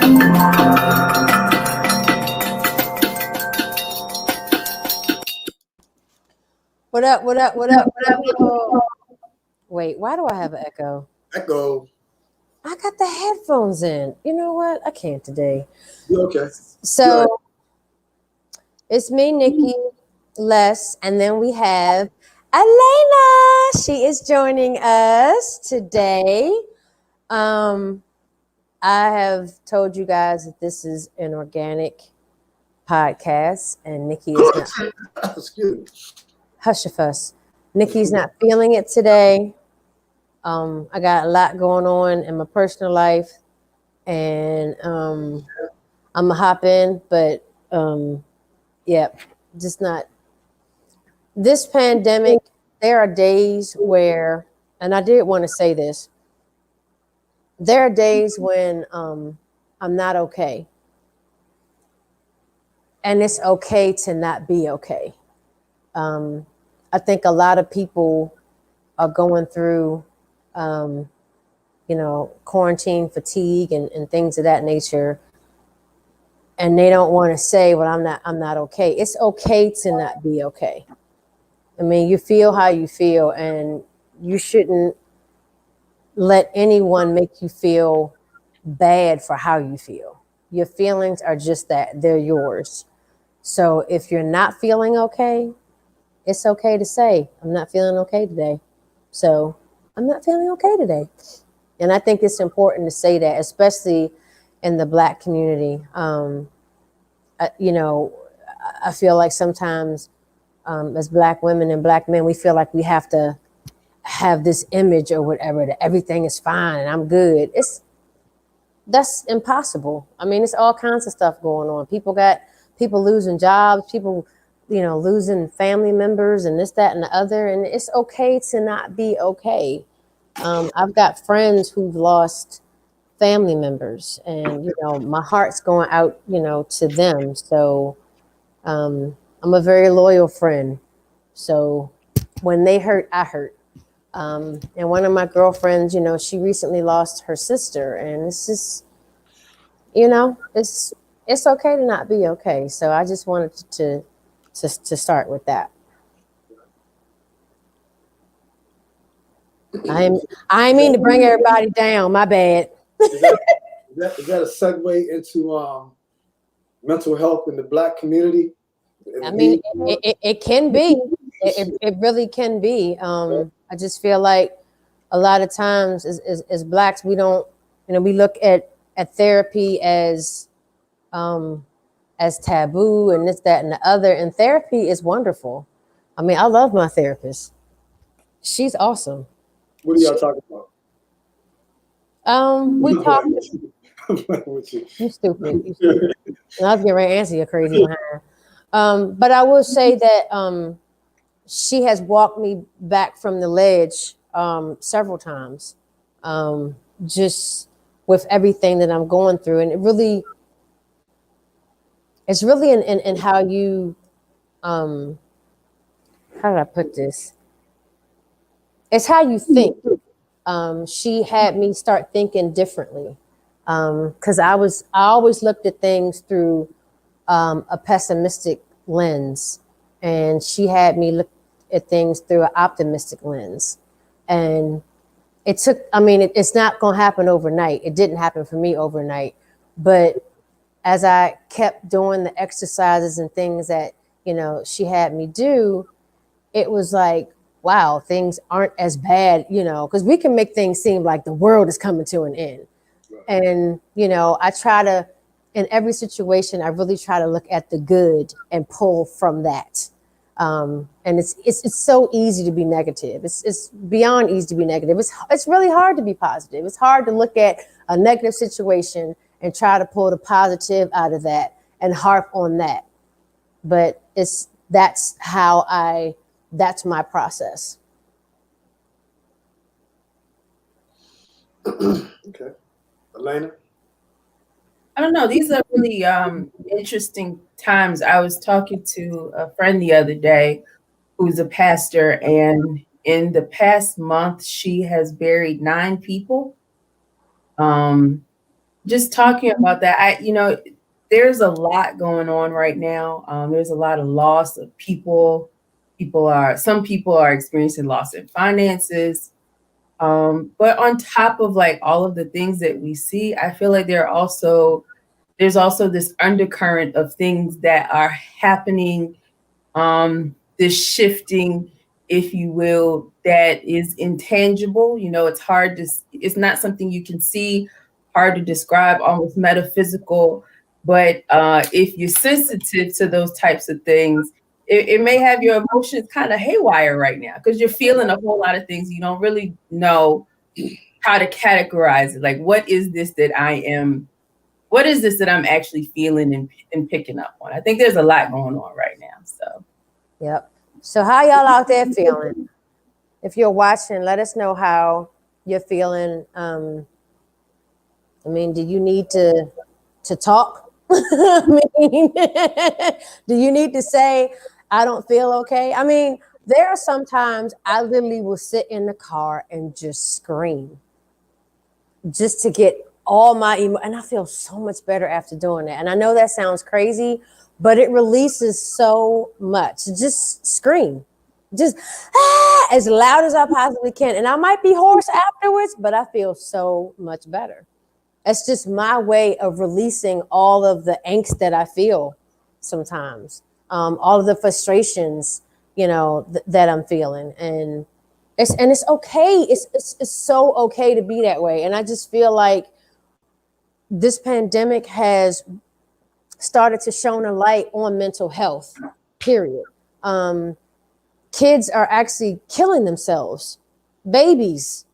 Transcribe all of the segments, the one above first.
What up? What up? What up? What up? Oh, wait, why do I have an echo? Echo. I got the headphones in. You know what? I can't today. Okay. So it's me, Nikki, Les, and then we have Alanna. She is joining us today. I have told you guys that this is an organic podcast, and Nikki is not. Excuse me. Hush a fuss. Nikki's not feeling it today. I got a lot going on in my personal life, and I'm gonna hop in, but yeah, just not. This pandemic, there are days where, and I did want to say this, there are days when I'm not okay. And it's okay to not be okay. I think a lot of people are going through, quarantine fatigue and things of that nature. And they don't want to say, well, I'm not okay. It's okay to not be okay. I mean, you feel how you feel, and you shouldn't let anyone make you feel bad for how you feel. Your feelings are just that, they're yours. So if you're not feeling okay, it's okay to say, I'm not feeling okay today. So I'm not feeling okay today. And I think it's important to say that, especially in the Black community. I feel like sometimes as Black women and Black men, we feel like we have to have this image or whatever, that everything is fine and I'm good. That's impossible. I mean, it's all kinds of stuff going on. People losing jobs, people, losing family members and this, that, and the other. And it's okay to not be okay. I've got friends who've lost family members, and, my heart's going out, to them. So I'm a very loyal friend. So when they hurt, I hurt. And one of my girlfriends, she recently lost her sister, and it's just, it's okay to not be okay. So I just wanted to start with that. I mean to bring everybody down. My bad. Is that a segue into mental health in the Black community? I mean, it can be. It really can be. I just feel like a lot of times as Blacks, we don't, we look at therapy as taboo and this, that, and the other. And therapy is wonderful. I mean, I love my therapist. She's awesome. What are y'all talking about? We talked. You stupid. You stupid. And I was getting ready to answer your crazy behind. But I will say that she has walked me back from the ledge several times, just with everything that I'm going through. And it's really in how you, how did I put this? It's how you think. She had me start thinking differently. Because I always looked at things through a pessimistic lens, and she had me look at things through an optimistic lens. And it took, it's not going to happen overnight. It didn't happen for me overnight. But as I kept doing the exercises and things that, she had me do, it was like, wow, things aren't as bad, because we can make things seem like the world is coming to an end. And, I try to, in every situation, I really try to look at the good and pull from that. And it's so easy to be negative. It's beyond easy to be negative. It's really hard to be positive. It's hard to look at a negative situation and try to pull the positive out of that and harp on that. But that's my process. Okay. Alanna? I don't know. These are really interesting times. I was talking to a friend the other day who's a pastor, and in the past month, she has buried 9 people. just talking about that, there's a lot going on right now. There's a lot of loss of people. Some people are experiencing loss in finances. But on top of like all of the things that we see, I feel like there's also this undercurrent of things that are happening, this shifting, if you will, that is intangible. It's not something you can see, hard to describe, almost metaphysical. But if you're sensitive to those types of things, it may have your emotions kind of haywire right now because you're feeling a whole lot of things. You don't really know how to categorize it. Like, what is this that I'm actually feeling and picking up on? I think there's a lot going on right now. So, Yep. So how y'all out there feeling? If you're watching, let us know how you're feeling. I mean, do you need to talk? I mean, do you need to say, I don't feel okay? I mean, there are sometimes I literally will sit in the car and just scream just to get all my and I feel so much better after doing that. And I know that sounds crazy, but it releases so much. Just scream, just as loud as I possibly can. And I might be hoarse afterwards, but I feel so much better. It's just my way of releasing all of the angst that I feel sometimes, all of the frustrations, that I'm feeling. And it's okay. It's so okay to be that way. And I just feel like this pandemic has started to shine a light on mental health, period. Kids are actually killing themselves. Babies,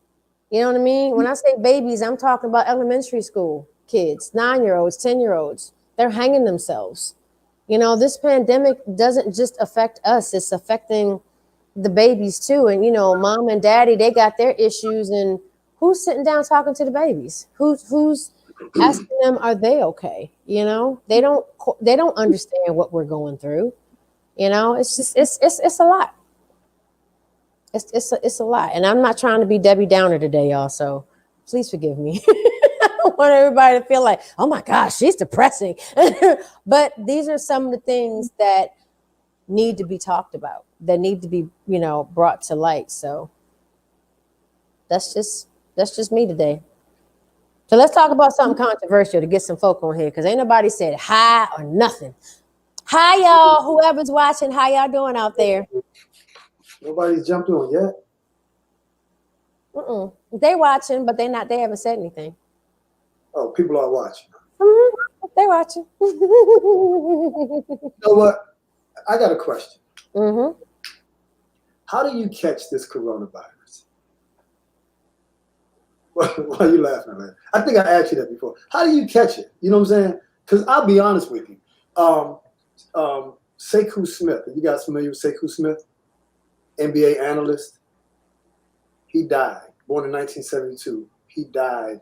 you know what I mean? When I say babies, I'm talking about elementary school kids, 9-year-olds, 10-year-olds. They're hanging themselves. This pandemic doesn't just affect us. It's affecting the babies too. And, mom and daddy, they got their issues. And who's sitting down talking to the babies? Who's asking them, are they okay? They don't understand what we're going through. It's just, it's a lot. It's a lot. And I'm not trying to be Debbie Downer today, y'all. So please forgive me. I don't want everybody to feel like, oh my gosh, she's depressing. But these are some of the things that need to be talked about, that need to be, brought to light. So that's just me today. So let's talk about something controversial to get some folk on here, because ain't nobody said hi or nothing. Hi, y'all. Whoever's watching, how y'all doing out there? Nobody's jumped on yet. They watching, but they haven't said anything. Oh, people are watching. Mm-hmm. They're watching. You know what? I got a question. Mm-hmm. How do you catch this coronavirus? Why are you laughing, man? I think I asked you that before. How do you catch it? You know what I'm saying? Because I'll be honest with you. Sekou Smith. Are you guys familiar with Sekou Smith? NBA analyst. He died, born in 1972. He died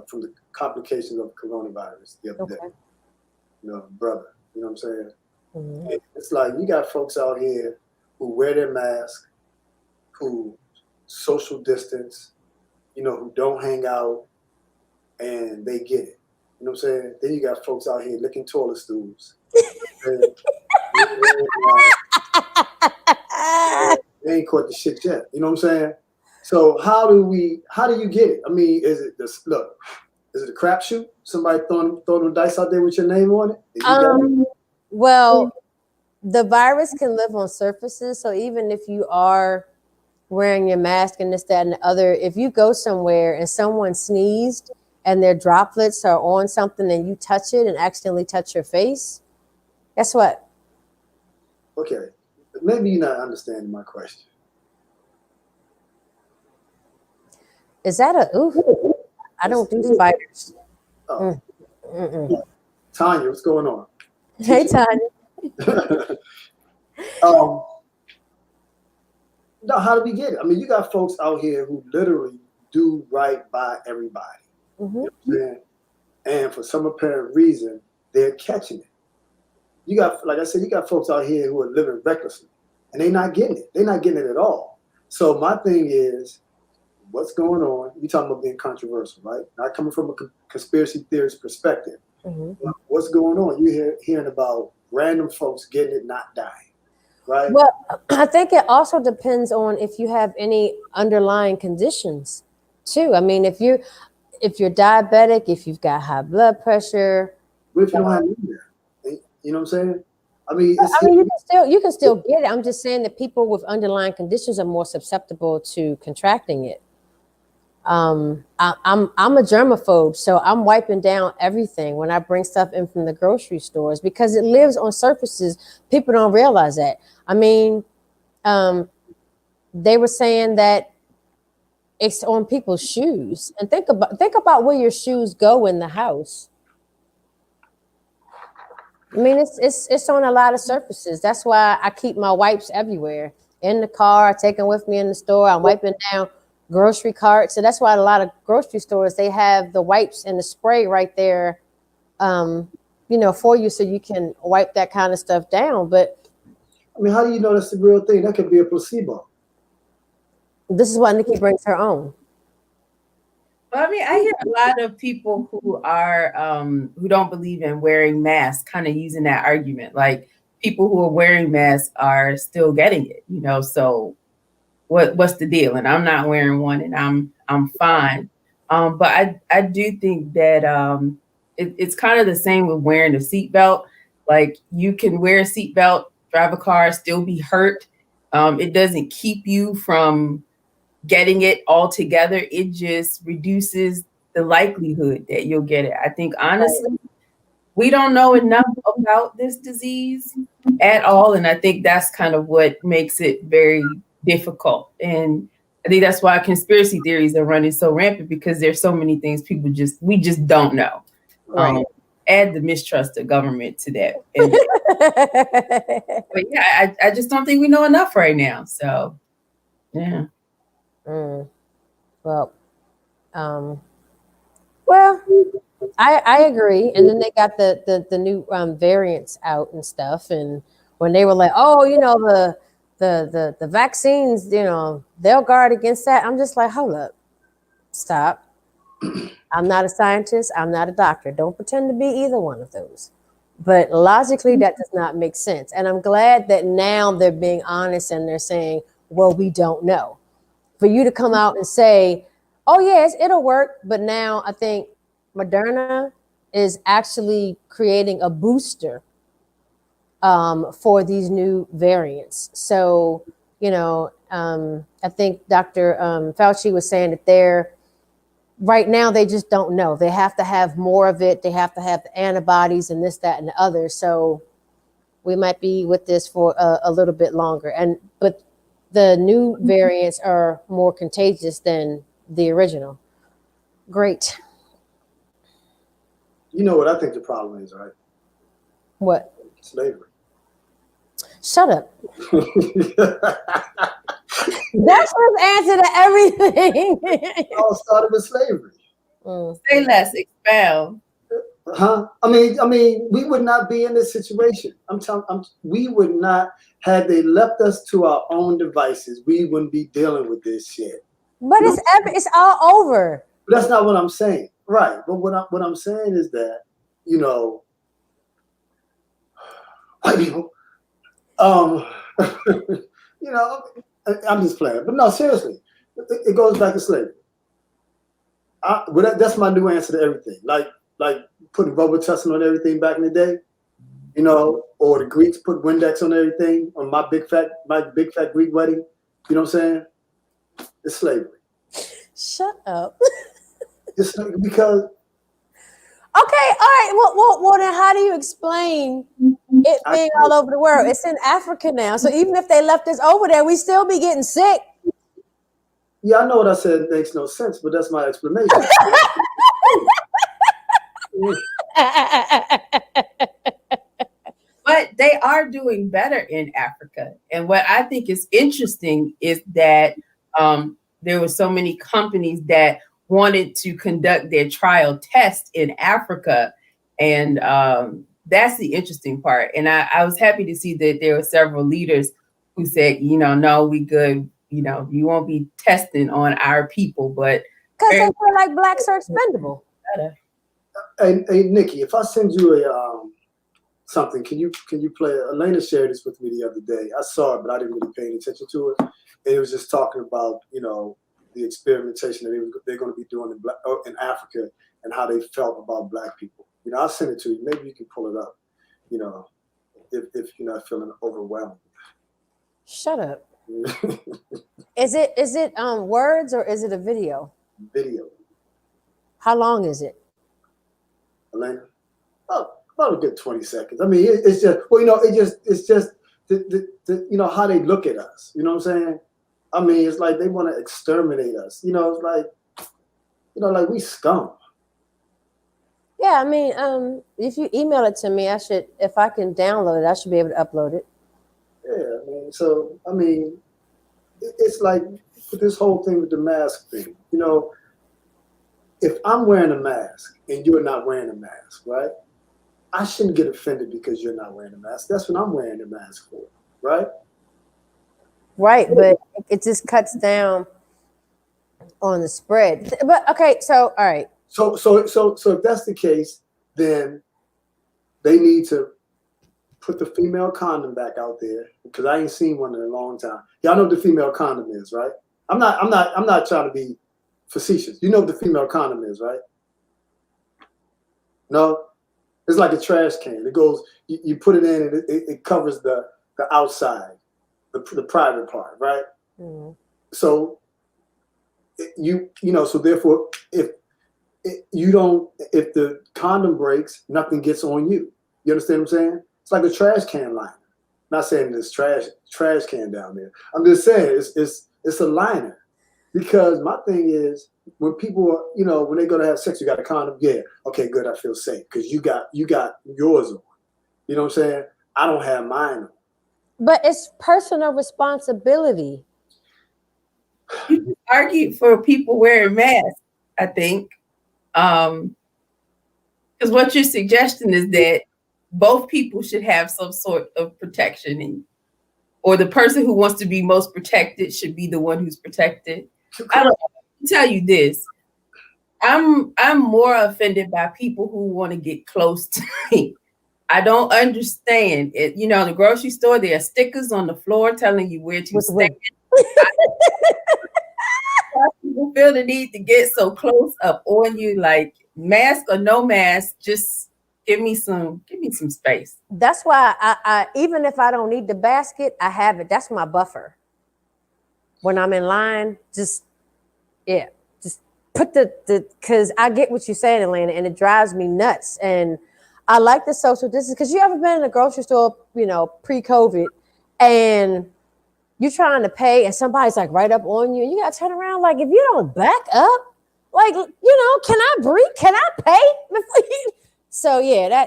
from the complications of coronavirus the other day. Brother. You know what I'm saying? Mm-hmm. It's like you got folks out here who wear their mask, who social distance, who don't hang out, and they get it. You know what I'm saying? Then you got folks out here licking toilet stools. They ain't caught the shit yet. You know what I'm saying? So how do you get it? I mean, is it a crapshoot? Somebody throwing the dice out there with your name on it? Well, the virus can live on surfaces. So even if you are wearing your mask and this, that, and the other, if you go somewhere and someone sneezed and their droplets are on something and you touch it and accidentally touch your face, guess what? Okay. Maybe you're not understanding my question. Is that I don't do spiders. Oh. Tanya, what's going on? Hey, Tanya. No, how do we get it? I mean, you got folks out here who literally do right by everybody. Mm-hmm. You know what I'm saying? And for some apparent reason, they're catching it. You got, like I said, you got folks out here who are living recklessly, and they're not getting it. They're not getting it at all. So my thing is, what's going on. You talking about being controversial, right? Not coming from a conspiracy theorist perspective. What's going on? You hearing about random folks getting it, not dying, right? Well, I think it also depends on if you have any underlying conditions too. I mean, if you're diabetic, if you've got high blood pressure, What if you don't have either? You know what I'm saying? I mean, you can still get it. I'm just saying that people with underlying conditions are more susceptible to contracting it. I'm a germaphobe, so I'm wiping down everything when I bring stuff in from the grocery stores because it lives on surfaces. People don't realize that. I mean, they were saying that it's on people's shoes, and think about where your shoes go in the house. I mean, it's on a lot of surfaces. That's why I keep my wipes everywhere in the car. I take them with me in the store. I'm wiping down grocery carts. So that's why a lot of grocery stores, they have the wipes and the spray right there, for you so you can wipe that kind of stuff down. But I mean, how do you know that's the real thing? That could be a placebo. This is why Nikki brings her own. Well, I mean, I hear a lot of people who are who don't believe in wearing masks kind of using that argument. Like people who are wearing masks are still getting it, so what's the deal? And I'm not wearing one and I'm fine. But I do think that it's kind of the same with wearing a seatbelt. Like you can wear a seatbelt, drive a car, still be hurt. It doesn't keep you from getting it altogether. It just reduces the likelihood that you'll get it. I think honestly, we don't know enough about this disease at all. And I think that's kind of what makes it very difficult. And I think that's why conspiracy theories are running so rampant, because there's so many things we just don't know. Right. Add the mistrust of government to that. But yeah, I just don't think we know enough right now. So yeah. Well, I agree. And then they got the new variants out and stuff. And when they were like, oh, the vaccines, they'll guard against that. I'm just like, hold up, stop. I'm not a scientist. I'm not a doctor. Don't pretend to be either one of those. But logically, that does not make sense. And I'm glad that now they're being honest and they're saying, well, we don't know. For you to come out and say, oh, yes, it'll work. But now I think Moderna is actually creating a booster for these new variants. So, I think Dr. Fauci was saying that right now they just don't know. They have to have more of it. They have to have the antibodies and this, that, and the other. So we might be with this for a little bit longer. But the new variants are more contagious than the original. Great. You know what I think the problem is, right? What? Slavery. Shut up. That's his answer to everything. It all started with slavery. Say less, expound. Huh? I mean, we would not be in this situation. We would not, had they left us to our own devices, we wouldn't be dealing with this shit. But it's all over. But that's not what I'm saying, right? But what I'm saying is that white people, I'm just playing. But no, seriously, it goes back to slavery. That's my new answer to everything. Like putting Robitussin on everything back in the day, or the Greeks put Windex on everything on my big fat Greek wedding. You know what I'm saying? It's slavery. Shut up. It's because. Okay, all right. Well, then how do you explain it being all over the world? It's in Africa now. So even if they left us over there, we still be getting sick. Yeah, I know what I said makes no sense, but that's my explanation. But they are doing better in Africa. And what I think is interesting is that there were so many companies that wanted to conduct their trial test in Africa. And that's the interesting part. And I was happy to see that there were several leaders who said, no, we good. you won't be testing on our people, but because they feel like blacks are expendable. Hey, Nikki, if I send you a something, can you play? Alanna shared this with me the other day. I saw it, but I didn't really pay any attention to it. And it was just talking about the experimentation that they're going to be doing in Africa and how they felt about black people. I'll send it to you. Maybe you can pull it up. If you're not feeling overwhelmed. Shut up. Is it words or is it a video? Video. How long is it? Alanna? Oh, about a good 20 seconds. I mean, it's just it's just the how they look at us. You know what I'm saying? I mean, it's like they want to exterminate us. It's like like we scum. Yeah, I mean, if you email it to me, if I can download it, I should be able to upload it. Yeah, I mean, it's like this whole thing with the mask thing. If I'm wearing a mask and you're not wearing a mask, right? I shouldn't get offended because you're not wearing a mask. That's what I'm wearing the mask for, right? Right, but it just cuts down on the spread. But okay, so all right. So if that's the case, then they need to put the female condom back out there because I ain't seen one in a long time. Y'all know what the female condom is, right? I'm not trying to be facetious. You know what the female condom is, right? No? It's like a trash can. It goes, you put it in and it covers the outside, the private part, right? Mm-hmm. So so therefore if the condom breaks, nothing gets on you. You understand what I'm saying? It's like a trash can liner. I'm not saying there's trash can down there. I'm just saying it's a liner. Because my thing is, when people are, when they're gonna have sex, you got a condom. Yeah, okay, good. I feel safe because you got yours on. You know what I'm saying? I don't have mine on. But it's personal responsibility. You argue for people wearing masks, I think, because what you're suggesting is that both people should have some sort of protection, or the person who wants to be most protected should be the one who's protected. I don't tell you this. I'm more offended by people who want to get close to me. I don't understand it. The grocery store, there are stickers on the floor telling you where to stand. People feel the need to get so close up on you, like mask or no mask, just give me some space. That's why I even if I don't need the basket, I have it. That's my buffer. When I'm in line, just put because I get what you're saying, Alanna, and it drives me nuts. And I like the social distance because you ever been in a grocery store, pre-COVID, and you're trying to pay and somebody's like right up on you and you got to turn around. Like, if you don't back up, like, can I breathe? Can I pay? So yeah,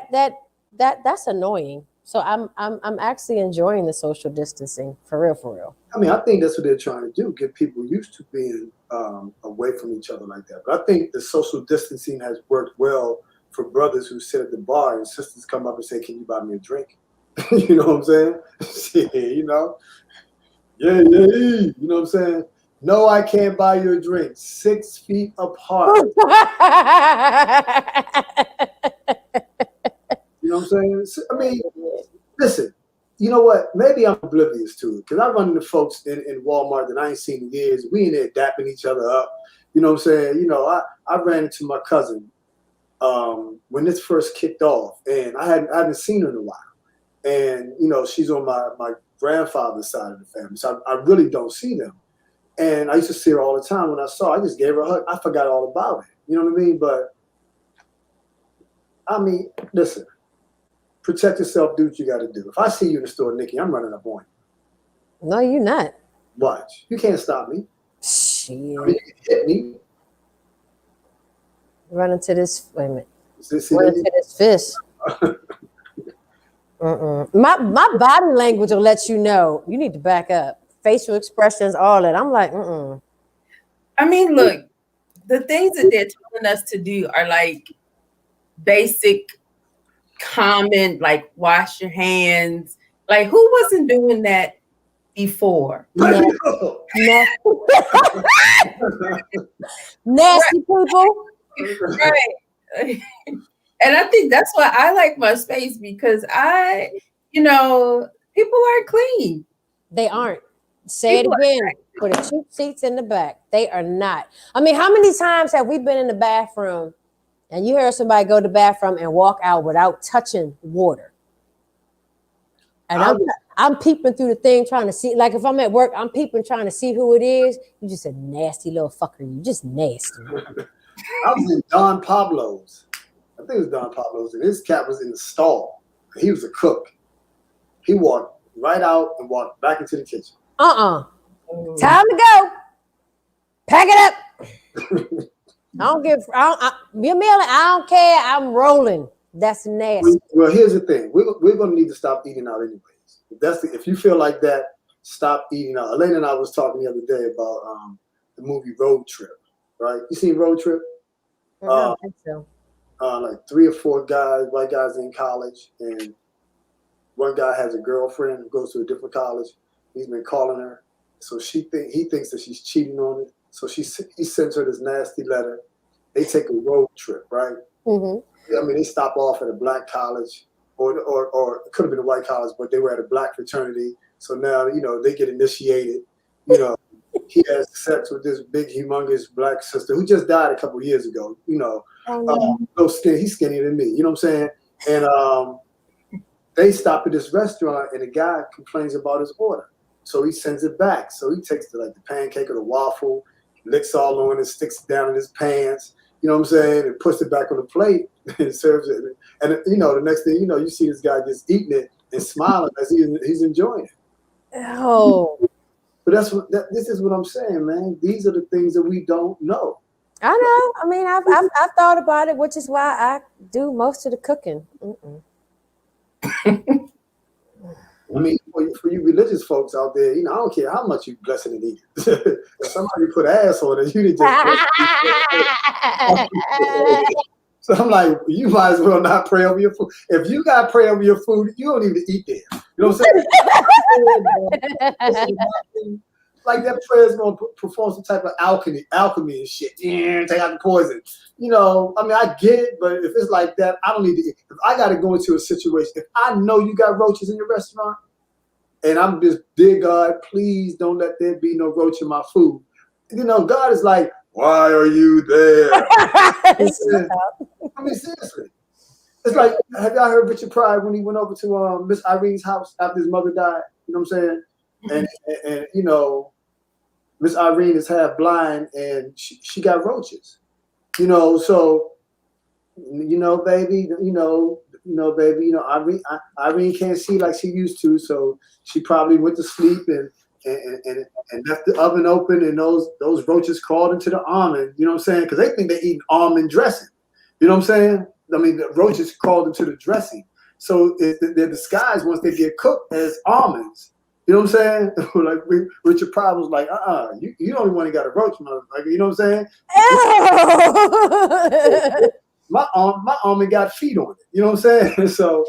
that's annoying. So I'm actually enjoying the social distancing for real. I mean, I think that's what they're trying to do, get people used to being away from each other like that. But I think the social distancing has worked well for brothers who sit at the bar and sisters come up and say, "Can you buy me a drink?" You know what I'm saying? Yeah, you know what I'm saying? No, I can't buy you a drink. 6 feet apart. You know what I'm saying? I mean, listen, you know what? Maybe I'm oblivious to it because I run into folks in Walmart that I ain't seen in years. We in there dapping each other up. You know what I'm saying? I ran into my cousin when this first kicked off, and I hadn't seen her in a while. And, she's on my grandfather's side of the family, so I really don't see them. And I used to see her all the time. When I saw her, I just gave her a hug. I forgot all about it. You know what I mean? But, I mean, listen, protect yourself, do what you got to do. If I see you in the store, Nikki, I'm running up on you. No, you're not. Watch. You can't stop me. Shit. I mean, you can hit me. Run into this, wait a minute. Run into this fist. My body language will let you know you need to back up. Facial expressions, all that. I'm like, I mean, look, the things that they're telling us to do are like basic, common, like wash your hands. Like, who wasn't doing that before. Nasty, nasty people. Right. And I think that's why I like my space, because people aren't clean. They aren't. Say it again. For the cheap seats in the back. They are not. I mean, how many times have we been in the bathroom and you heard somebody go to the bathroom and walk out without touching water? And I'm peeping through the thing trying to see, like if I'm at work, I'm peeping trying to see who it is. You just a nasty little fucker. You just nasty. I was in Don Pablo's. I think it was Don Pablo's, and his cat was in the stall. He was a cook. He walked right out and walked back into the kitchen. Time to go. Pack it up. You're mailing. I don't care. I'm rolling. That's nasty. Well, here's the thing. We're going to need to stop eating out anyways. If you feel like that, stop eating out. Alanna and I was talking the other day about the movie Road Trip. Right? You seen Road Trip? I don't think so. Like 3 or 4 white guys in college, and one guy has a girlfriend who goes to a different college. He's been calling her, so he thinks that she's cheating on it. So he sends her this nasty letter. They take a road trip, right? Mm-hmm. I mean, they stop off at a black college, or it could have been a white college, but they were at a black fraternity. So now they get initiated. He has sex with this big, humongous black sister who just died a couple of years ago. He's skinnier than me. You know what I'm saying? And they stop at this restaurant, and the guy complains about his order. So he sends it back. So he takes the pancake or the waffle, licks all on it, sticks it down in his pants. You know what I'm saying? And puts it back on the plate and serves it. And the next thing you see this guy just eating it and smiling as he's enjoying it. Oh. But this is what I'm saying, man. These are the things that we don't know. I know. I mean, I've thought about it, which is why I do most of the cooking. I mean, for you religious folks out there, I don't care how much you blessing and eat. If somebody put ass on it, you didn't just. So I'm like, you might as well not pray over your food. If you got to pray over your food, you don't even eat there. You know what I'm saying? Like that prayer is going to perform some type of alchemy and shit. Take out the poison. I mean, I get it, but if it's like that, I don't need to eat. If I got to go into a situation, if I know you got roaches in your restaurant, and I'm just, dear God, please don't let there be no roach in my food. God is like, why are you there? I mean, seriously. It's like, have y'all heard Richard Pryor when he went over to Miss Irene's house after his mother died? You know what I'm saying? And Miss Irene is half blind, and she got roaches. So baby, baby, Irene can't see like she used to, so she probably went to sleep and left the oven open, and those roaches crawled into the almond. You know what I'm saying? Because they think they're eating almond dressing. You know what I'm saying? I mean, the roaches crawled into the dressing, so they're disguised once they get cooked as almonds. You know what I'm saying? Like Richard Pryor was like, you the only one who got a roach, motherfucker. You know what I'm saying? My almond got feet on it. You know what I'm saying? So,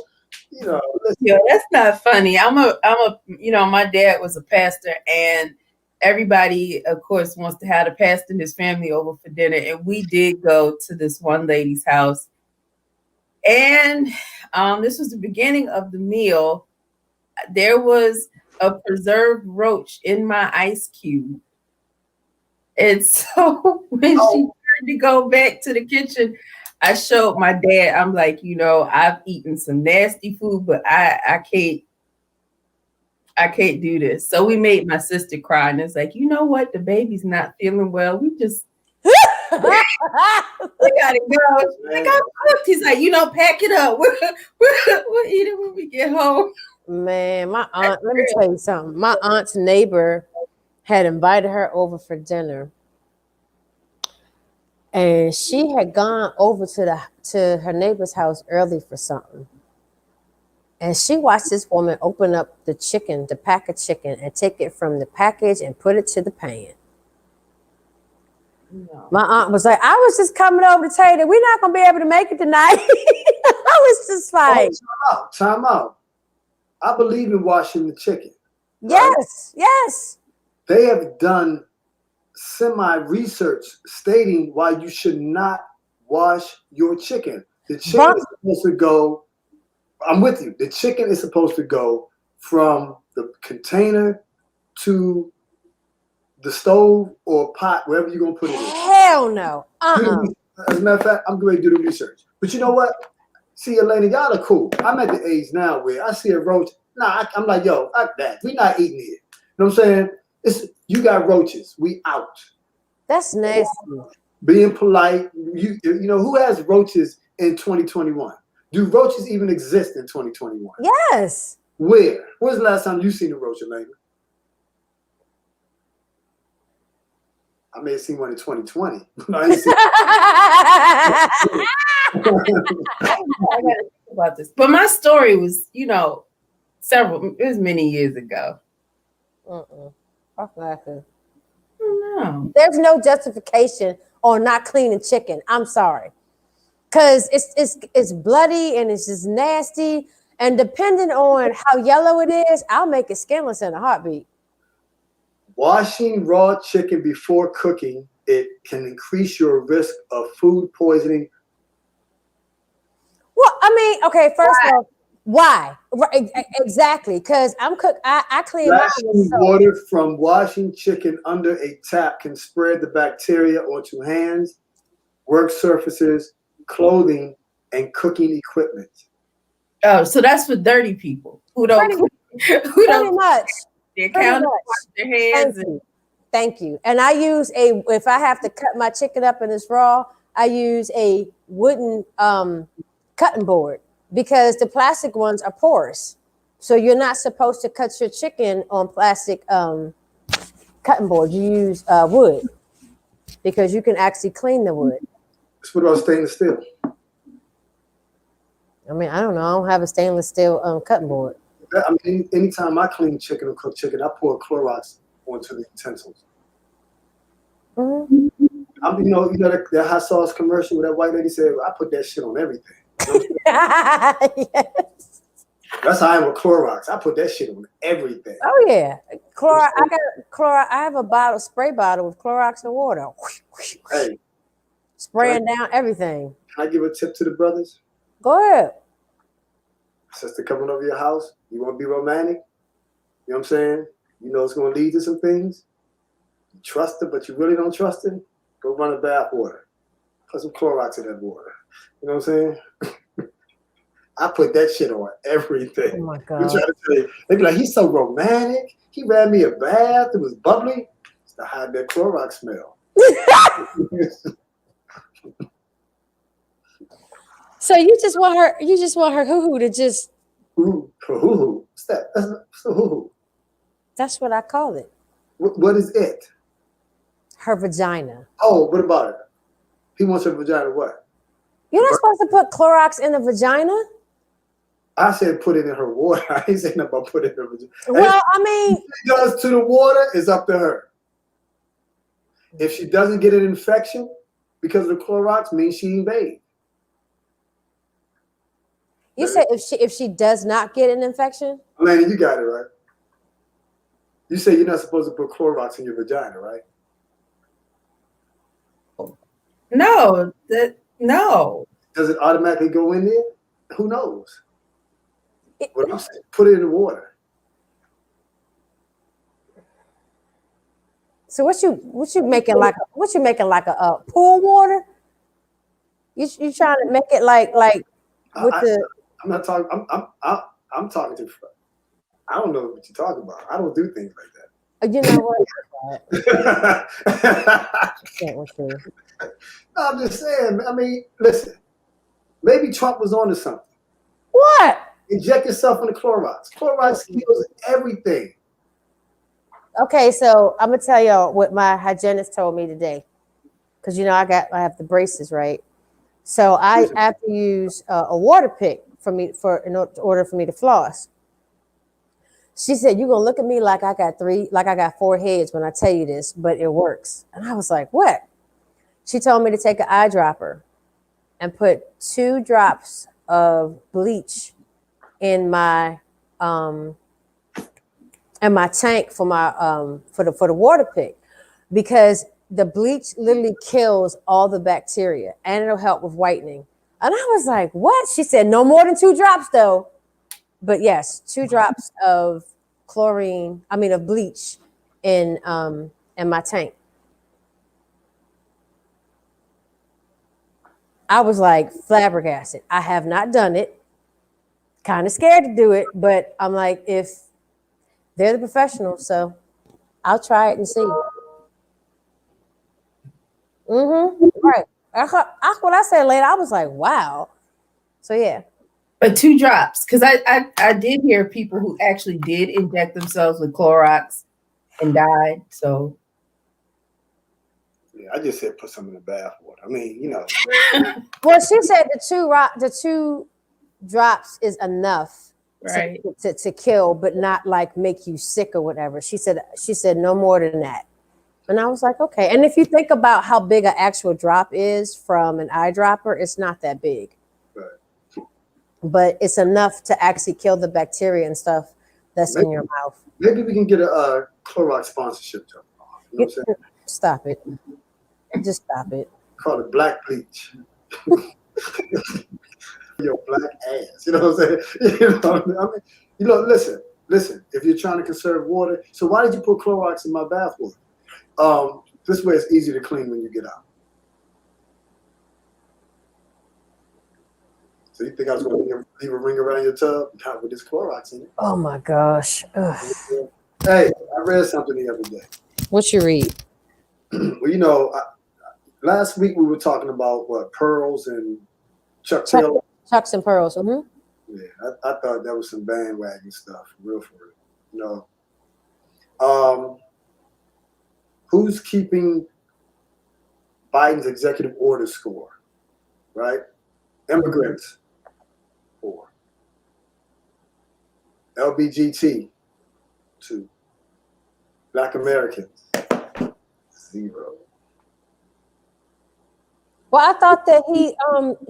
Yo, that's not funny. My dad was a pastor, and everybody, of course, wants to have the pastor and his family over for dinner. And we did go to this one lady's house, and this was the beginning of the meal. There was a preserved roach in my ice cube. And so when she turned to go back to the kitchen, I showed my dad, I'm like, I've eaten some nasty food, but I can't do this. So we made my sister cry, and it's like, you know what? The baby's not feeling well. We just we gotta go. Like, I'm cooked. He's like, pack it up. We'll eat it when we get home. Man, my aunt, let me tell you something. My aunt's neighbor had invited her over for dinner. And she had gone over to her neighbor's house early for something. And she watched this woman open up the pack of chicken, and take it from the package and put it to the pan. No. My aunt was like, I was just coming over to tell you that we're not going to be able to make it tonight. I was just like. Time out. I believe in washing the chicken. Yes, yes. They have done semi-research stating why you should not wash your chicken. The chicken is supposed to go, I'm with you. The chicken is supposed to go from the container to the stove or pot, wherever you're going to put it in. Hell no. As a matter of fact, I'm going to do the research. But you know what? See, Alanna, y'all are cool. I'm at the age now where I see a roach. I'm like, yo, fuck that. We're not eating it. You know what I'm saying? You got roaches. We out. That's nasty. Being polite. You know, who has roaches in 2021? Do roaches even exist in 2021? Yes. Where? When's the last time you seen a roach, Alanna? I may have seen one in 2020. No, I ain't seen I gotta think about this. But my story was, it was many years ago. No. There's no justification on not cleaning chicken. I'm sorry. Because it's bloody and it's just nasty. And depending on how yellow it is, I'll make it skinless in a heartbeat. Washing raw chicken before cooking, it can increase your risk of food poisoning. Well, I mean, okay, first off, why? Exactly, because I clean mine with soap. Water from washing chicken under a tap can spread the bacteria onto hands, work surfaces, clothing, and cooking equipment. Oh, so that's for dirty people who don't Pretty much. Their counter, their hands. Thank you. And I use if I have to cut my chicken up and it's raw, I use a wooden cutting board because the plastic ones are porous. So you're not supposed to cut your chicken on plastic cutting board. You use wood because you can actually clean the wood. What about stainless steel? I mean, I don't know. I don't have a stainless steel cutting board. I mean, anytime I clean chicken or cook chicken, I pour Clorox onto the utensils. Mm-hmm. You know that hot sauce commercial where that white lady said, I put that shit on everything. Yes. That's how I am with Clorox. I put that shit on everything. Oh yeah, Clorox. I got Clorox. I have a spray bottle with Clorox and water. Hey, spraying down everything. Can I give a tip to the brothers? Go ahead. Sister coming over your house, you want to be romantic? You know what I'm saying? You know it's going to lead to some things. You trust her, but you really don't trust her? Go run a bath water. Put some Clorox in that water. You know what I'm saying? I put that shit on everything. Oh my God. You try to say, they be like, he's so romantic. He ran me a bath. It was bubbly. It's to hide that Clorox smell. So you just want her hoo-hoo to just hoo-hoo. What's that? That's hoo-hoo. That's what I call it. What is it? Her vagina. Oh, what about it? He wants her vagina what? You're not supposed to put Clorox in the vagina? I said put it in her water. I ain't saying nothing about put it in her vagina. Well, I mean, if she does to the water, it's up to her. If she doesn't get an infection because of the Clorox, means she ain't bathed. You said if she does not get an infection? Alanna, you got it right. You say you're not supposed to put Clorox in your vagina, right? No, no. Does it automatically go in there? Who knows? What I'm saying, put it in the water. So what you making like a pool water? You trying to make it like with I'm not talking. I'm talking to. I don't know what you're talking about. I don't do things like that. You know what? Can't with you. I'm just saying. I mean, listen. Maybe Trump was onto something. What? Inject yourself in the Clorox. Clorox heals everything. Okay, so I'm gonna tell y'all what my hygienist told me today, because I have the braces, right? So I have to use a water pick in order for me to floss. She said, "You're gonna look at me like I got 4 heads when I tell you this, but it works." And I was like, "What?" She told me to take an eyedropper and put 2 drops of bleach in my in my tank for my for the water pick, because the bleach literally kills all the bacteria and it'll help with whitening. And I was like, what? She said no more than 2 drops though. But yes, 2 drops of of bleach in my tank. I was like flabbergasted. I have not done it. Kind of scared to do it, but I'm like, if they're the professionals, so I'll try it and see. Right. That's what I said later. I was like, wow. So yeah. But 2 drops, because I did hear people who actually did inject themselves with Clorox and died. So Yeah, I just said put some in the bath water. I mean, you know. Well, she said the 2 drops is enough, right. to kill, but not like make you sick or whatever. She said no more than that. And I was like, okay. And if you think about how big an actual drop is from an eyedropper, it's not that big. Right. But it's enough to actually kill the bacteria and stuff that's in your mouth. Maybe we can get a Clorox sponsorship. You know what I'm saying? Stop it. Just stop it. Call it black bleach. Your black ass. You know what I'm saying? Listen. If you're trying to conserve water, so why did you put Clorox in my bath water? This way it's easy to clean when you get out. So you think I was going to leave a ring around your tub? Not with this Clorox in it. Oh my gosh. Ugh. Hey, I read something the other day. What you read? Well, last week we were talking about pearls and Chuck Taylor. Chucks and pearls. Mm-hmm. Yeah, I thought that was some bandwagon stuff, for real. Who's keeping Biden's executive order score? Right? Immigrants, 4. LBGT, 2. Black Americans, 0. Well, I thought that he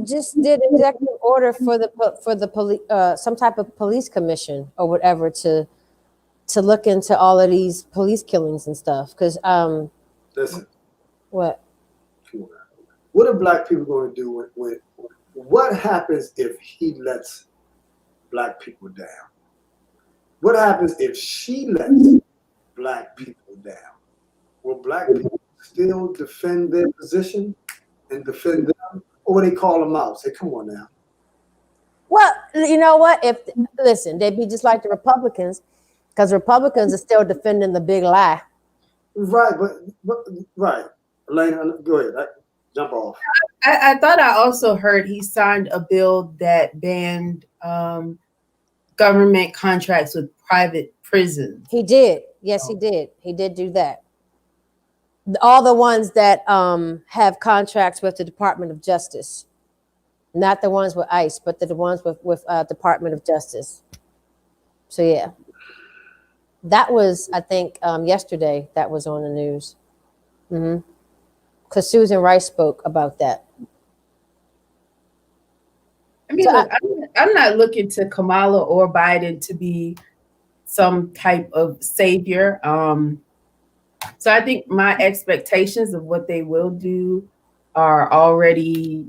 just did executive order for the police, some type of police commission or whatever to look into all of these police killings and stuff. Because listen, what are black people going to do with what happens if he lets black people down? What happens if she lets black people down? Will black people still defend their position and defend them, or will they call them out? Say, come on now. Well, you know what? They'd be just like the Republicans, because Republicans are still defending the big lie. Right, but right. Alanna, go ahead. Jump off. I thought I also heard he signed a bill that banned government contracts with private prisons. He did. Yes, he did. He did do that. All the ones that have contracts with the Department of Justice, not the ones with ICE, but the ones with Department of Justice. So yeah, that was, I think, yesterday. That was on the news. Because Susan Rice spoke about that. I mean, look, I'm not looking to Kamala or Biden to be some type of savior. So I think my expectations of what they will do are already,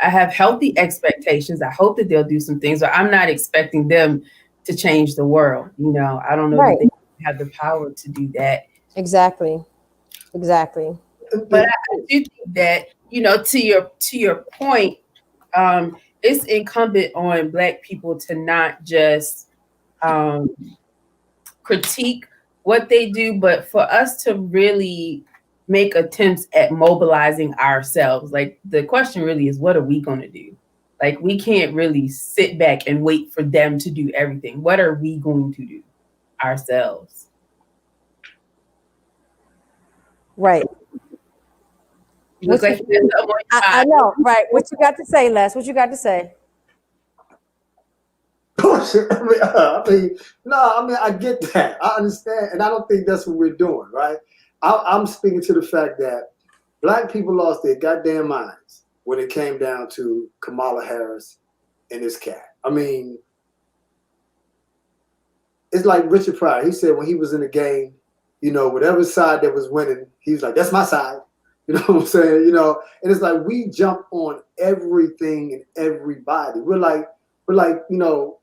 I have healthy expectations. I hope that they'll do some things, but I'm not expecting them to change the world. I don't know that they have the power to do that. Exactly. But I do think that, to your point, it's incumbent on Black people to not just critique what they do, but for us to really make attempts at mobilizing ourselves. Like, the question really is, what are we going to do? Like, we can't really sit back and wait for them to do everything. What are we going to do ourselves? Right. Looks like I know, right? What you got to say, Les? What you got to say? I get that. I understand, and I don't think that's what we're doing, right? I'm speaking to the fact that Black people lost their goddamn minds when it came down to Kamala Harris and this cat. I mean, it's like Richard Pryor. He said when he was in the game, you know, whatever side that was winning, he was like, that's my side. You know what I'm saying? You know, and it's like we jump on everything and everybody. We're like, you know,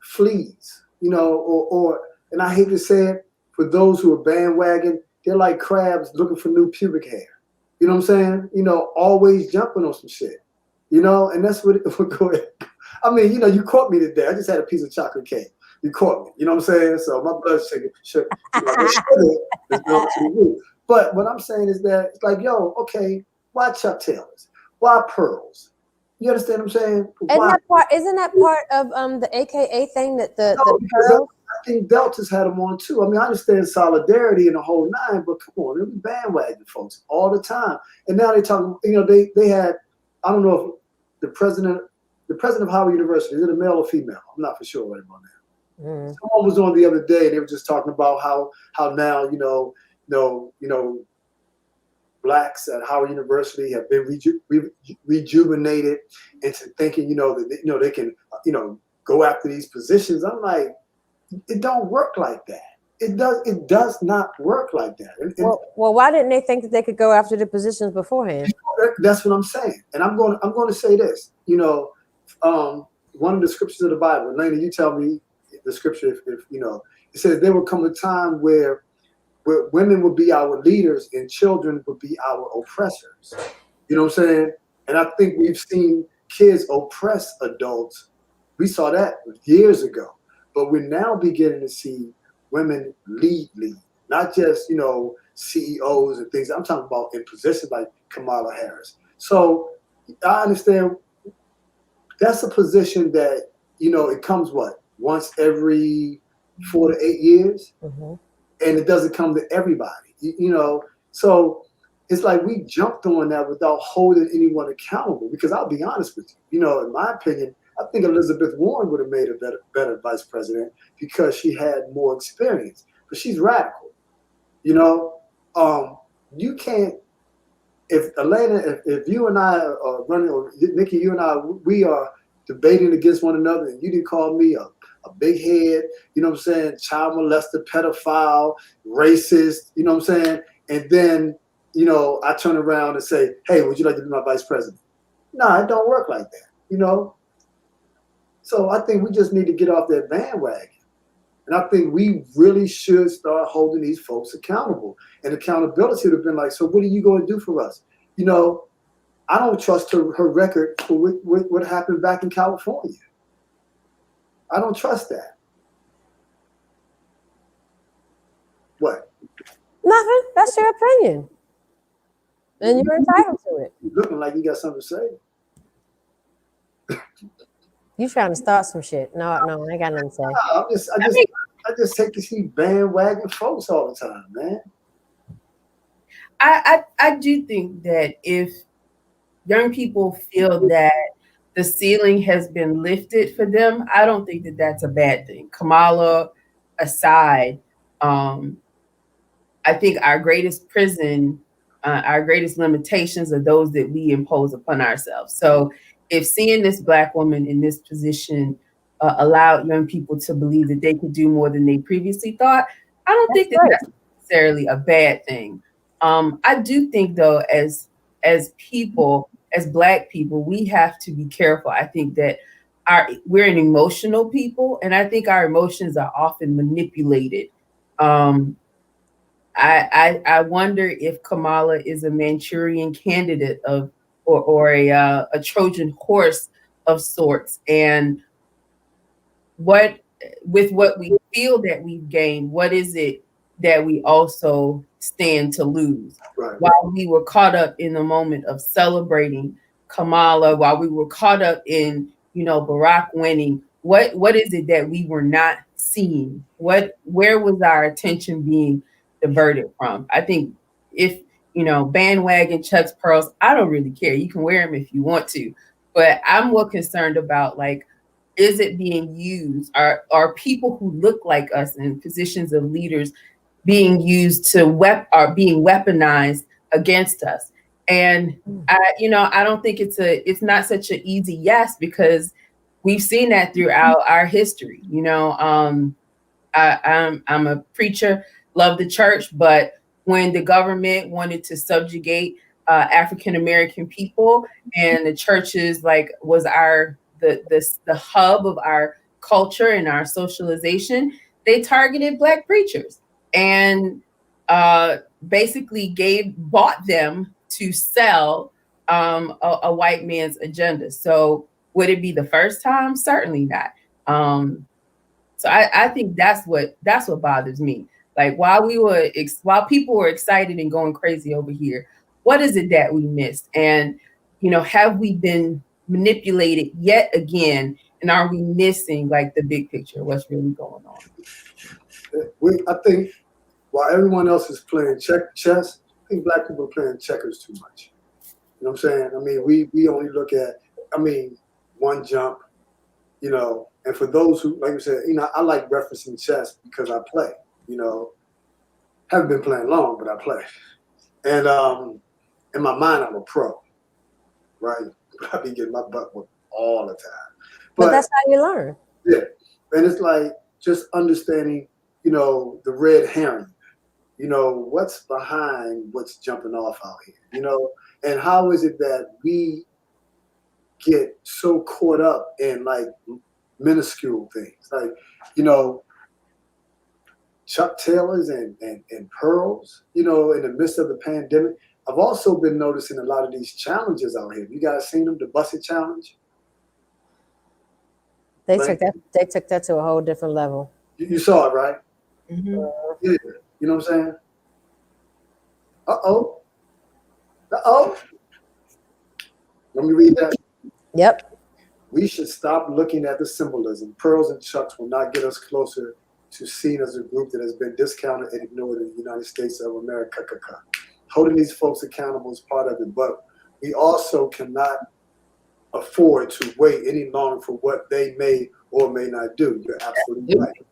fleas, you know, or and I hate to say it, for those who are bandwagon, they're like crabs looking for new pubic hair. You know what I'm saying? You know, always jumping on some shit. You know, and that's what it would go ahead. I mean, you know, you caught me today. I just had a piece of chocolate cake. You caught me. You know what I'm saying? So my blood sugar, is going to the roof. But what I'm saying is that it's like, yo, okay, why Chuck Taylors? Why pearls? You understand what I'm saying? Isn't that part of the AKA thing that the pearls? I think Deltas had them on too. I mean, I understand solidarity and the whole nine, but come on, they be bandwagon folks all the time. And now they talking, you know, they had, I don't know if the president of Howard University, is it a male or female? I'm not for sure right about that. Someone was on the other day, they were just talking about how now, you know, blacks at Howard University have been rejuvenated into thinking, you know, that they can, you know, go after these positions. I'm like, it don't work like that. It does not work like that. Well, why didn't they think that they could go after the positions beforehand? That's what I'm saying. And I'm going to say this, you know, one of the scriptures of the Bible, Alanna, you tell me the scripture, if you know, it says there will come a time where women would be our leaders and children would be our oppressors. You know what I'm saying? And I think we've seen kids oppress adults. We saw that years ago. But we're now beginning to see women lead, not just, you know, CEOs and things. I'm talking about in positions like Kamala Harris. So I understand that's a position that, you know, it comes once every 4 to 8 years. And it doesn't come to everybody, you know. So it's like we jumped on that without holding anyone accountable. Because I'll be honest with you, you know, in my opinion, I think Elizabeth Warren would have made a better vice president because she had more experience. But she's radical, you know. You can't. If Alanna, if you and I are running, or Nikki, you and I, we are debating against one another, and you didn't call me a big head, you know what I'm saying, child molester, pedophile, racist, you know what I'm saying? And then, you know, I turn around and say, hey, would you like to be my vice president? No, it don't work like that, you know? So I think we just need to get off that bandwagon. And I think we really should start holding these folks accountable. And accountability would have been like, so what are you going to do for us? You know, I don't trust her record for what happened back in California. I don't trust that. What? Nothing. That's your opinion. And you're entitled to it. You're looking like you got something to say. You trying to start some shit. No, I ain't got nothing to say. No, I just take to see bandwagon folks all the time, man. I do think that if young people feel that the ceiling has been lifted for them, I don't think that that's a bad thing. Kamala aside, I think our greatest prison, our greatest limitations are those that we impose upon ourselves. So if seeing this Black woman in this position allowed young people to believe that they could do more than they previously thought, I don't think that that's necessarily a bad thing. I do think, though, as people, as Black people, we have to be careful. I think that we're an emotional people, and I think our emotions are often manipulated. I wonder if Kamala is a Manchurian candidate or a Trojan horse of sorts, and with what we feel that we've gained, what is it that we also stand to lose? Right. While we were caught up in the moment of celebrating Kamala, while we were caught up in, you know, Barack winning, what is it that we were not seeing? Where was our attention being diverted from? I think if, you know, bandwagon Chuck's pearls, I don't really care. You can wear them if you want to, but I'm more concerned about, like, is it being used? Are people who look like us in positions of leaders being used are being weaponized against us? And I don't think it's not such an easy yes, because we've seen that throughout our history. You know, I'm a preacher, love the church, but when the government wanted to subjugate African American people, and the churches was the hub of our culture and our socialization, they targeted Black preachers and basically bought them to sell a white man's agenda. So would it be the first time? Certainly not. So I think that's what bothers me. Like while people were excited and going crazy over here, what is it that we missed? And have we been manipulated yet again? And are we missing the big picture? What's really going on? I think while everyone else is playing chess, I think Black people are playing checkers too much. You know what I'm saying? I mean, we only look at, one jump, and for those who, like you said, I like referencing chess because I play, haven't been playing long, but I play. And in my mind, I'm a pro, right? But I be getting my butt whipped all the time. But that's how you learn. Yeah. And it's like just understanding, the red herring, what's behind what's jumping off out here, and how is it that we get so caught up in minuscule things, Chuck Taylors and pearls, in the midst of the pandemic. I've also been noticing a lot of these challenges out here. You guys seen them? The Busset Challenge? They took that to a whole different level. You saw it, right? Mm-hmm. Yeah. You know what I'm saying? Uh-oh. Let me read that. Yep. We should stop looking at the symbolism. Pearls and Chucks will not get us closer to seen as a group that has been discounted and ignored in the United States of America. Holding these folks accountable is part of it, but we also cannot afford to wait any longer for what they may or may not do. You're absolutely right.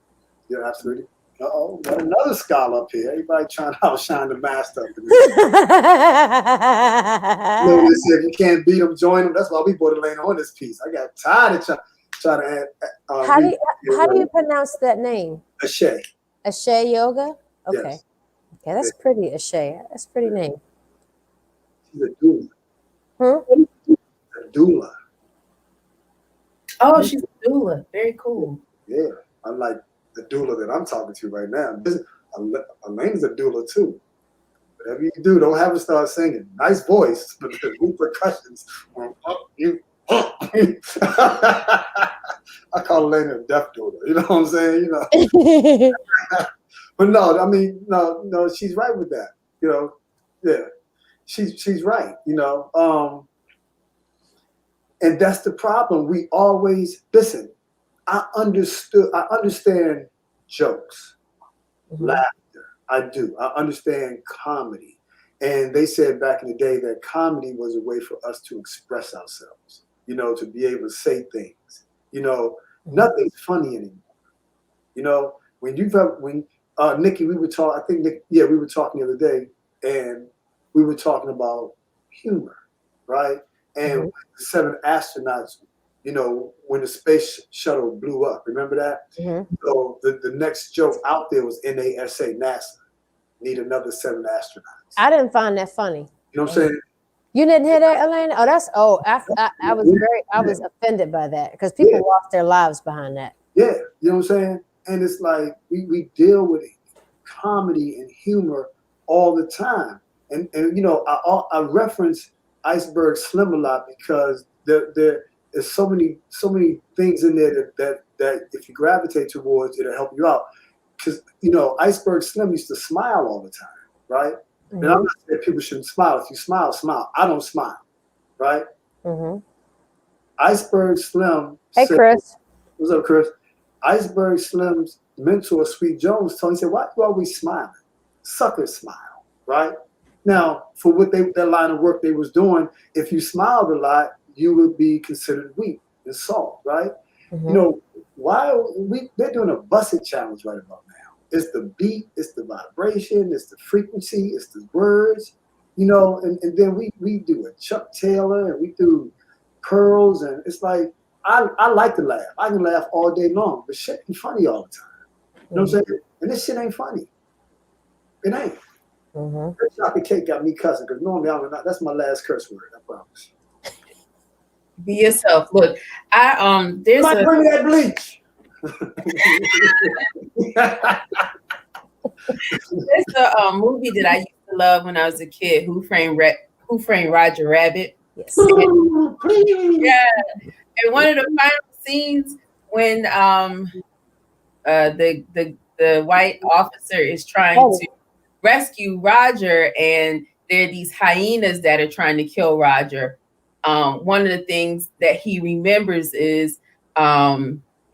You're absolutely. Uh-oh, got another scholar up here. Everybody trying to outshine the master. They said if you can't beat them, join them. That's why we borderline on this piece. I got tired of trying to add. How do you pronounce that name? Ashe. Ashe Yoga? Okay. Yes. Okay, that's pretty, Ashe. That's a pretty name. She's a doula. A doula. Oh, she's a doula. Very cool. Yeah, unlike the doula that I'm talking to right now. Alana's a doula too. Whatever you do, don't have her start singing. Nice voice, but the repercussions. I call Alana a deaf doula. You know what I'm saying? But no, she's right with that. Yeah, she's right. And that's the problem. We always listen. I understand jokes, laughter. I do. I understand comedy. And they said back in the day that comedy was a way for us to express ourselves, to be able to say things. Nothing's funny anymore. When Nikki, we were talking, we were talking the other day, and we were talking about humor, right? And the 7 astronauts, when the space shuttle blew up, remember that? Mm-hmm. So the next joke out there was NASA, NASA, need another 7 astronauts. I didn't find that funny. You know what I'm saying? You didn't hear that, Alanna? I was offended by that because people lost their lives behind that. Yeah, you know what I'm saying? And it's like we deal with comedy and humor all the time. And I reference Iceberg Slim a lot because there is so many things in there that if you gravitate towards, it'll help you out. Because Iceberg Slim used to smile all the time, right? Mm-hmm. And I'm not saying people shouldn't smile. If you smile, smile. I don't smile, right? Mm-hmm. Iceberg Slim. Hey, Chris. What's up, Chris? Iceberg Slim's mentor, Sweet Jones, told him, he said, "Why are you always smiling? Sucker smile, right?" Now, for what that line of work they was doing, if you smiled a lot, you would be considered weak and soft, right? Mm-hmm. They're doing a Busset Challenge right about now. It's the beat, it's the vibration, it's the frequency, it's the words, and then we do a Chuck Taylor and we do pearls, and it's like I like to laugh. I can laugh all day long, but shit ain't funny all the time. You know what I'm saying? And this shit ain't funny. It ain't. Chocolate cake got me cussing because normally I'm not. That's my last curse word. I promise. Be yourself. Look, there's Might bring me that bleach. There's a movie that I used to love when I was a kid. Who Framed Roger Rabbit? Yes. Yeah. And one of the final scenes when the white officer is trying to rescue Roger, and there are these hyenas that are trying to kill Roger. One of the things that he remembers is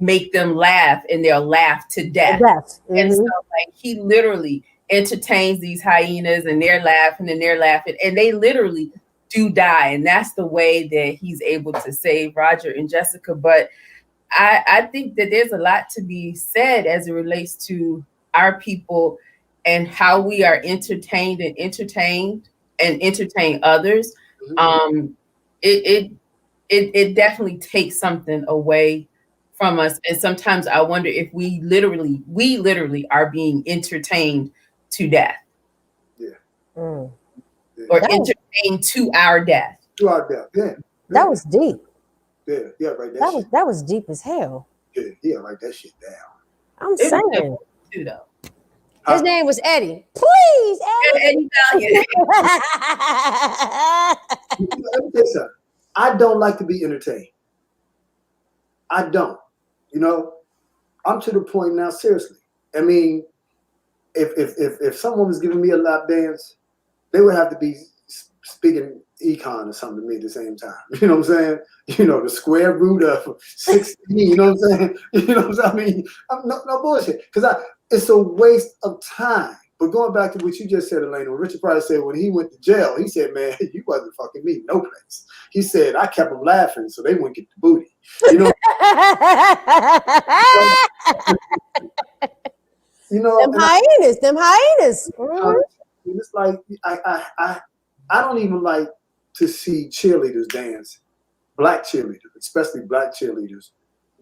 make them laugh, and they'll laugh to death. And so like he literally entertains these hyenas, and they're laughing and they're laughing, and they literally do die. And that's the way that he's able to save Roger and Jessica. But I think that there's a lot to be said as it relates to our people and how we are entertained and entertain others. It definitely takes something away from us. And sometimes I wonder if we literally are being entertained to death. Yeah. Or entertained to our death. To our death, yeah. That was deep. Yeah, right. That was deep as hell. Yeah, write that shit down. I'm saying. Too, though. His name was Eddie. Please, Eddie. Eddie Valiant. Let me tell you something. I don't like to be entertained. I don't. You know, I'm to the point now. Seriously, I mean, if someone was giving me a lap dance, they would have to be speaking econ or something to me at the same time. You know what I'm saying? You know, the square root of 16. You know what I'm saying? You know what I'm saying? I mean, I'm no bullshit, because it's a waste of time. But going back to what you just said, Alanna, Richard Pryor said when he went to jail, he said, man, you wasn't fucking me no place. He said, I kept them laughing so they wouldn't get the booty. You know? You know, them hyenas. It's like I don't even like to see cheerleaders dance, black cheerleaders, especially black cheerleaders,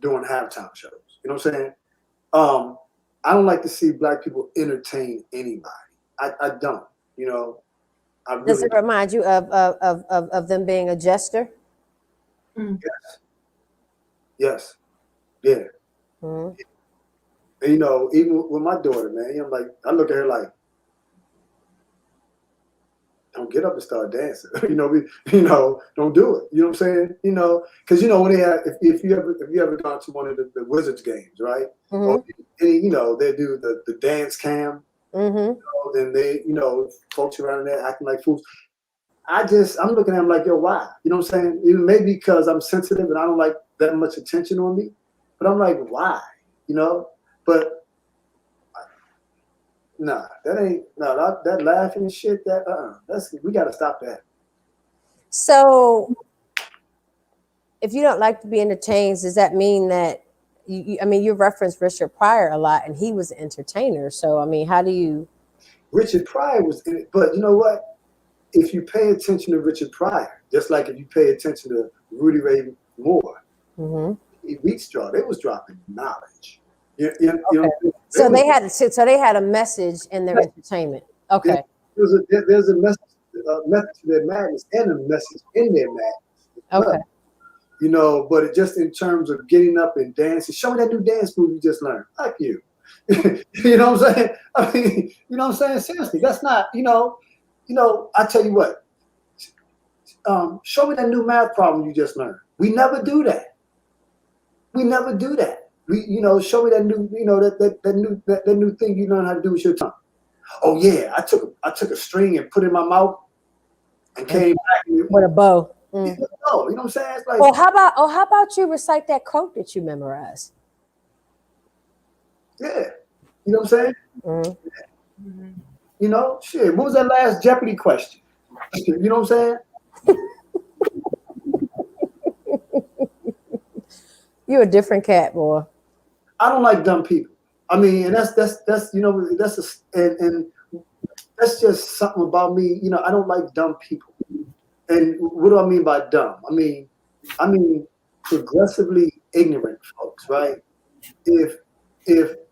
doing halftime shows. You know what I'm saying? I don't like to see black people entertain anybody. I don't. You know. Does it remind you of them being a jester? Yes. Yeah. And, you know, even with my daughter, man, I'm like, I look at her like, don't get up and start dancing. Don't do it. You know what I'm saying? You know, because you know when they have, if you ever gone to one of the Wizards games, right? Or, you know, they do the dance cam. You know, then they, you know, folks around there acting like fools. I'm looking at them like, yo, why? You know what I'm saying? Even maybe because I'm sensitive and I don't like that much attention on me, but I'm like, why? You know, but. Nah, that laughing shit. We got to stop that. So, if you don't like to be entertained, does that mean that I mean, you referenced Richard Pryor a lot, and he was an entertainer. So, I mean, how do you? Richard Pryor was in it, but you know what? If you pay attention to Richard Pryor, just like if you pay attention to Rudy Ray Moore, Wheat Straw, they was dropping knowledge. You know, so they had a message in their entertainment. Okay. There's a message to their madness and a message in their madness. Okay. You know, but it just in terms of getting up and dancing, show me that new dance move you just learned. Like you. You know what I'm saying? I mean, you know what I'm saying? Seriously, that's not, you know, I tell you what, show me that new math problem you just learned. We never do that. You know, show me that new, you know, that new thing you learn how to do with your tongue. Oh yeah, I took a string and put it in my mouth and came back with a bow. No, you know what I'm saying? It's like, how about you recite that quote that you memorized? Yeah, you know what I'm saying? You know, shit. What was that last Jeopardy question? You know what I'm saying? You're a different cat, boy. I don't like dumb people. I mean, and that's you know, and that's just something about me. You know, I don't like dumb people. And what do I mean by dumb? I mean progressively ignorant folks, right? If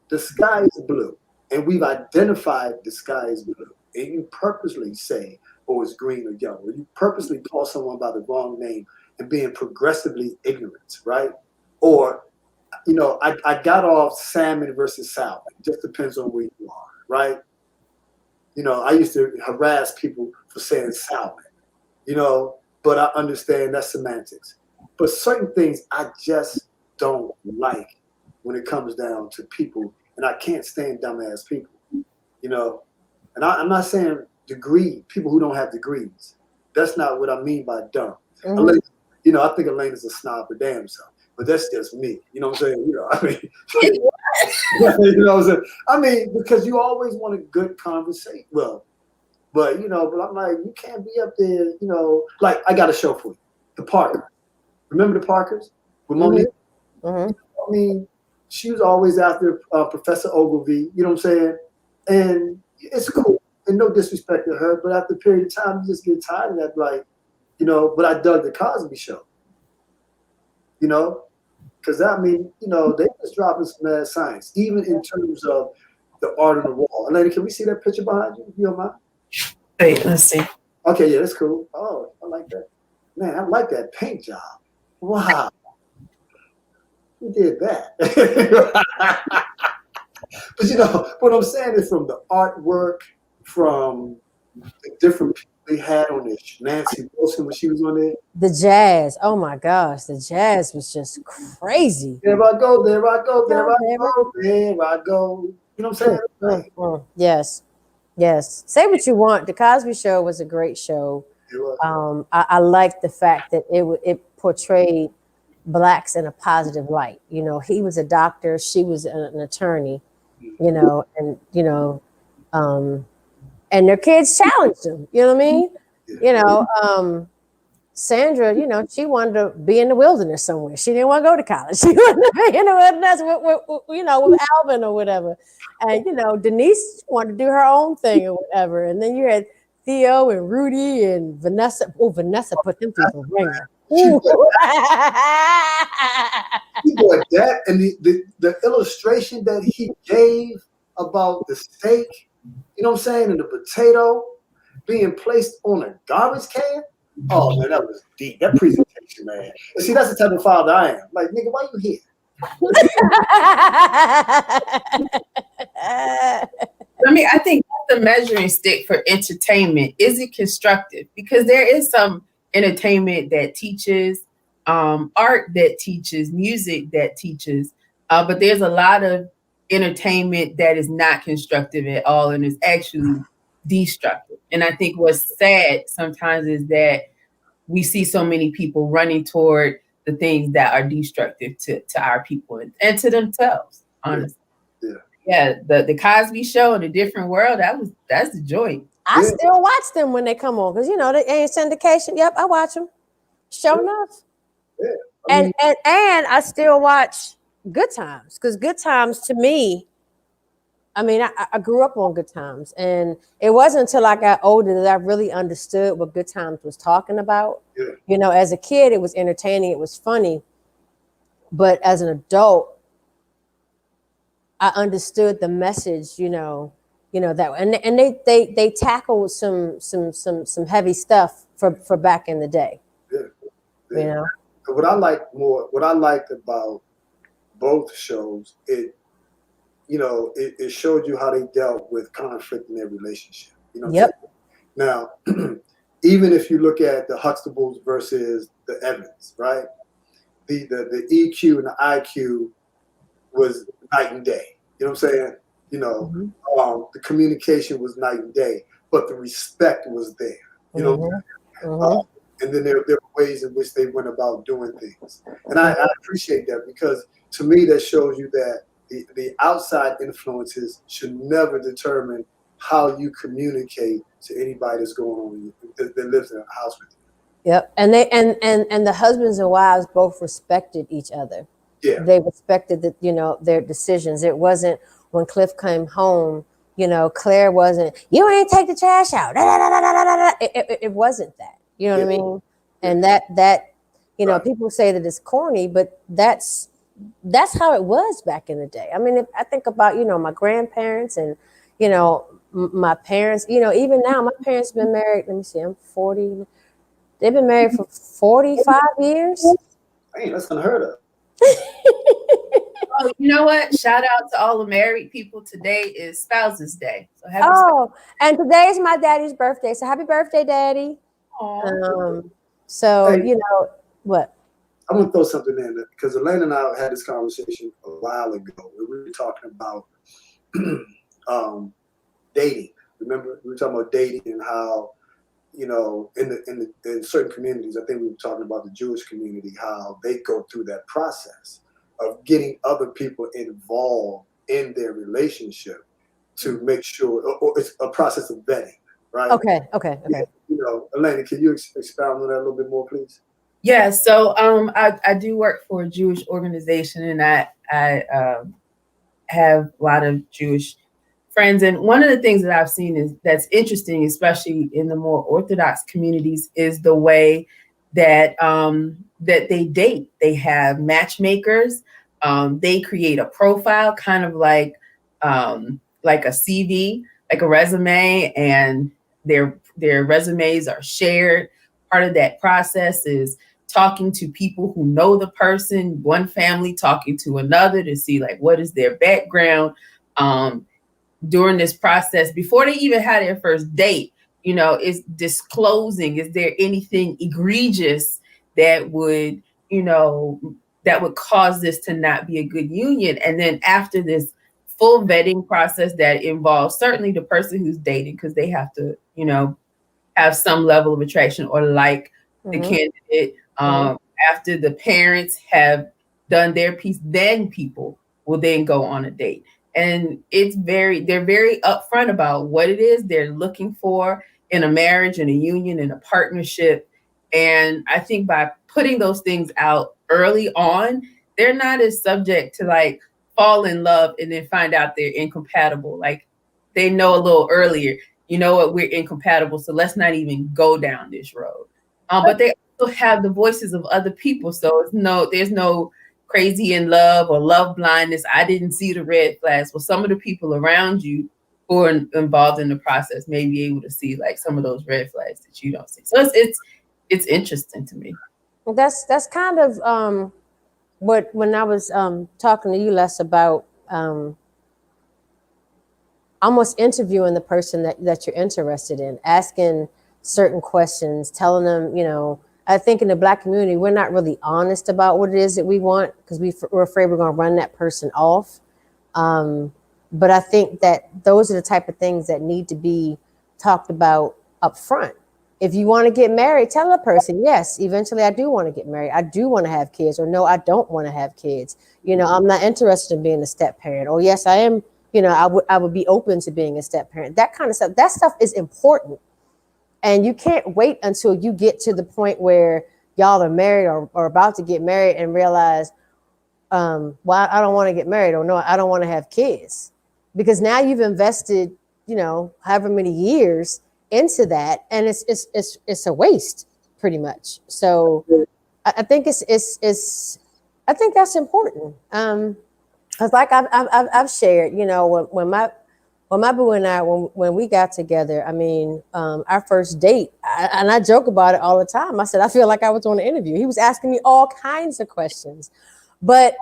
the sky is blue, and we've identified the sky is blue, and you purposely say, oh, it's green or yellow, or you purposely call someone by the wrong name and being progressively ignorant, right? Or, I got off salmon versus salmon. It just depends on where you are, right? I used to harass people for saying salmon, but I understand that's semantics. But certain things I just don't like when it comes down to people, and I can't stand dumbass people, And I'm not saying people who don't have degrees. That's not what I mean by dumb. Mhm. I think Elena's a snob for damn self, but that's just me. You know what I'm saying? You know what I'm saying? I mean, because you always want a good conversation. Well, but I'm like, you can't be up there, like I got a show for you. The Parker. Remember the Parkers? With Monique? Mm-hmm. I mean, she was always after Professor Ogilvy, you know what I'm saying? And it's cool. And no disrespect to her, but after a period of time, you just get tired of that, like, but I dug the Cosby Show. Because I mean, they was dropping some mad science, even in terms of the art on the wall. Elena, can we see that picture behind you? You don't mind? Wait, let's see. Okay, yeah, that's cool. Oh, I like that. Man, I like that paint job. Wow. Who did that? But what I'm saying is from the artwork, from the different people they had on this. Nancy Wilson when she was on there. The jazz. Oh my gosh, the jazz was just crazy. There I go, there I go, there I go, there I go. You know what I'm saying? Yes. Yes. Say what you want. The Cosby Show was a great show. I liked the fact that it portrayed blacks in a positive light. He was a doctor, she was an attorney, and their kids challenged him. You know what I mean? Sandra, she wanted to be in the wilderness somewhere. She didn't want to go to college. She wanted to be in the wilderness with Alvin or whatever. And, Denise wanted to do her own thing or whatever. And then you had Theo and Rudy and Vanessa. Oh, Vanessa put them through the ringer. That and the illustration that he gave about the steak, you know what I'm saying, and the potato being placed on a garbage can. Oh man, that was deep. That presentation, man. And see, that's the type of father I am. Like, nigga, why you here? I think that's the measuring stick for entertainment. Is it constructive? Because there is some entertainment that teaches, art that teaches, music that teaches, but there's a lot of entertainment that is not constructive at all and is actually destructive. And I think what's sad sometimes is that we see so many people running toward the things that are destructive to our people and to themselves, honestly. Yeah, the Cosby Show and The Different World, that's the joy. I still watch them when they come on because they ain't syndication. Yep, I watch them. Sure enough. Yeah. And I still watch Good Times because Good Times to me, I mean, I grew up on Good Times, and it wasn't until I got older that I really understood what Good Times was talking about. Yeah. As a kid, it was entertaining, it was funny, but as an adult, I understood the message. That, and they tackled some heavy stuff for back in the day. Yeah. What I liked about both shows, it showed you how they dealt with conflict in their relationship. Yep. Now, even if you look at the Huxtables versus the Evans, right? The EQ and the IQ was night and day. You know what I'm saying? The communication was night and day, but the respect was there. You know what I'm saying? And then there were ways in which they went about doing things. And I appreciate that because to me that shows you that the outside influences should never determine how you communicate to anybody that's going on that lives in a house with you. Yep. And they and the husbands and wives both respected each other. Yeah. They respected their decisions. It wasn't when Cliff came home, Claire wasn't, you ain't take the trash out. It wasn't that. You know what I mean? And that people say that it's corny, but that's that's how it was back in the day. I mean, if I think about, my grandparents and, my parents, even now, my parents been married. Let me see, I'm 40. They've been married for 45 years. Hey, that's unheard of. Oh, you know what? Shout out to all the married people. Today is Spouses Day. So happy And today is my daddy's birthday. So happy birthday, Daddy. So, Hey. What? I'm going to throw something in there because Alanna and I had this conversation a while ago. We were talking about dating. Remember, we were talking about dating and how, in certain communities, I think we were talking about the Jewish community, how they go through that process of getting other people involved in their relationship to make sure, or it's a process of vetting, right? Okay. Yeah, Alanna, can you expound on that a little bit more, please? Yeah, so I do work for a Jewish organization, and I have a lot of Jewish friends. And one of the things that I've seen that's interesting, especially in the more Orthodox communities, is the way that that they date. They have matchmakers. They create a profile, kind of like a CV, like a resume, and their resumes are shared. Part of that process is talking to people who know the person, one family talking to another to see like what is their background. During this process, before they even had their first date, is disclosing, is there anything egregious that would cause this to not be a good union? And then after this full vetting process that involves certainly the person who's dating, because they have to, have some level of attraction or like the candidate. After the parents have done their piece, then people will then go on a date. And they're very upfront about what it is they're looking for in a marriage, in a union, in a partnership. And I think by putting those things out early on, they're not as subject to like fall in love and then find out they're incompatible. Like they know a little earlier, you know what, we're incompatible, so let's not even go down this road. But they also have the voices of other people, so there's no crazy in love or love blindness. I didn't see the red flags. Well, some of the people around you who are involved in the process may be able to see like some of those red flags that you don't see. So it's interesting to me. That's kind of when I was talking to you, Les, about almost interviewing the person that you're interested in, asking certain questions, telling them, I think in the Black community, we're not really honest about what it is that we want because we're afraid we're going to run that person off. But I think that those are the type of things that need to be talked about up front. If you want to get married, tell a person, yes, eventually I do want to get married. I do want to have kids, or no, I don't want to have kids. I'm not interested in being a step parent. Or yes, I am. I would be open to being a step parent. That kind of stuff. That stuff is important. And you can't wait until you get to the point where y'all are married or about to get married and realize, well, I don't want to get married, or no, I don't want to have kids. Because now you've invested, however many years into that, and it's a waste pretty much. So I think I think that's important. Because like I've shared, when my boo and I, when we got together, I mean, our first date, and I joke about it all the time. I said, I feel like I was on an interview. He was asking me all kinds of questions, but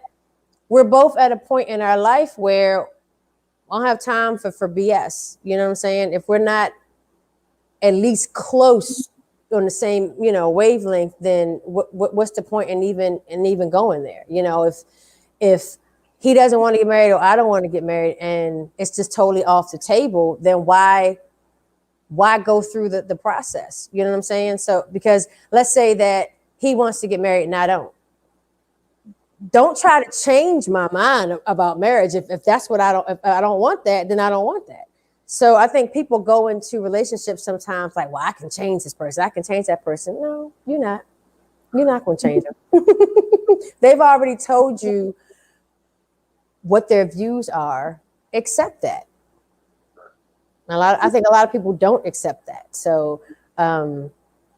we're both at a point in our life where I don't have time for BS. You know what I'm saying? If we're not at least close on the same, wavelength, then what's the point in even going there? If he doesn't want to get married or I don't want to get married and it's just totally off the table, then why go through the process? You know what I'm saying? So, because let's say that he wants to get married and I don't try to change my mind about marriage. If that's what if I don't want that, then I don't want that. So I think people go into relationships sometimes like, well, I can change this person. I can change that person. No, you're not. You're not going to change them. They've already told you what their views are. Accept that. I think a lot of people don't accept that. So, and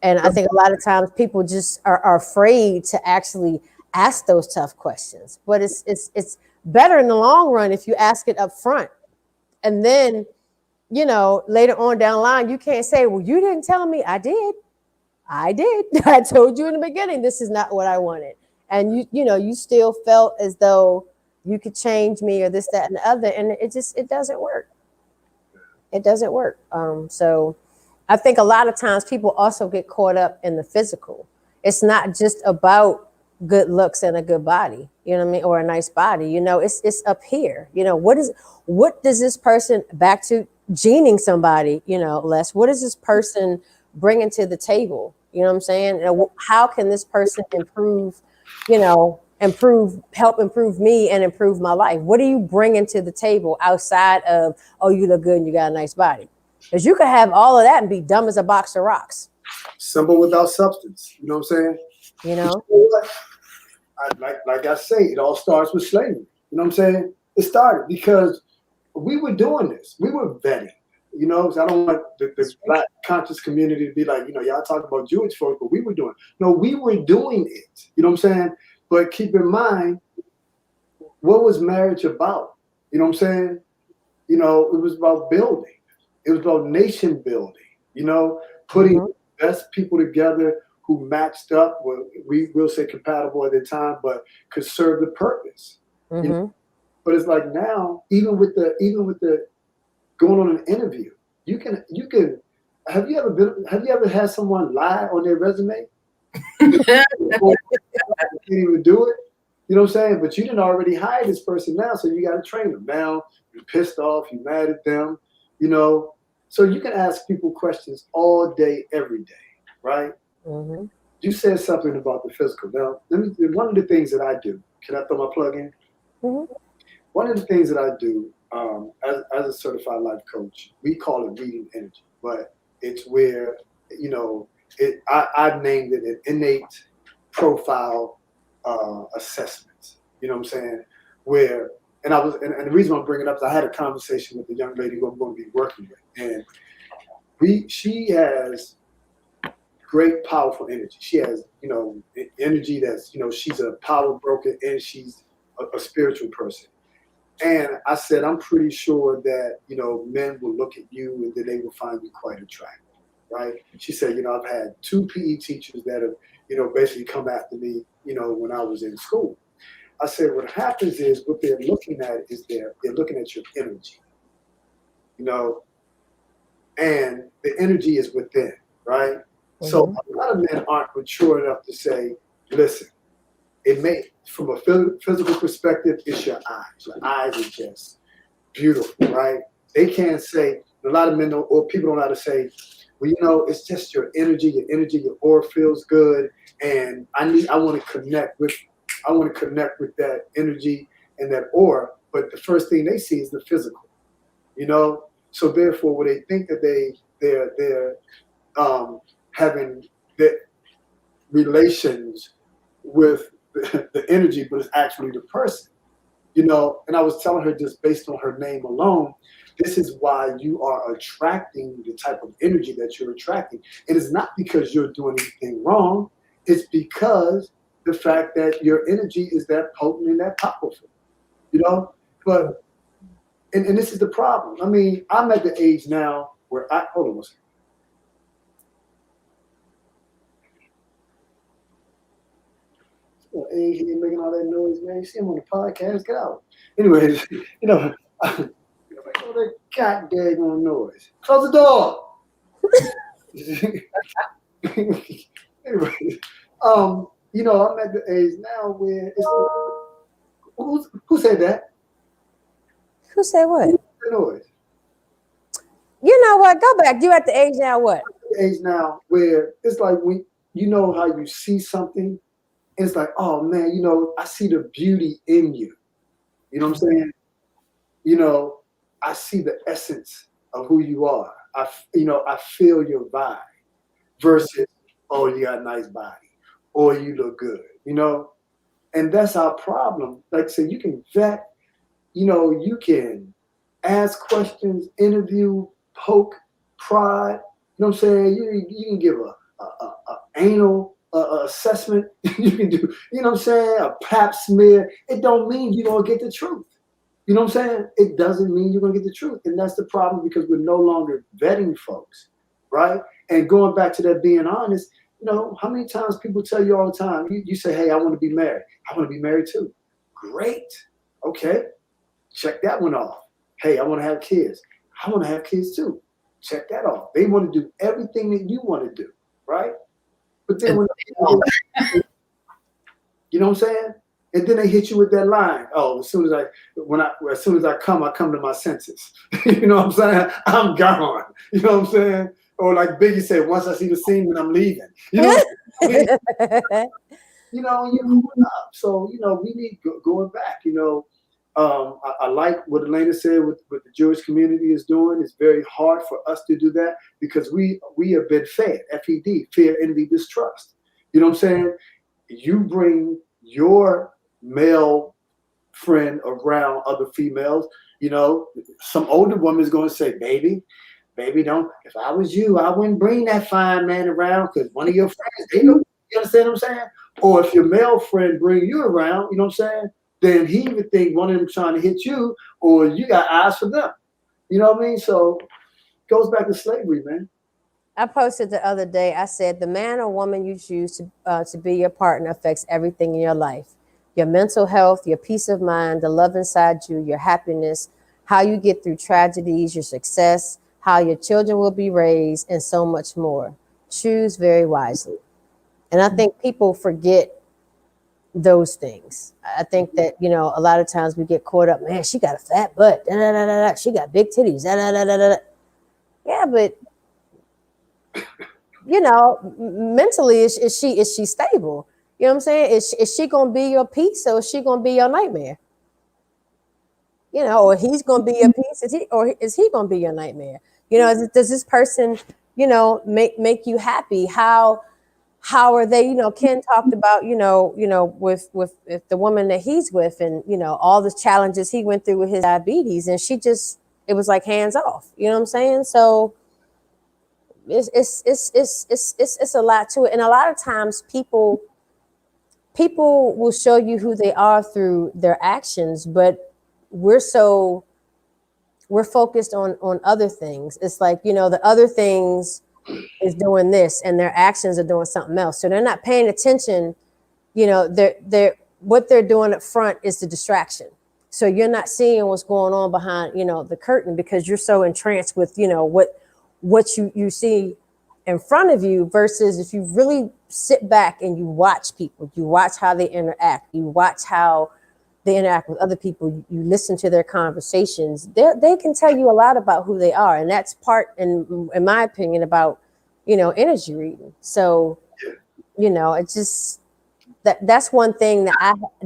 I think a lot of times people just are afraid to actually ask those tough questions. But it's better in the long run if you ask it up front. And then, later on down the line, you can't say, well, you didn't tell me. I did. I told you in the beginning, this is not what I wanted. And you still felt as though you could change me or this, that, and the other. And it doesn't work. It doesn't work. So I think a lot of times people also get caught up in the physical. It's not just about good looks and a good body, you know what I mean? Or a nice body, it's up here. What does this person, back to gening somebody, Les, what does this person bringing to the table? You know what I'm saying? How can this person improve, help improve me and improve my life? What are you bringing to the table outside of, oh, you look good and you got a nice body? Because you could have all of that and be dumb as a box of rocks. Symbol without substance. You know what I'm saying? You know? Like I say, it all starts with slavery. You know what I'm saying? It started because we were doing this. We were vetting. So I don't want the Black conscious community to be like, y'all talking about Jewish folks, but we were doing it. No, we were doing it. You know what I'm saying? But keep in mind, what was marriage about? You know what I'm saying? It was about building. It was about nation building, putting the best people together who matched up, well, we will say compatible at the time, but could serve the purpose. But it's like now, even with the going on an interview, you can have you ever had someone lie on their resume? You can't even do it. You know what I'm saying? But you didn't already hire this person now, so you got to train them. Now you're pissed off, you're mad at them, So you can ask people questions all day, every day, right? You said something about the physical. Now, one of the things that I do, can I throw my plug in? One of the things that I do as a certified life coach, we call it reading energy, but it's where, I've named it an innate profile assessment. You know what I'm saying? Where, and the reason I'm bringing it up is I had a conversation with a young lady who I'm going to be working with, and she has great, powerful energy. She has, energy that's, she's a power broker and she's a spiritual person. And I said, I'm pretty sure that, men will look at you and then they will find you quite attractive, right? She said, I've had 2 PE teachers that have, basically come after me, when I was in school. I said, what happens is what they're looking at is they're looking at your energy, and the energy is within, right? So a lot of men aren't mature enough to say, listen, it may, from a physical perspective, it's your eyes. Your eyes are just beautiful, right? They can't say, a lot of men don't, or people don't know how to say, well, it's just your energy, your aura feels good, and I want to connect with that energy and that aura. But the first thing they see is the physical, So therefore, when they think that they're having the relations with the energy, but it's actually the person, and I was telling her, just based on her name alone, this is why you are attracting the type of energy that you're attracting. It is not because you're doing anything wrong. It's because the fact that your energy is that potent and that powerful, but and this is the problem. I mean, I'm at the age now where hold on one second. Age, he making all that noise, man. You see him on the podcast, get out. Anyways, like, oh, that goddamn noise. Close the door. Anyways, I'm at the age now where it's who said that? Who said what? The noise. You know what? Go back. You at the age now what? The age now where it's like when how you see something, and it's like, oh man, I see the beauty in you. You know what I'm saying? I see the essence of who you are. I feel your vibe versus, oh, you got a nice body or you look good, and that's our problem. Like I said, you can vet, you can ask questions, interview, poke, prod, you know what I'm saying? You can give a anal assessment. You can do, you know what I'm saying, a pap smear. It don't mean you're going to get the truth. You know what I'm saying? It doesn't mean you're going to get the truth. And that's the problem, because we're no longer vetting folks, right? And going back to that being honest, you know, how many times people tell you all the time, you say, hey, I want to be married. I want to be married too. Great. Okay. Check that one off. Hey, I want to have kids. I want to have kids too. Check that off. They want to do everything that you want to do, right? But then when you know what I'm saying? And then they hit you with that line. Oh, as soon as I come to my senses. You know what I'm saying? I'm gone. You know what I'm saying? Or like Biggie said, once I see the semen, I'm leaving. You know, you know, you're growing up. So, you know, we need going back, you know. I like what Alanna said with the Jewish community is doing. It's very hard for us to do that because we have been fed, FED, fear, envy, distrust. You know what I'm saying? You bring your male friend around other females, you know, some older woman is going to say, baby, don't, if I was you, I wouldn't bring that fine man around because one of your friends, they don't, you understand what I'm saying? Or if your male friend bring you around, you know what I'm saying? Then he would think one of them trying to hit you, or you got eyes for them. You know what I mean? So it goes back to slavery, man. I posted the other day, I said, the man or woman you choose to be your partner affects everything in your life. Your mental health, your peace of mind, the love inside you, your happiness, how you get through tragedies, your success, how your children will be raised, and so much more. Choose very wisely. And I think people forget those things. I think that, you know, a lot of times we get caught up, man, she got a fat butt, da, da, da, da, da. She got big titties, da, da, da, da, da. Yeah, but you know, mentally, is she stable? You know what I'm saying? Is she gonna be your peace, or is she gonna be your nightmare? You know, or he's gonna be your peace, is he gonna be your nightmare? You know, does this person, you know, make you happy? How are they? You know, Ken talked about, with the woman that he's with, and you know, all the challenges he went through with his diabetes, and it was like hands off. You know what I'm saying? So it's a lot to it, and a lot of times people will show you who they are through their actions, but we're focused on other things. It's like, you know, the other things is doing this and their actions are doing something else, so they're not paying attention. You know, they're what they're doing up front is the distraction, so you're not seeing what's going on behind, you know, the curtain, because you're so entranced with, you know, what you see in front of you, versus if you really sit back and you watch people, you watch how they interact, you watch how they interact with other people, you listen to their conversations, they can tell you a lot about who they are. And that's part, in my opinion, about, you know, energy reading. So, you know, it's just that's one thing that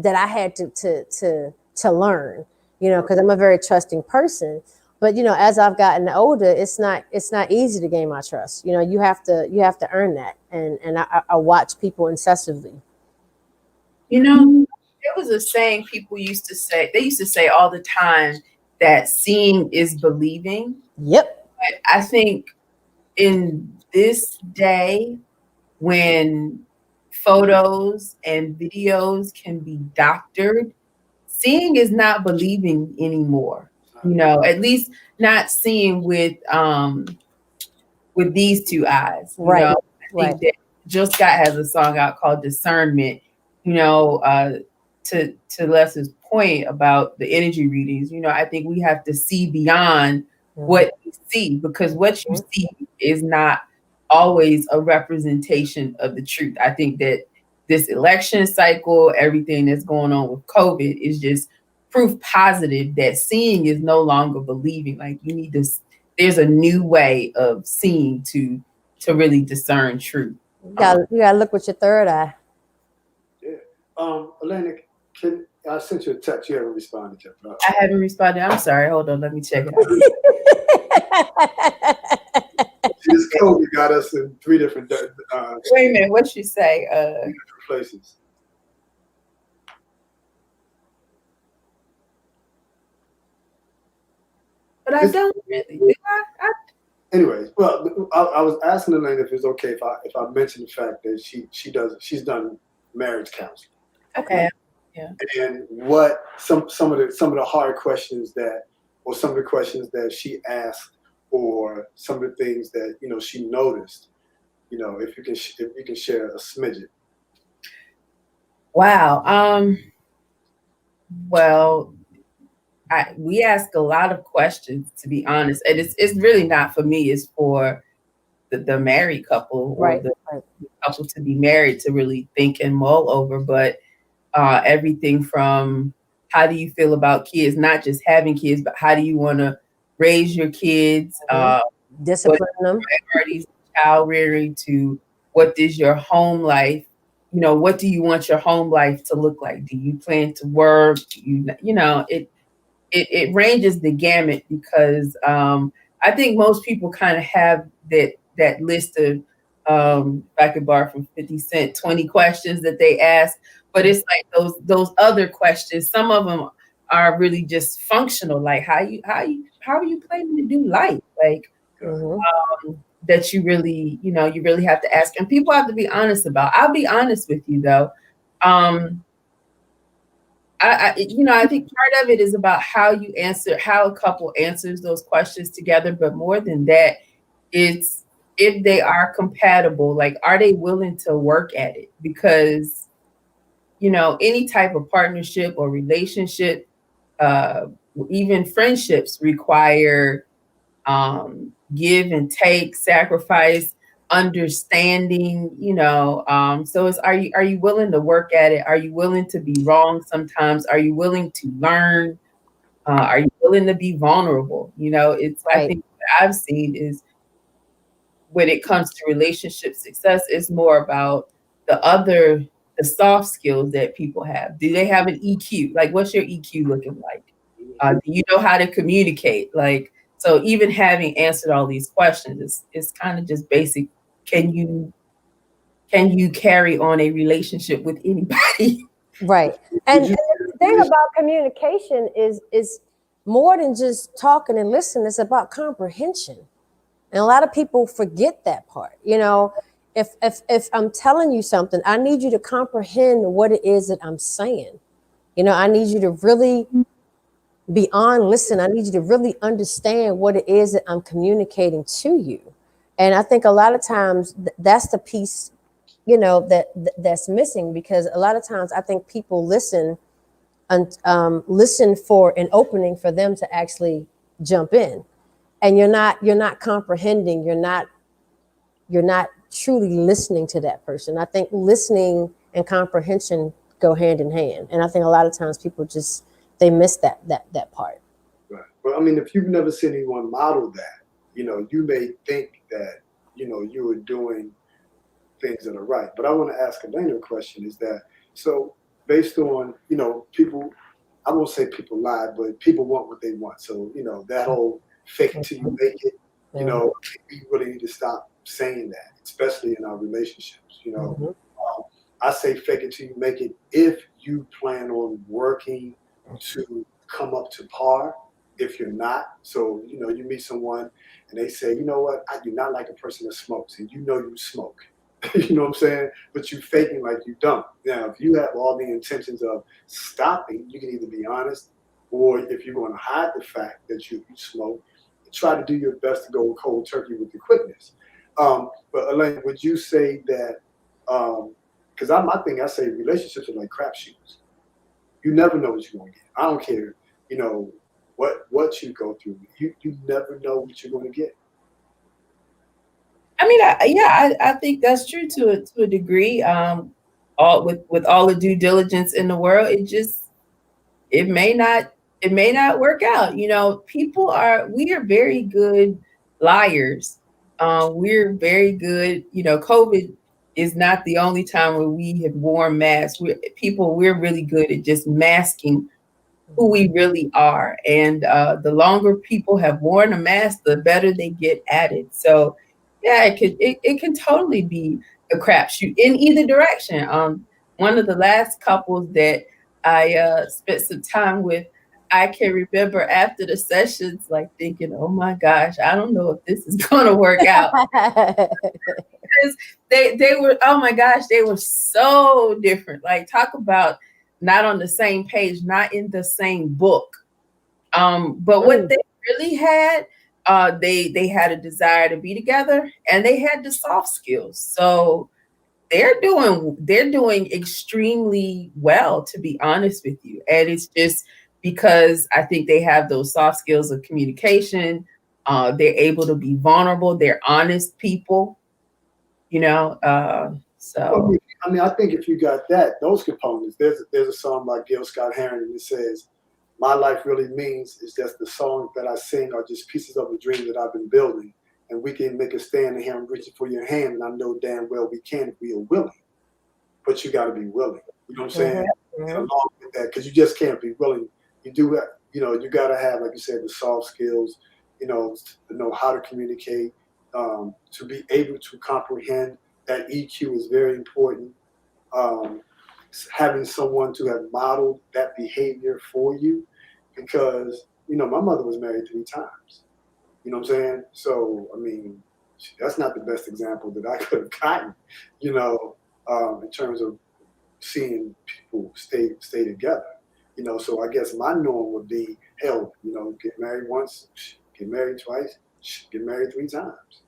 I had to learn, you know, because I'm a very trusting person. But you know, as I've gotten older, it's not easy to gain my trust. You know, you have to earn that, and I watch people incessantly. You know, there was a saying people used to say. They used to say all the time that seeing is believing. Yep. But I think in this day, when photos and videos can be doctored, seeing is not believing anymore. You know, at least not seeing with these two eyes. You Right. know, I think that Jill Scott has a song out called Discernment, you know, to Les's point about the energy readings. You know, I think we have to see beyond what you see, because what you see is not always a representation of the truth. I think that this election cycle, everything that's going on with COVID, is just proof positive that seeing is no longer believing. Like, you need to, there's a new way of seeing to really discern truth. You gotta look with your third eye. Yeah. Alanna, I sent you a text. You haven't responded yet. No. I haven't responded. I'm sorry. Hold on. Let me check it out. This COVID got us in 3 different wait a minute. What'd she say? different places. But I don't really. Anyways, well, I was asking Alanna if it's okay if I mention the fact that she's done marriage counseling. Okay. And what some of the hard questions or some of the questions that she asked, or some of the things that she noticed. If you can share a smidget. Wow. Well, we ask a lot of questions, to be honest, and it's really not for me. It's for the married couple, or Right. the couple to be married, to really think and mull over. But everything from, how do you feel about kids, not just having kids, but how do you want to raise your kids? Discipline them. Priorities, child rearing, to what is your home life? What do you want your home life to look like? Do you plan to work? Do it ranges the gamut, because I think most people kind of have that list of, if I could borrow from 50 Cent, 20 questions that they ask. But it's like those other questions, some of them are really just functional, like how are you planning to do life? Like, that you really have to ask, and people have to be honest about. I'll be honest with you though. I think part of it is about how a couple answers those questions together. But more than that, it's if they are compatible, like, are they willing to work at it? Because, any type of partnership or relationship, even friendships, require give and take, sacrifice, understanding, so are you willing to work at it? Are you willing to be wrong sometimes? Are you willing to learn? Are you willing to be vulnerable? It's Right. I think what I've seen is, when it comes to relationship success, it's more about the soft skills that people have. Do they have an EQ? Like, what's your EQ looking like? Do you know how to communicate? Like, so even having answered all these questions is kind of just basic. Can you carry on a relationship with anybody? Right. And the thing about communication is more than just talking and listening. It's about comprehension. And a lot of people forget that part. If I'm telling you something, I need you to comprehend what it is that I'm saying. I need you to really listen. I need you to really understand what it is that I'm communicating to you. And I think a lot of times that's the piece, that's missing, because a lot of times I think people listen and listen for an opening for them to actually jump in, and you're not comprehending. You're not truly listening to that person. I think listening and comprehension go hand in hand, and I think a lot of times people they miss that part. Right. Well, I mean, if you've never seen anyone model that, you may think that you are doing things that are right. But I want to ask Alanna a question: is that so? Based on people, I won't say people lie, but people want what they want. So that whole fake it till you make it. We really need to stop saying that, especially in our relationships. I say fake it till you make it if you plan on working to come up to par. If you're not, so you meet someone and they say, you know what, I do not like a person that smokes, and you smoke. You know what I'm saying? But you faking like you don't. Now, if you have all the intentions of stopping, you can either be honest, or if you're going to hide the fact that you smoke, try to do your best to go cold turkey with the quickness. But Alanna, would you say that? Because my thing, I say relationships are like crapshoots. You never know what you're going to get. I don't care, what you go through. You never know what you're going to get. I mean, I think that's true to a degree. All with all the due diligence in the world, it may not work out. We are very good liars. We're very good. COVID is not the only time where we have worn masks. We're really good at just masking who we really are. And the longer people have worn a mask, the better they get at it. So yeah, it can totally be a crapshoot in either direction. One of the last couples that I spent some time with, I can remember after the sessions, like thinking, "Oh my gosh, I don't know if this is going to work out." Because they were, oh my gosh, they were so different. Like, talk about not on the same page, not in the same book. But what they really had, they had a desire to be together, and they had the soft skills. So they're doing extremely well, to be honest with you. And it's just because I think they have those soft skills of communication. They're able to be vulnerable. They're honest people, you know. So I think if you got those components, there's a song by Gil Scott-Heron that says, "My life really means is just the songs that I sing are just pieces of a dream that I've been building, and we can make a stand in here. I'm reaching for your hand, and I know damn well we can if we are willing. But you got to be willing. You know what I'm saying? And along with that, because you just can't be willing. You do, you got to have, like you said, the soft skills. To know how to communicate, to be able to comprehend. That EQ is very important. Having someone to have modeled that behavior for you, because my mother was married 3 times. You know what I'm saying? So I mean, that's not the best example that I could have gotten. In terms of seeing people stay together. So I guess my norm would be, hell, get married once, get married twice, get married 3 times.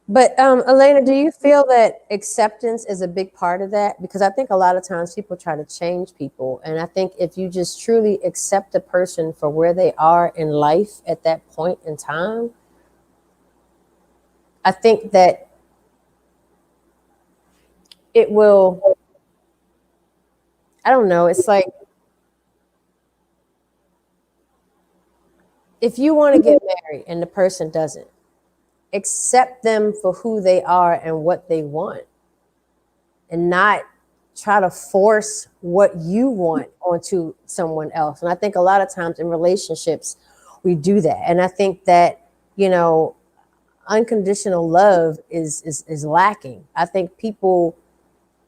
But Alanna, do you feel that acceptance is a big part of that? Because I think a lot of times people try to change people. And I think if you just truly accept a person for where they are in life at that point in time, I think that it will, I don't know, it's like, if you want to get married and the person doesn't, accept them for who they are and what they want, and not try to force what you want onto someone else. And I think a lot of times in relationships, we do that. And I think that, unconditional love is lacking. I think people,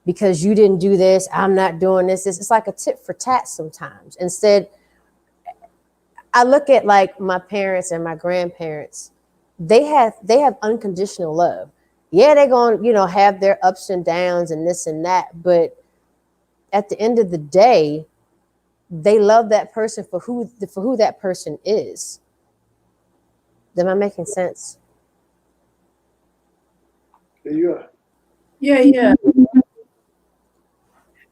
because you didn't do this, I'm not doing this. It's like a tit for tat sometimes. Instead, I look at like my parents and my grandparents. They have unconditional love. Yeah, they're going to, have their ups and downs and this and that. But at the end of the day, they love that person for who that person is. Am I making sense? Yeah. yeah.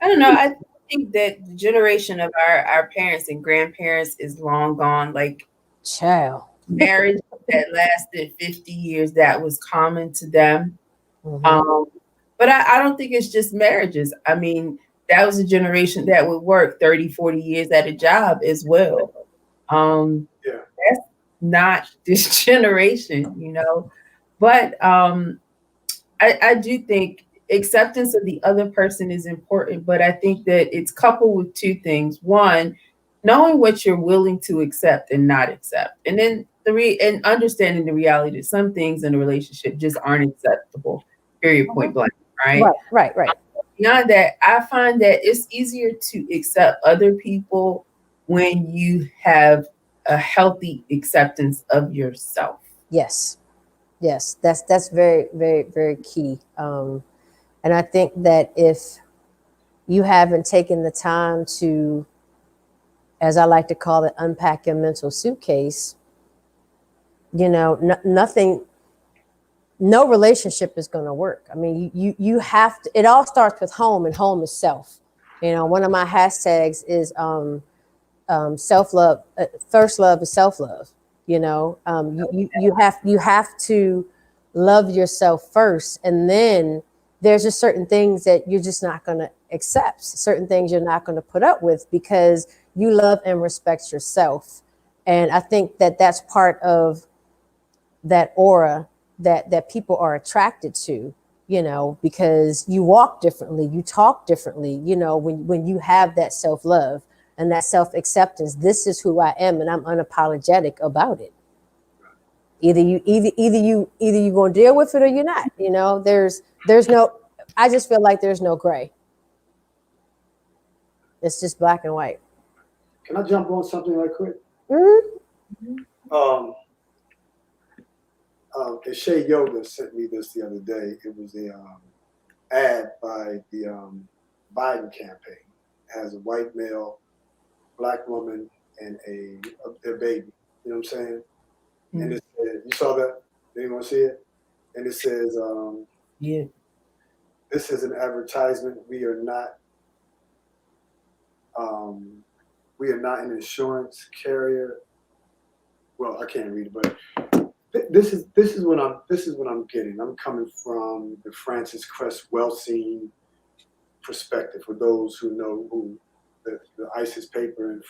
I don't know. I think that the generation of our parents and grandparents is long gone. Like, Child. marriage that lasted 50 years, that was common to them. But I don't think it's just marriages. I mean, that was a generation that would work 30, 40 years at a job as well. That's not this generation, But I do think acceptance of the other person is important, but I think that it's coupled with 2 things. One, knowing what you're willing to accept and not accept. And then and understanding the reality that some things in a relationship just aren't acceptable, period, point blank, right? Right. Beyond that, I find that it's easier to accept other people when you have a healthy acceptance of yourself. Yes, that's very, very, very key. And I think that if you haven't taken the time to, as I like to call it, unpack your mental suitcase, nothing, no relationship is going to work. I mean, you have to, it all starts with home, and home is self. One of my hashtags is self-love. First love is self-love. You have to love yourself first, and then there's just certain things that you're just not going to accept, certain things you're not going to put up with, because you love and respect yourself. And I think that that's part of that aura that people are attracted to, because you walk differently, you talk differently, when you have that self-love and that self-acceptance. This is who I am, and I'm unapologetic about it. Either you gonna deal with it or you're not. There's no, I just feel like there's no gray. It's just black and white. Can I jump on something right quick? Mm-hmm. And Shay Yoga sent me this the other day. It was a ad by the Biden campaign. It has a white male, black woman, and their baby. You know what I'm saying? Mm. And it said, you saw that? Anyone see it? And it says, Yeah. this is an advertisement. We are not an insurance carrier. Well, I can't read it, but this is what I'm getting. I'm coming from the Frances Cress Welsing perspective. For those who know who the ISIS paper and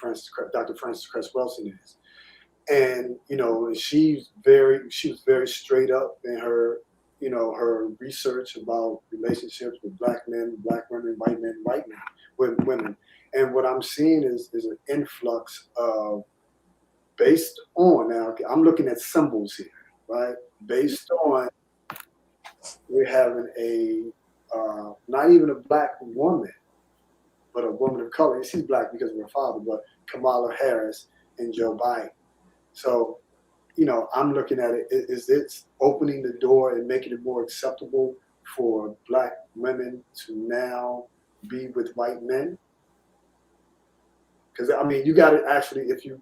Dr. Frances Cress Welsing is, and she was very straight up in her her research about relationships with black men, black women, white men, with women. And what I'm seeing is an influx of, based on, now I'm looking at symbols here, right? Based on, we're having a not even a black woman, but a woman of color. She's black because of her father, but Kamala Harris and Joe Biden. So, I'm looking at it. Is it opening the door and making it more acceptable for black women to now be with white men? Because you got to actually, if you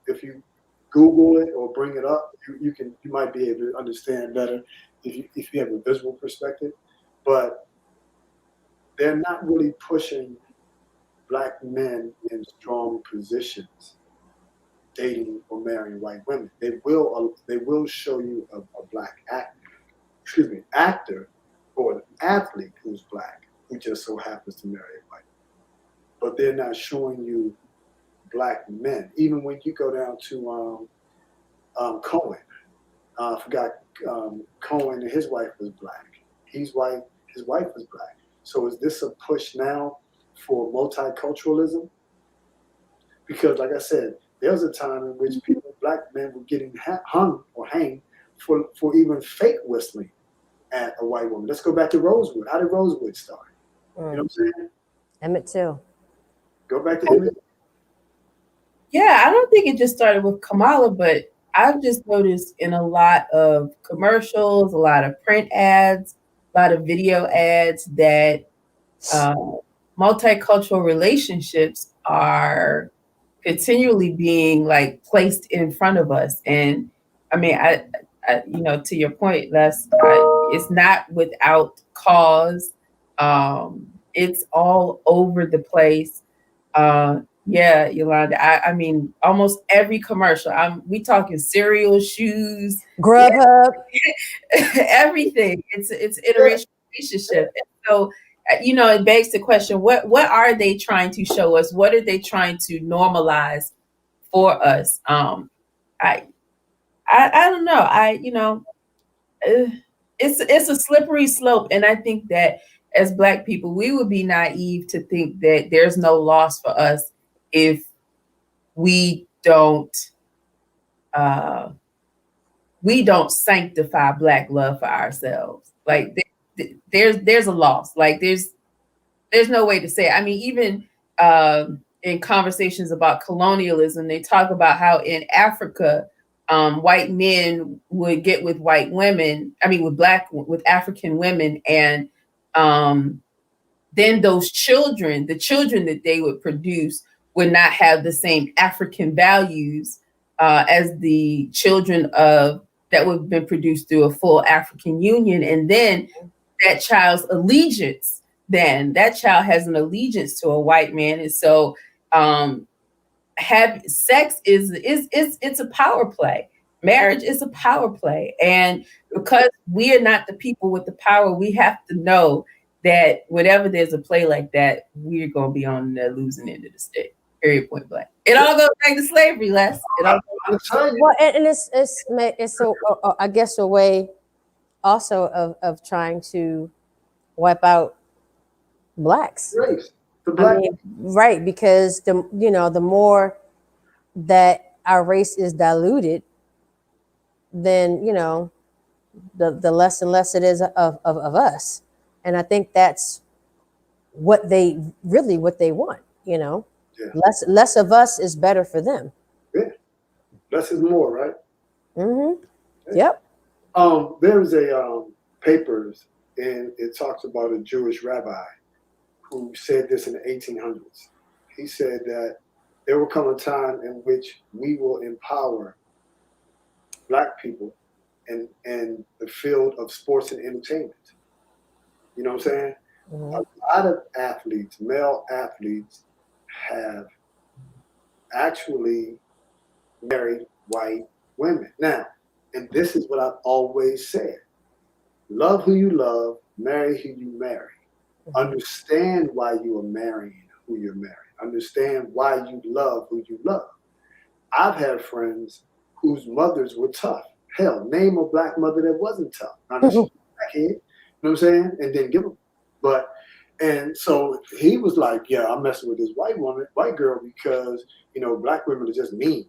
Google it or bring it up, you might be able to understand better if you have a visual perspective. But they're not really pushing black men in strong positions, dating or marrying white women. They will show you a black actor or an athlete who's black who just so happens to marry a white. But they're not showing you black men. Even when you go down to Cohen, I forgot, Cohen and his wife was black. He's white, his wife was black. So is this a push now for multiculturalism? Because, like I said, there was a time in which black men were getting hung or hanged for even fake whistling at a white woman. Let's go back to Rosewood. How did Rosewood start? You know what I'm saying? Emmett Till. Go back to Emmett. Yeah, I don't think it just started with Kamala, but I've just noticed in a lot of commercials, a lot of print ads, a lot of video ads that multicultural relationships are continually being like placed in front of us. And I mean, I to your point, Les, it's not without cause. It's all over the place. Yeah, Yolanda. I mean, almost every commercial. We talking cereal, shoes, Grubhub, everything. It's iteration relationship. And so, it begs the question: what are they trying to show us? What are they trying to normalize for us? I don't know. It's a slippery slope, and I think that as Black people, we would be naive to think that there's no loss for us if we don't sanctify Black love for ourselves. Like there's a loss. Like there's no way to say it. I mean, even in conversations about colonialism, they talk about how in Africa, white men would get with white women. I mean, with African women, and then those children, the children that they would produce, would not have the same African values as the children that would have been produced through a full African union. And then that child's allegiance, then that child has an allegiance to a white man. And so have sex is it's a power play. Marriage is a power play. And because we are not the people with the power, we have to know that whenever there's a play like that, we're going to be on the losing end of the stick. Period, point blank. It all goes back to slavery, Les. well, and it's I guess a way also of trying to wipe out blacks. Race. The black. I mean, right, because the more that our race is diluted, then the less and less it is of us. And I think that's what they want. Yeah. Less of us is better for them. Yeah. Less is more, right? Mm-hmm. Yep. There's a papers, and it talks about a Jewish rabbi who said this in the 1800s. He said that there will come a time in which we will empower Black people in the field of sports and entertainment. You know what I'm saying? Mm-hmm. A lot of athletes, male athletes, have actually married white women. Now, and this is what I've always said: love who you love, marry who you marry. Understand why you are marrying who you're marrying. Understand why you love who you love. I've had friends whose mothers were tough. Hell, name a Black mother that wasn't tough. Not a black kid, you know what I'm saying? And didn't give them. And so he was like, yeah, I'm messing with this white girl because, Black women are just mean.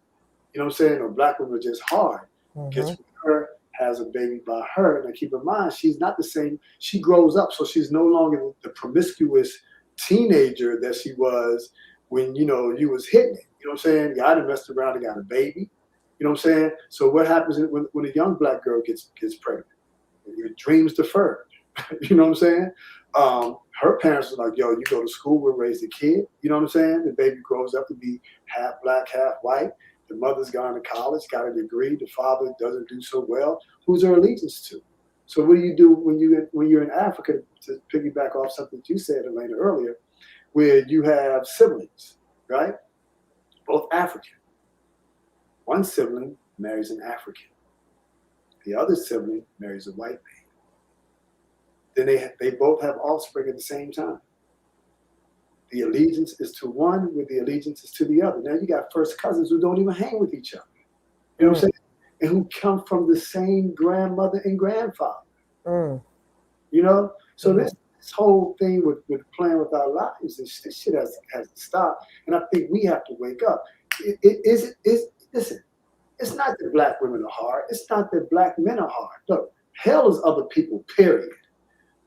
You know what I'm saying? Or Black women are just hard. Gets with her, has a baby by her. And keep in mind, she's not the same. She grows up, so she's no longer the promiscuous teenager that she was when, you was hitting it. You know what I'm saying? You done messed around and got a baby. You know what I'm saying? So what happens when a young Black girl gets pregnant? Your dreams deferred. You know what I'm saying? Her parents are like, yo, you go to school, we'll raise the kid. You know what I'm saying? The baby grows up to be half Black, half white. The mother's gone to college, got a degree. The father doesn't do so well. Who's her allegiance to? So what do you do when you're in Africa, to piggyback off something that you said, Alanna, earlier, where you have siblings, right? Both African. One sibling marries an African. The other sibling marries a white man. Then they both have offspring at the same time. The allegiance is to one, with the allegiance is to the other. Now you got first cousins who don't even hang with each other. You know what I'm saying? And who come from the same grandmother and grandfather. So this whole thing with playing with our lives, this shit has to stop. And I think we have to wake up. Listen, it's not that Black women are hard. It's not that Black men are hard. Look, hell is other people, period.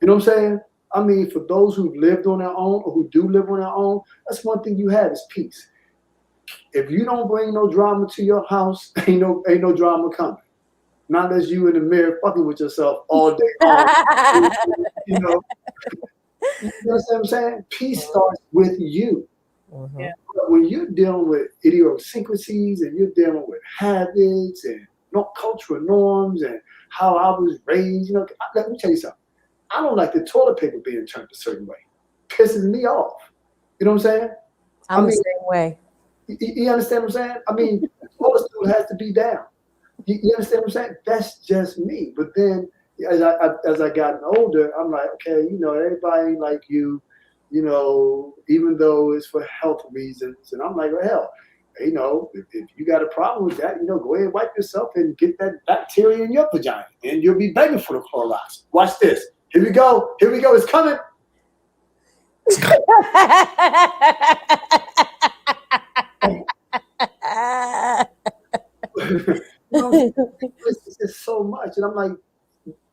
You know what I'm saying? I mean, for those who've lived on their own or who do live on their own, that's one thing you have is peace. If you don't bring no drama to your house, ain't no drama coming. Not as you in the mirror fucking with yourself all day long. You know what I'm saying? Peace starts with you. Yeah. But when you're dealing with idiosyncrasies and you're dealing with habits and cultural norms and how I was raised, let me tell you something. I don't like the toilet paper being turned a certain way. Pisses me off. You know what I'm saying? I'm the same way. You understand what I'm saying? I mean, the toilet stool has to be down. You understand what I'm saying? That's just me. But then as I gotten older, I'm like, okay, everybody ain't like you, even though it's for health reasons. And I'm like, well, hell, if you got a problem with that, go ahead and wipe yourself and get that bacteria in your vagina, and you'll be begging for the Clorox. Watch this. Here we go. It's coming. It's just so much. And I'm like,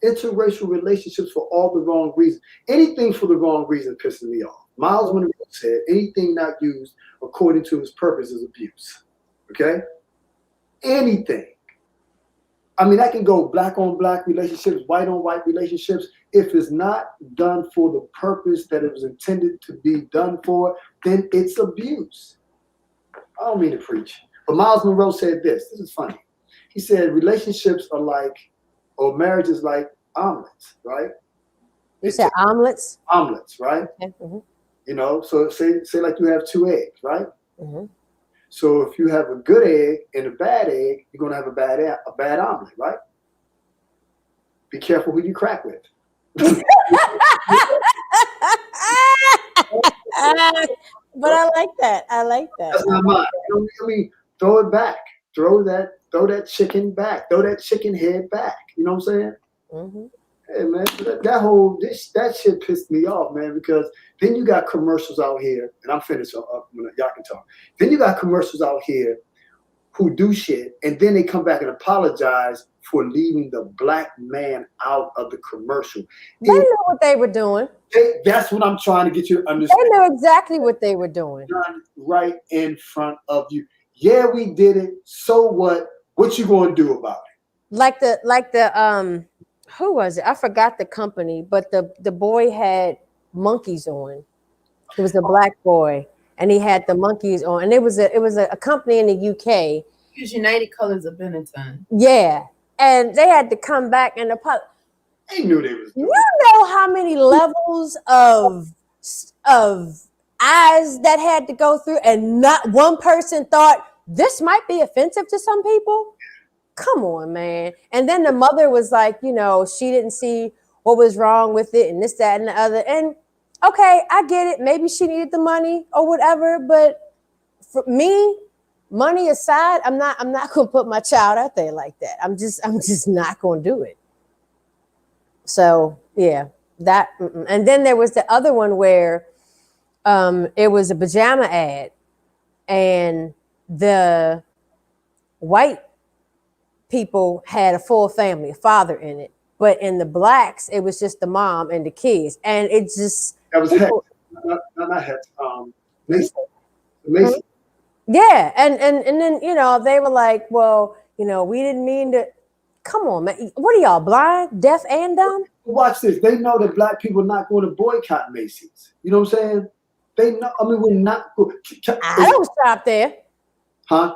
interracial relationships for all the wrong reasons. Anything for the wrong reason pisses me off. Miles Monroe said, anything not used according to its purpose is abuse. Okay? Anything. I mean, I can go Black on Black relationships, white on white relationships. If it's not done for the purpose that it was intended to be done for, then it's abuse. I don't mean to preach. But Miles Monroe said this. This is funny. He said relationships are like, or marriage is like omelets, right? You said omelets? Omelets, right? Okay. So say like you have 2 eggs, right? So if you have a good egg and a bad egg, you're gonna have a bad omelet, right? Be careful who you crack with. But I like that. That's not mine. I mean, throw it back. Throw that chicken back. Throw that chicken head back. You know what I'm saying? Hey man, that shit pissed me off, man, because then you got commercials out here, and I'm finished. Y'all can talk. Then you got commercials out here who do shit, and then they come back and apologize for leaving the black man out of the commercial. They knew what they were doing. That's what I'm trying to get you to They understand. knew exactly what they were doing. Right in front of you. Yeah, we did it. So what? What you gonna do about it? Like the who was it? I forgot the company, but the boy had monkeys on. It was a black boy, and he had the monkeys on, and it was a company in the UK. Use United Colors of Benetton. Yeah, and they had to come back and apologize. They knew they was doing You know how many levels of eyes that had to go through, and not one person thought this might be offensive to some people. Come on, man. And then the mother was like, you know, she didn't see what was wrong with it, and this, that, and the other. And okay, I get it. Maybe she needed the money or whatever. But for me, money aside, I'm not gonna put my child out there like that. I'm just not gonna do it. So yeah, that. And then there was the other one where it was a pajama ad, and the white people had a full family, a father in it, but in the blacks, it was just the mom and the kids, and it just that was people, not Hex. Mason. yeah, and then you know they were like, well, you know, we didn't mean to. Come on, man, what are y'all, blind, deaf, and dumb? Watch this. They know that black people are not going to boycott Macy's. You know what I'm saying? They know. I mean, we're not. I don't shop there. Huh?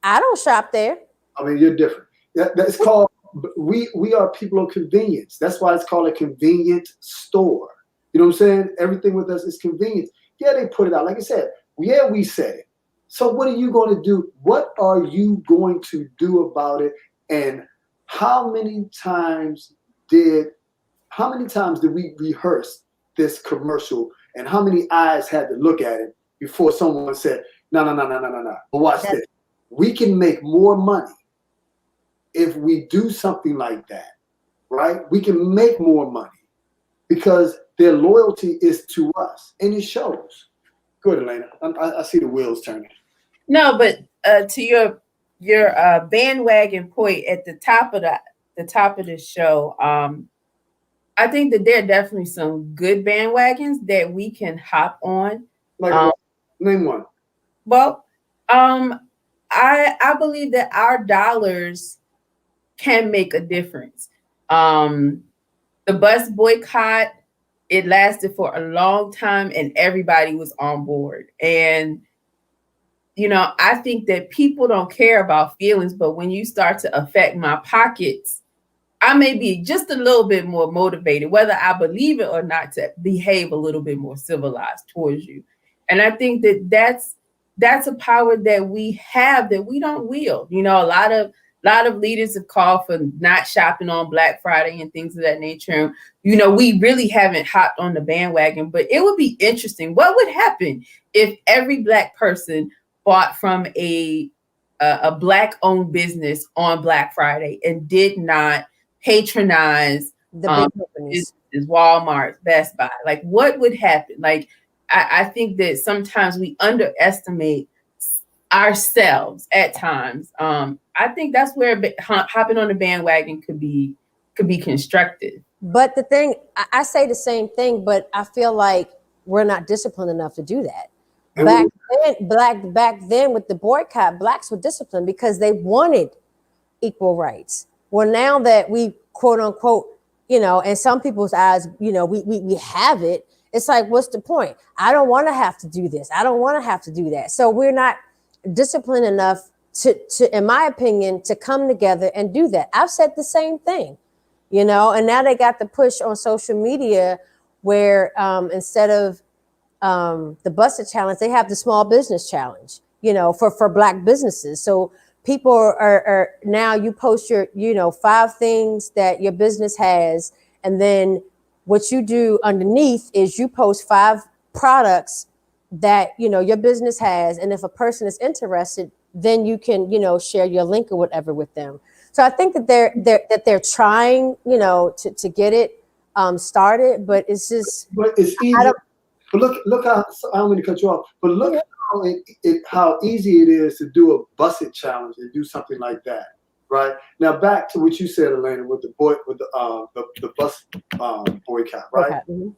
I don't shop there. I mean, you're different. That's called. We are people of convenience. That's why it's called a convenient store. You know what I'm saying? Everything with us is convenience. Yeah, they put it out. Like I said, yeah, we said it. So what are you going to do? What are you going to do about it? And how many times did we rehearse this commercial? And how many eyes had to look at it before someone said, no. But watch this. We can make more money if we do something like that, right? We can make more money because their loyalty is to us, and it shows. Good, Alanna. I see the wheels turning. No, but to your bandwagon point at the top of the show, I think that there are definitely some good bandwagons that we can hop on. Like name one. Well, I believe that our dollars can make a difference. The bus boycott, it lasted for a long time and everybody was on board. And, you know, I think that people don't care about feelings, but when you start to affect my pockets, I may be just a little bit more motivated, whether I believe it or not, to behave a little bit more civilized towards you. And I think that that's a power that we have that we don't wield. You know, a lot of leaders have called for not shopping on Black Friday and things of that nature. You know, we really haven't hopped on the bandwagon, but it would be interesting. What would happen if every Black person bought from a Black-owned business on Black Friday and did not patronize The big companies, Walmart, Best Buy? Like, what would happen? Like, I think that sometimes we underestimate ourselves at times. I think that's where hopping on the bandwagon could be constructive. but the thing, I say the same thing, but I feel like we're not disciplined enough to do that. Back then with the boycott, Blacks were disciplined because they wanted equal rights. Well, now that we quote unquote, you know, in some people's eyes, you know, we have it. It's like, what's the point? I don't want to have to do this. I don't want to have to do that. So we're not disciplined enough to, in my opinion, to come together and do that. I've said the same thing, you know, and now they got the push on social media where instead of the Busted Challenge, they have the Small Business Challenge, you know, for Black businesses. So people are now, you post your, you know, 5 things that your business has, and then what you do underneath is you post 5 products that, you know, your business has. And if a person is interested, then you can, you know, share your link or whatever with them. So I think that they're trying, you know, to get it started, but it's just. But it's easy. But look how, I don't mean to cut you off, but look how easy it is to do a busted challenge and do something like that, right? Now back to what you said, Alanna, with the bus boycott, right? Okay. Mm-hmm.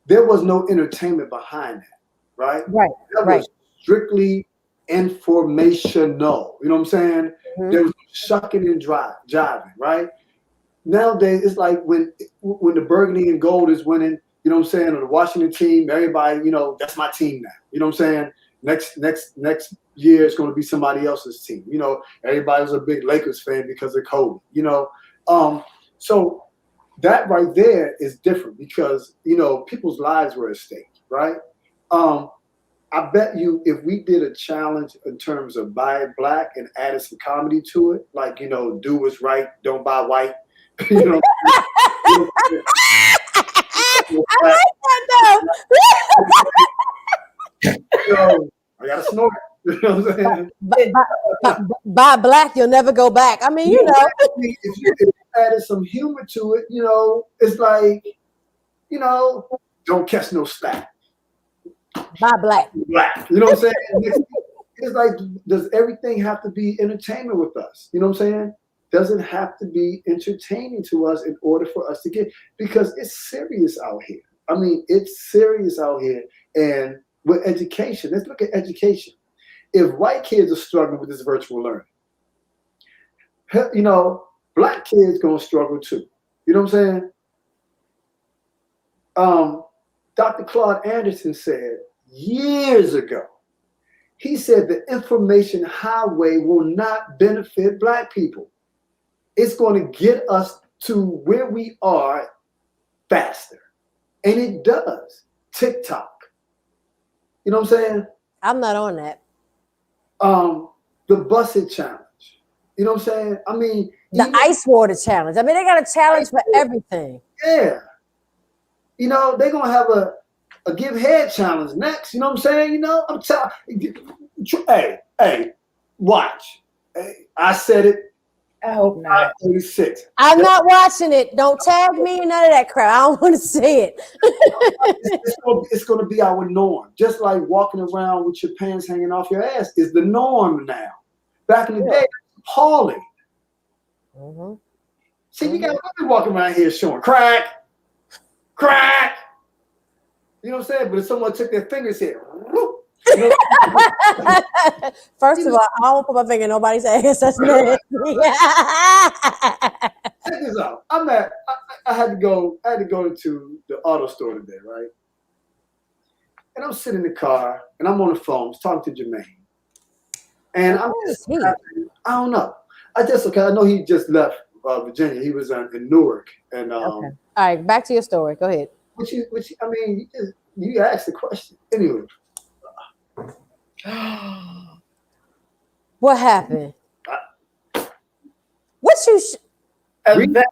There was no entertainment behind that, right? Right. That was strictly informational. You know what I'm saying? Mm-hmm. There was shucking and jiving, right? Nowadays, it's like when the burgundy and gold is winning, you know what I'm saying, or the Washington team, everybody, you know, that's my team now. You know what I'm saying? Next year it's going to be somebody else's team. You know, everybody was a big Lakers fan because of Kobe. You know, so that right there is different because, you know, people's lives were at stake, right? I bet you if we did a challenge in terms of buy it black and added some comedy to it, like, you know, do what's right, don't buy white. You know, I like that though. you know, I got to snort. You know what I'm saying? Buy black, you'll never go back. I mean, you know. If you added some humor to it, you know, it's like, you know, don't catch no slack. Buy black. Black. You know what I'm saying? It's like, does everything have to be entertainment with us? You know what I'm saying? Does it have to be entertaining to us in order for us to get, because it's serious out here. I mean, it's serious out here. And with education, let's look at education. If white kids are struggling with this virtual learning, you know, black kids gonna struggle too. You know what I'm saying? Dr. Claude Anderson said years ago, he said the information highway will not benefit black people. It's going to get us to where we are faster. And it does. TikTok. You know what I'm saying? I'm not on that. The busted challenge. You know what I'm saying? I mean, the ice water challenge. I mean, they got a challenge for everything. Yeah. You know, they're going to have a give head challenge next. You know what I'm saying? You know, I'm telling you. Hey, watch. Hey, I said it. I hope not. 36. I'm not watching it. Don't tag me and none of that crap. I don't want to see it. It's going to be our norm. Just like walking around with your pants hanging off your ass is the norm now. Back in the day, appalling. Mm-hmm. See, you got women walking around here showing crack. You know what I'm saying? But if someone took their fingers here, you know, first of all, I don't put my finger in nobody's ass. That's nasty. Check this out. I had to go to the auto store today, right? And I'm sitting in the car and I'm on the phone talking to Jermaine. And I don't know. I know he just left Virginia. He was in Newark. And okay. All right, back to your story. Go ahead. I mean, you asked the question. Anyway. What happened? What you read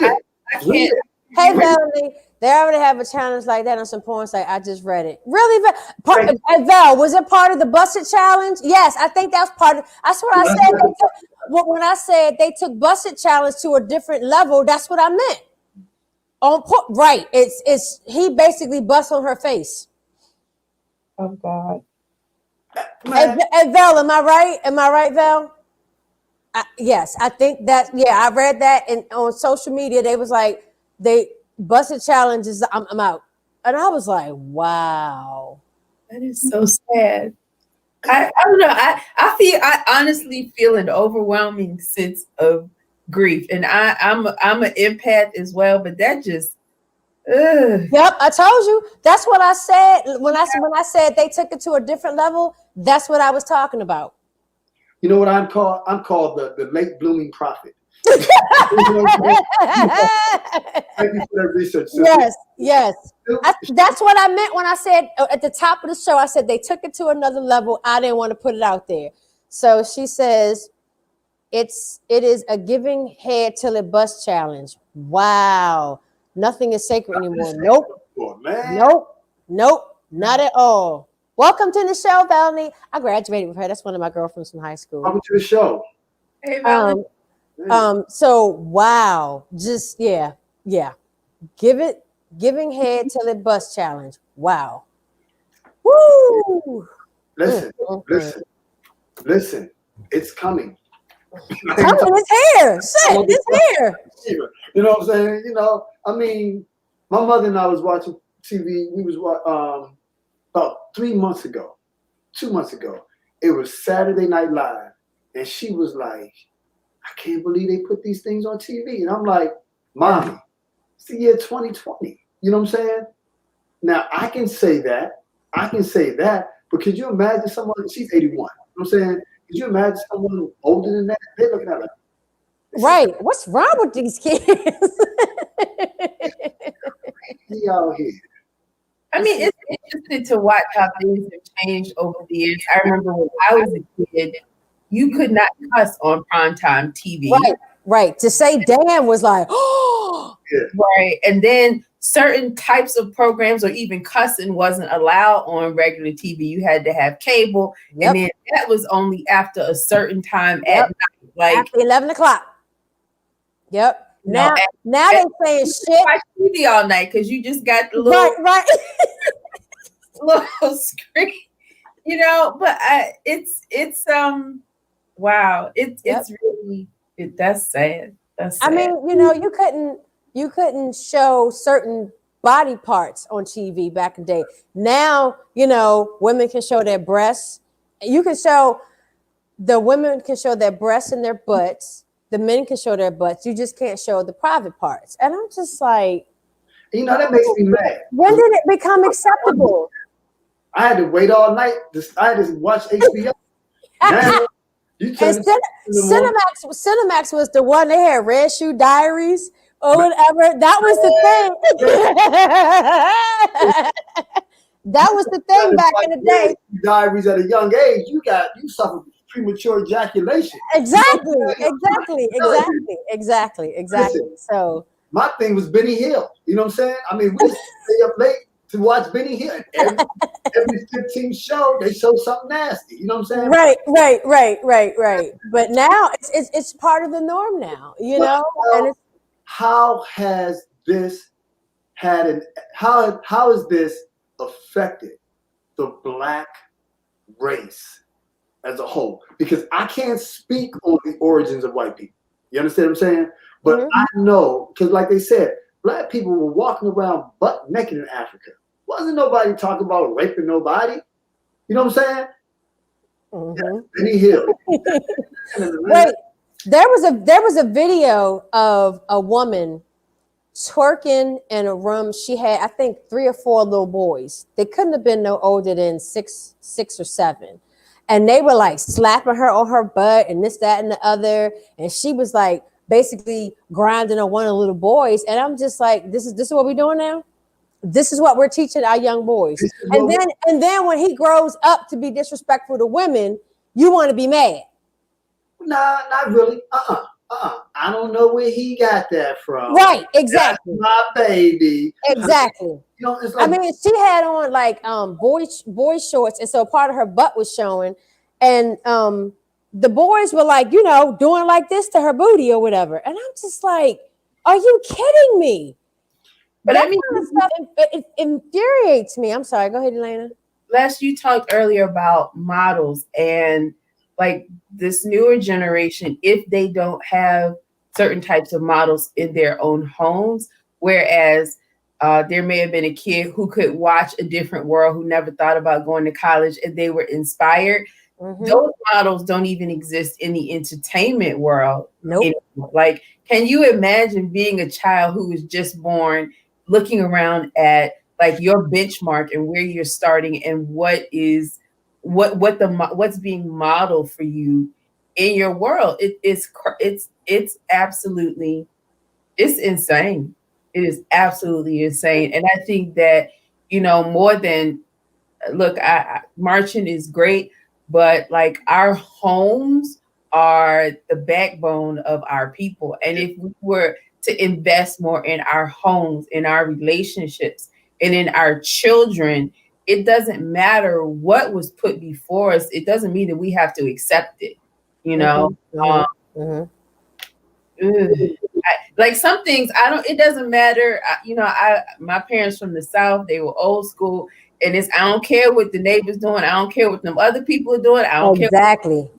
it. I can't. Hey, Melanie, they already have a challenge like that on some porn site. I just read it. Really, Val, was it part of the busted challenge? Yes, I think that's part of. That's what I said. When I said they took busted challenge to a different level, that's what I meant. Right. It's he basically busts on her face. Oh God. And Val, am I right? Am I right, Val? Yes, I think that. Yeah, I read that on social media. They was like they busted challenges. I'm out, and I was like, wow, that is so sad. I don't know. I honestly feel an overwhelming sense of grief, and I'm an empath as well. But that just. Yep, I told you. That's what I said when I said they took it to a different level. That's what I was talking about. You know what I'm called? I'm called the late blooming prophet. Thank you for that research. Yes. That's what I meant when I said at the top of the show. I said they took it to another level. I didn't want to put it out there. So she says, it is a giving head till it busts challenge. Wow. Nothing is sacred anymore. Nope, not at all. Welcome to the show, Melanie. I graduated with her. That's one of my girlfriends from high school. Welcome to the show. Hey, Melanie. So wow, just yeah. Giving head till it busts challenge. Wow. Woo! Listen, listen. It's coming. Coming, it's here. Shit, it's here. You know what I'm saying? You know, I mean, my mother and I was watching TV. We was about 3 months ago, 2 months ago. It was Saturday Night Live, and she was like, "I can't believe they put these things on TV." And I'm like, "Mommy, it's the year 2020." You know what I'm saying? Now I can say that. But could you imagine someone? She's 81. You know what I'm saying? Could you imagine someone older than that? They're looking at her. Right. What's wrong with these kids? He out here. I mean, it's interesting to watch how things have changed over the years. I remember when I was a kid, you could not cuss on primetime TV. Right. To say damn was like, oh. Right. And then certain types of programs or even cussing wasn't allowed on regular TV. You had to have cable. Yep. And then that was only after a certain time at night. Like after 11 o'clock. Yep. Now they saying shit. Watch TV all night because you just got the little, little screen, you know. But it's wow. It's really that's sad. That's sad. I mean, you know, you couldn't show certain body parts on TV back in the day. Now, you know, women can show their breasts. The women can show their breasts and their butts. The men can show their butts. You just can't show the private parts. And I'm just like, you know, that makes me mad. When did it become acceptable? I had to wait all night. I had to watch HBO. Now, Cinemax was the one that had Red Shoe Diaries or whatever. That was the thing. That was the thing back in the day. Diaries at a young age, you suffer premature ejaculation. Exactly. Listen, so my thing was Benny Hill. You know what I'm saying? I mean, we stay up late to watch Benny Hill. Every 15 show, they show something nasty. You know what I'm saying? Right. But now it's part of the norm now. You know. And how has this how has this affected the Black race as a whole? Because I can't speak on the origins of white people. You understand what I'm saying? But I know, because like they said, Black people were walking around butt naked in Africa. Wasn't nobody talking about raping nobody. You know what I'm saying? Yeah, Benny Hill. Wait, there was a video of a woman twerking in a room. She had, I think, 3 or 4 little boys. They couldn't have been no older than six or 7. And they were like slapping her on her butt and this, that, and the other. And she was like basically grinding on one of the little boys. And I'm just like, this is what we're doing now? This is what we're teaching our young boys. And then when he grows up to be disrespectful to women, you want to be mad. Nah, not really. I don't know where he got that from. Right, exactly. That's my baby. Exactly. You know, it's like, I mean, she had on like boy shorts, and so part of her butt was showing, and the boys were like, you know, doing like this to her booty or whatever, and I'm just like, are you kidding me? But that kind of stuff it infuriates me. I'm sorry. Go ahead, Alanna. Les, you talked earlier about models and like this newer generation, if they don't have certain types of models in their own homes, whereas there may have been a kid who could watch A Different World, who never thought about going to college, and they were inspired. Those models don't even exist in the entertainment world. Nope. Anymore. Like, can you imagine being a child who was just born, looking around at like your benchmark and where you're starting and what's being modeled for you in your world? It's absolutely, it's insane. It is absolutely insane. And I think that, you know, more than, look, marching is great, but like our homes are the backbone of our people. And if we were to invest more in our homes, in our relationships, and in our children, it doesn't matter what was put before us. It doesn't mean that we have to accept it, you know? Like some things, it doesn't matter. My parents from the South, they were old school, and I don't care what the neighbors doing. I don't care what them other people are doing. I don't care. Exactly.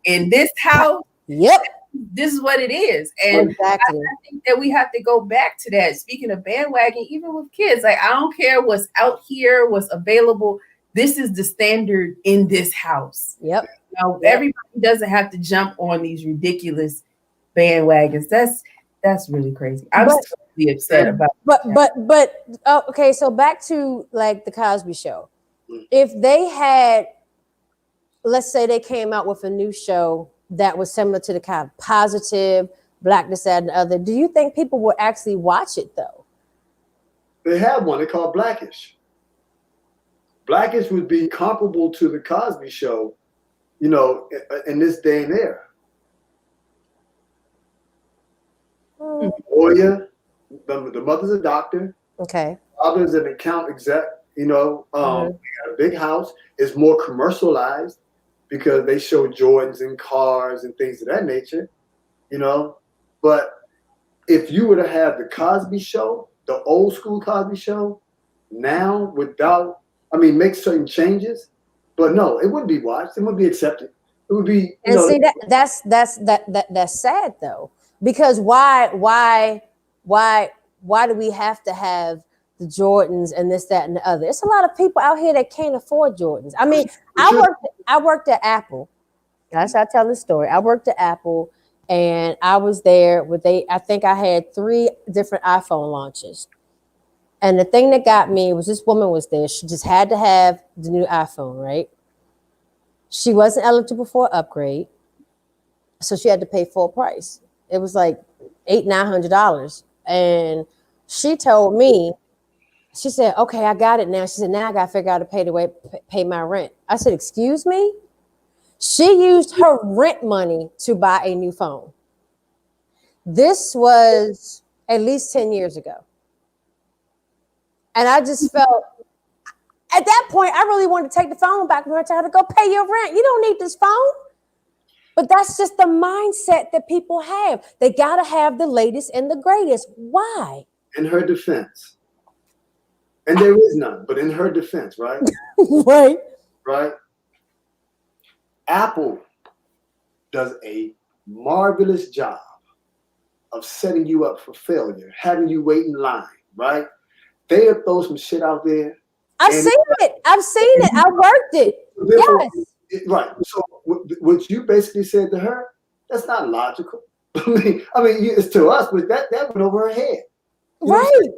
In this house, Yep. this is what it is. And exactly. I think that we have to go back to that. Speaking of bandwagon, even with kids, like I don't care what's out here, what's available. This is the standard in this house. Yep. Now, everybody doesn't have to jump on these ridiculous bandwagons. That's really crazy. I'm totally upset about But okay, so back to like the Cosby Show. If they had, let's say they came out with a new show that was similar to the kind of positive, black, this, that, and the other, do you think people would actually watch it though? They have one. They call it Blackish. Blackish would be comparable to the Cosby Show, you know, in this day and era. Lawyer, the mother's a doctor. Okay. Father's an account exec. You know, they got a big house. It's more commercialized because they show Jordans and cars and things of that nature. You know, but if you were to have the Cosby Show, the old school Cosby Show, now without, make certain changes, but no, it wouldn't be watched. It wouldn't be accepted. It would be. And see that's sad though, because why do we have to have the Jordans and this, that, and the other? It's a lot of people out here that can't afford Jordans. I mean, I worked at Apple. That's how I tell the story. I worked at Apple, and I was there with I think I had 3 different iPhone launches. And the thing that got me was this woman was there. She just had to have the new iPhone, right? She wasn't eligible for an upgrade, so she had to pay full price. It was like $800-900, and she told me, she said, "Okay, I got it now." She said, "Now I got to figure out how to pay my rent." I said, "Excuse me?" She used her rent money to buy a new phone. This was at least 10 years ago. And I just felt, at that point, I really wanted to take the phone back from her, tell her to go pay your rent. You don't need this phone. But that's just the mindset that people have. They got to have the latest and the greatest. Why? In her defense, and there is none, but in her defense, right? Right. Right. Apple does a marvelous job of setting you up for failure, having you wait in line, right? They'll throw some shit out there. I've seen it. I worked it. Yes. Right. So what you basically said to her, that's not logical. I mean, it's to us, but that went over her head. Right.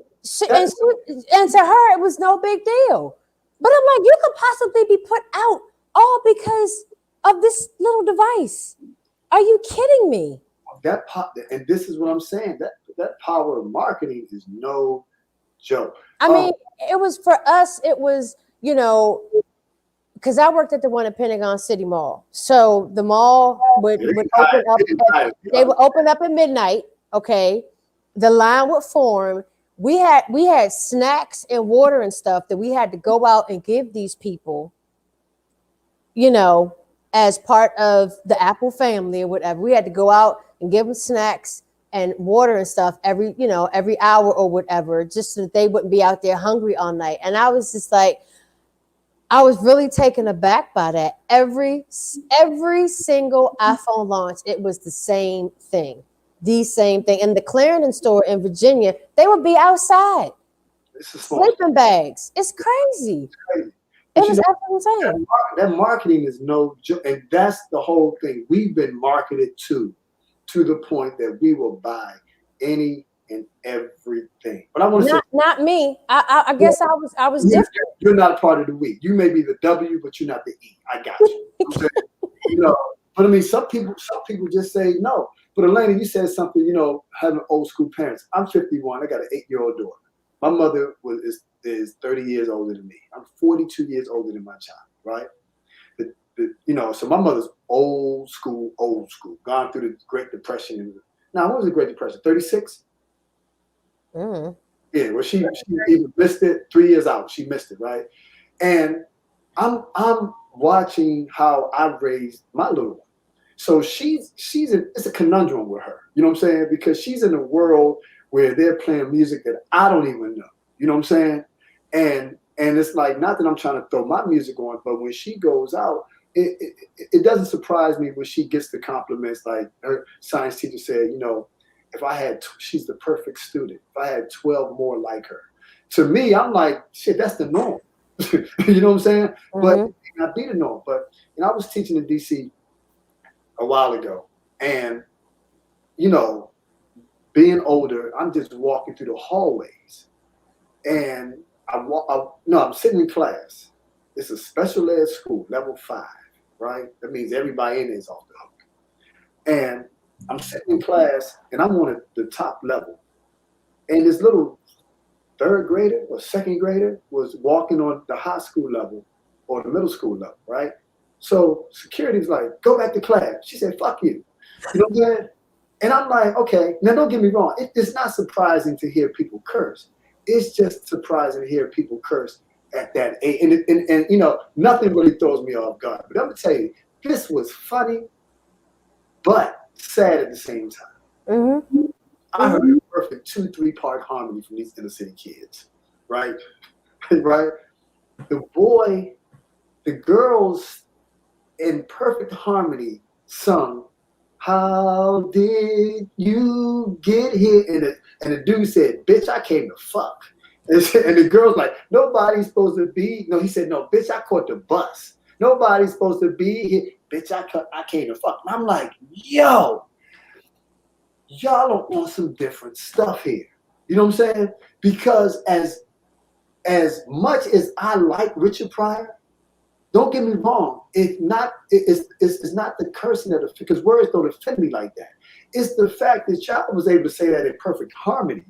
And to her, it was no big deal. But I'm like, you could possibly be put out all because of this little device. Are you kidding me? And this is what I'm saying. That power of marketing is no joke. I mean, it was for us, it was, because I worked at the one at Pentagon City Mall. So the mall would open up. They would open up at midnight. Okay. The line would form. We had snacks and water and stuff that we had to go out and give these people, as part of the Apple family or whatever. We had to go out and give them snacks and water and stuff every hour or whatever, just so that they wouldn't be out there hungry all night. And I was just like, I was really taken aback by that. Every single iPhone launch, it was the same thing. And the Clarendon store in Virginia, they would be outside, sleeping bags. It's crazy. It was absolutely insane. That marketing is no joke, and that's the whole thing. We've been marketed to the point that we will buy any and everything. But I want to say, not me. I guess I was different. You're not a part of the we. You may be the W, but you're not the E. I got you. But I mean, some people just say no. But Alanna, you said something. Having old school parents. I'm 51. I got an 8-year-old daughter. My mother is 30 years older than me. I'm 42 years older than my child. Right. So my mother's old school, gone through the Great Depression. Now, what was the Great Depression? 36? Mm-hmm. Yeah, well, she even missed it 3 years out. She missed it, right? And I'm watching how I raised my little one. So it's a conundrum with her. You know what I'm saying? Because she's in a world where they're playing music that I don't even know. You know what I'm saying? And it's like, not that I'm trying to throw my music on, but when she goes out, it doesn't surprise me when she gets the compliments. Like her science teacher said, you know, if I had, she's the perfect student. If I had 12 more like her. To me, I'm like, shit, that's the norm. You know what I'm saying? Mm-hmm. But it may not be the norm. But, you know, I was teaching in DC a while ago. And, you know, being older, I'm just walking through the hallways. And I'm sitting in class. It's a special ed school, level 5, right? That means everybody in it is off the hook. And I'm sitting in class, and I'm on the top level. And this little third grader or second grader was walking on the high school level or the middle school level, right? So security's like, go back to class. She said, fuck you. You know what I'm saying? And I'm like, okay. Now, don't get me wrong. It's not surprising to hear people curse. It's just surprising to hear people curse at that age. And you know, nothing really throws me off guard. But I'm going to tell you, this was funny, but sad at the same time. Mm-hmm. I heard a perfect 2-3 part harmony from these inner city kids, right? Right? The girls in perfect harmony sung, "How did you get here?" And the dude said, "Bitch, I came to fuck." And the girl's like, "Nobody's supposed to be." No, he said, "No, bitch, I caught the bus. Nobody's supposed to be here. Bitch, I came to fuck." And I'm like, yo, y'all are on some different stuff here. You know what I'm saying? Because as much as I like Richard Pryor, don't get me wrong. It's not the cursing that because words don't offend me like that. It's the fact that y'all was able to say that in perfect harmony.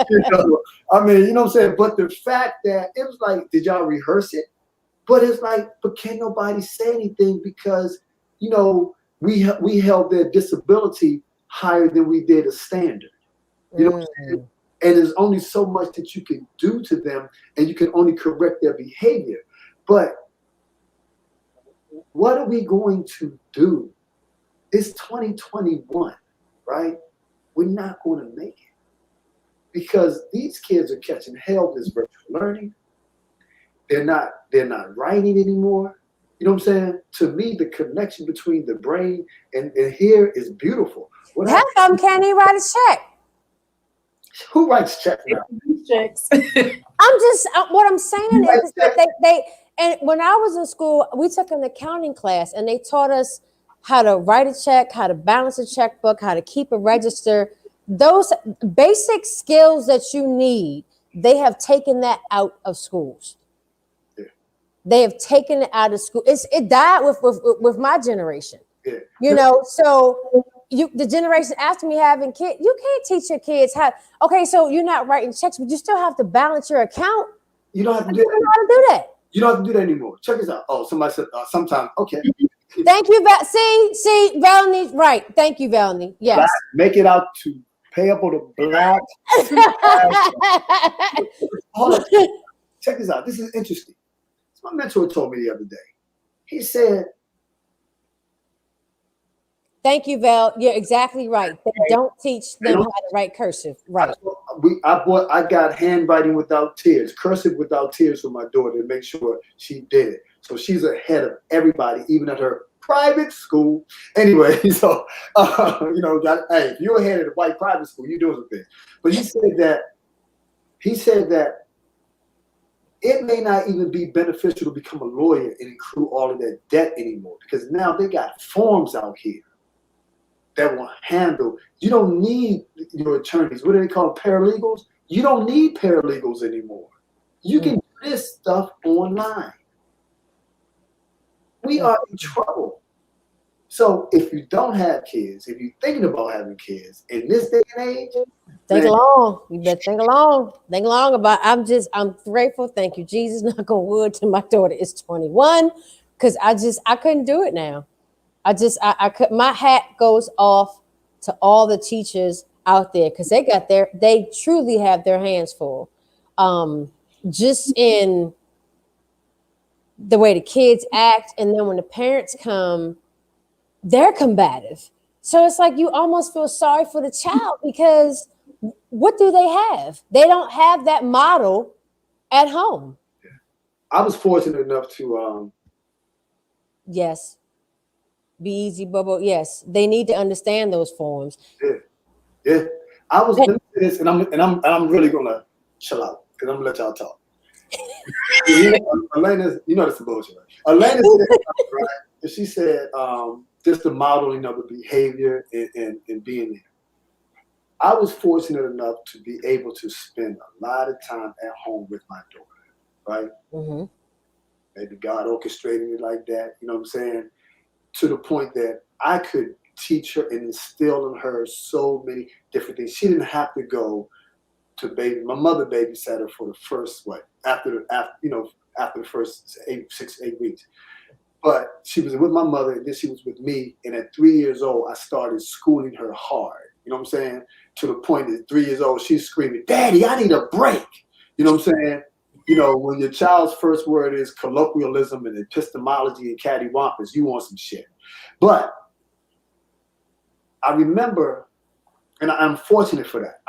You know, I mean, you know what I'm saying? But the fact that it was like, did y'all rehearse it? But it's like, but can't nobody say anything because, you know, we held their disability higher than we did a standard. You know what I'm saying? And there's only so much that you can do to them, and you can only correct their behavior. But what are we going to do? It's 2021, right? We're not going to make it because these kids are catching hell with this virtual learning. They're not writing anymore. You know what I'm saying? To me, the connection between the brain and here is beautiful. Half of them can't even write a check. Who writes checks now? Checks. What I'm saying is that they and when I was in school, we took an accounting class and they taught us how to write a check, how to balance a checkbook, how to keep a register. Those basic skills that you need, they have taken that out of schools. Yeah. They have taken it out of school. It died with my generation. Yeah. You know, so the generation after me having kids, you can't teach your kids how. Okay, so you're not writing checks, but you still have to balance your account. You don't have to do that. How to do that? You don't have to do that anymore. Check this out. Oh, somebody said sometimes. Okay. Thank you, see, Valerie. Right. Thank you, Valerie. Yes. Black, make it out to payable to black. Check this out. This is interesting. My mentor told me the other day. He said, "Thank you, Val. You're exactly right. They don't teach them how to write cursive." Right. I got handwriting without tears, cursive without tears for my daughter to make sure she did it. So she's ahead of everybody, even at her private school. Anyway, so you know, hey, if you're ahead of the white private school, you're doing something. But he said that it may not even be beneficial to become a lawyer and accrue all of that debt anymore because now they got forms out here that will handle. You don't need your attorneys. What do they call paralegals? You don't need paralegals anymore. You can do this stuff online. We are in trouble. So if you don't have kids, if you're thinking about having kids in this day and age, think along. You better think along. Think along about. I'm grateful. Thank you, Jesus. Knock on wood. To my daughter is 21 because I couldn't do it now. I could. My hat goes off to all the teachers out there because they truly have their hands full. Just in the way the kids act, and then when the parents come, they're combative. So it's like you almost feel sorry for the child because what do they have? They don't have that model at home. I was fortunate enough to Yes. Be easy, Bubble. Yes, they need to understand those forms. yeah. I was let me say this, and I'm really gonna chill out because I'm gonna let y'all talk. Alanna, you know that's the bullshit. Right? Alanna said, right? She said, just the modeling of the behavior and being there. I was fortunate enough to be able to spend a lot of time at home with my daughter, right? Mm-hmm. Maybe God orchestrated it like that, you know what I'm saying? To the point that I could teach her and instill in her so many different things. She didn't have to go to baby. My mother babysat her for the first after the first 8 weeks. But she was with my mother, and then she was with me. And at 3 years old, I started schooling her hard. You know what I'm saying? To the point that 3 years old, she's screaming, "Daddy, I need a break." You know what I'm saying? You know, when your child's first word is colloquialism and epistemology and cattywampus, you want some shit. But I remember, and I'm fortunate for that.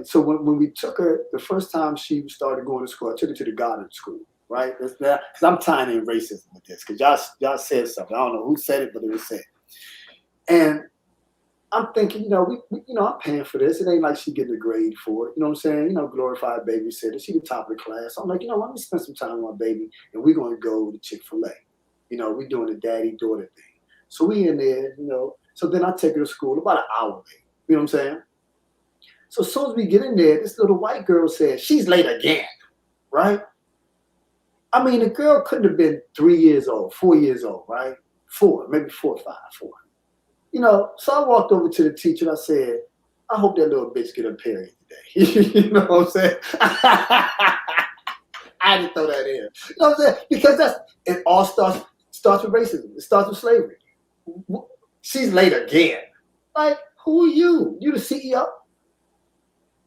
So when we took her, the first time she started going to school, I took her to the Goddard School, right? Because I'm tying in racism with this, because y'all said something. I don't know who said it, but it was said. And I'm thinking, I'm paying for this. It ain't like she getting a grade for it. You know what I'm saying? Glorified babysitter. She the top of the class. So I'm like, let me spend some time with my baby, and we're going to go to Chick-fil-A. We're doing the daddy-daughter thing. So we in there, So then I take her to school about an hour late. You know what I'm saying? So as soon as we get in there, this little white girl says, "She's late again," right? I mean, the girl couldn't have been 3 years old, 4 years old, right? 4, maybe 4 or 5, 4. So I walked over to the teacher and I said, "I hope that little bitch get a period today." You know what I'm saying? I had to throw that in. You know what I'm saying? Because it all starts with racism. It starts with slavery. She's late again. Like, who are you? You the CEO?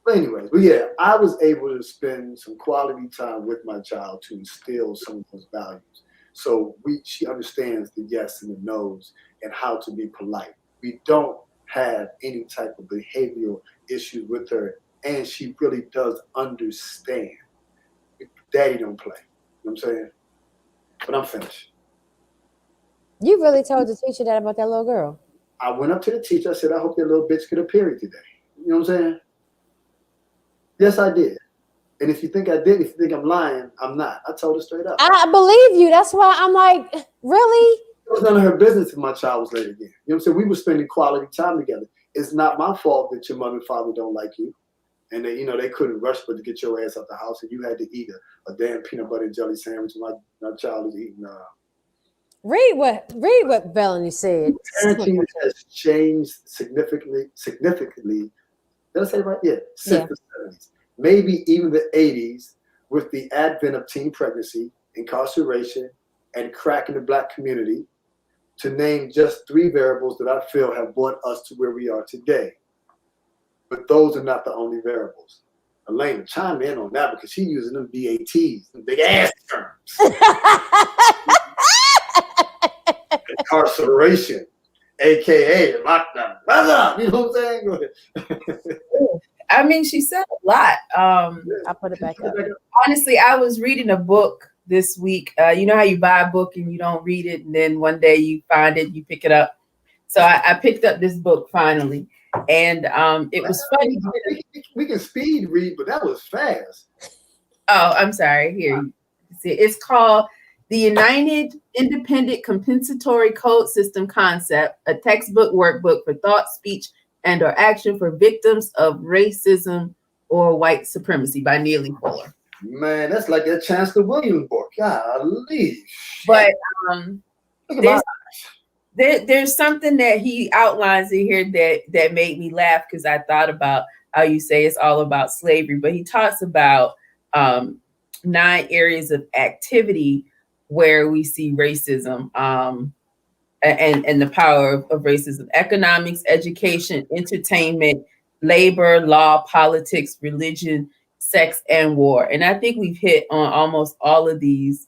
But anyways, I was able to spend some quality time with my child to instill some of those values. So she understands the yes and the no's and how to be polite. We don't have any type of behavioral issues with her, and she really does understand. Daddy don't play. You know what I'm saying? But I'm finished. You really told the teacher that about that little girl? I went up to the teacher. I said, "I hope that little bitch get a period today." You know what I'm saying? Yes, I did. And if you think I did, if you think I'm lying, I'm not. I told her straight up. I believe you. That's why I'm like, really? It was none of her business if my child was late again. You know what I'm saying? We were spending quality time together. It's not my fault that your mother and father don't like you. And they couldn't rush but to get your ass out the house, and you had to eat a damn peanut butter and jelly sandwich. My child is eating. Read what Bellany said. Parenting has changed significantly. Did I say it right? Yeah, since the 70s, maybe even the 80s, with the advent of teen pregnancy, incarceration, and crack in the Black community, to name just 3 variables that I feel have brought us to where we are today. But those are not the only variables. Alanna, chime in on that because she's using them BATs, them big ass terms. Incarceration, aka lockdown. You know what I'm saying? Go ahead. I mean, she said a lot. I'll put it back up. Honestly, I was reading a book this week. You know how you buy a book and you don't read it, and then one day you find it, you pick it up. So I picked up this book finally, and it was funny. We can speed read, but that was fast. Oh, I'm sorry. Here, it's called The United Independent Compensatory Code System Concept, a textbook workbook for thought, speech, and or action for victims of racism or white supremacy by Neely Fuller. Man, that's like that Chancellor Williams book. Golly. But there's something that he outlines in here that made me laugh because I thought about how you say it's all about slavery, but he talks about 9 areas of activity where we see racism and the power of racism: economics, education, entertainment, labor, law, politics, religion, sex, and war. And I think we've hit on almost all of these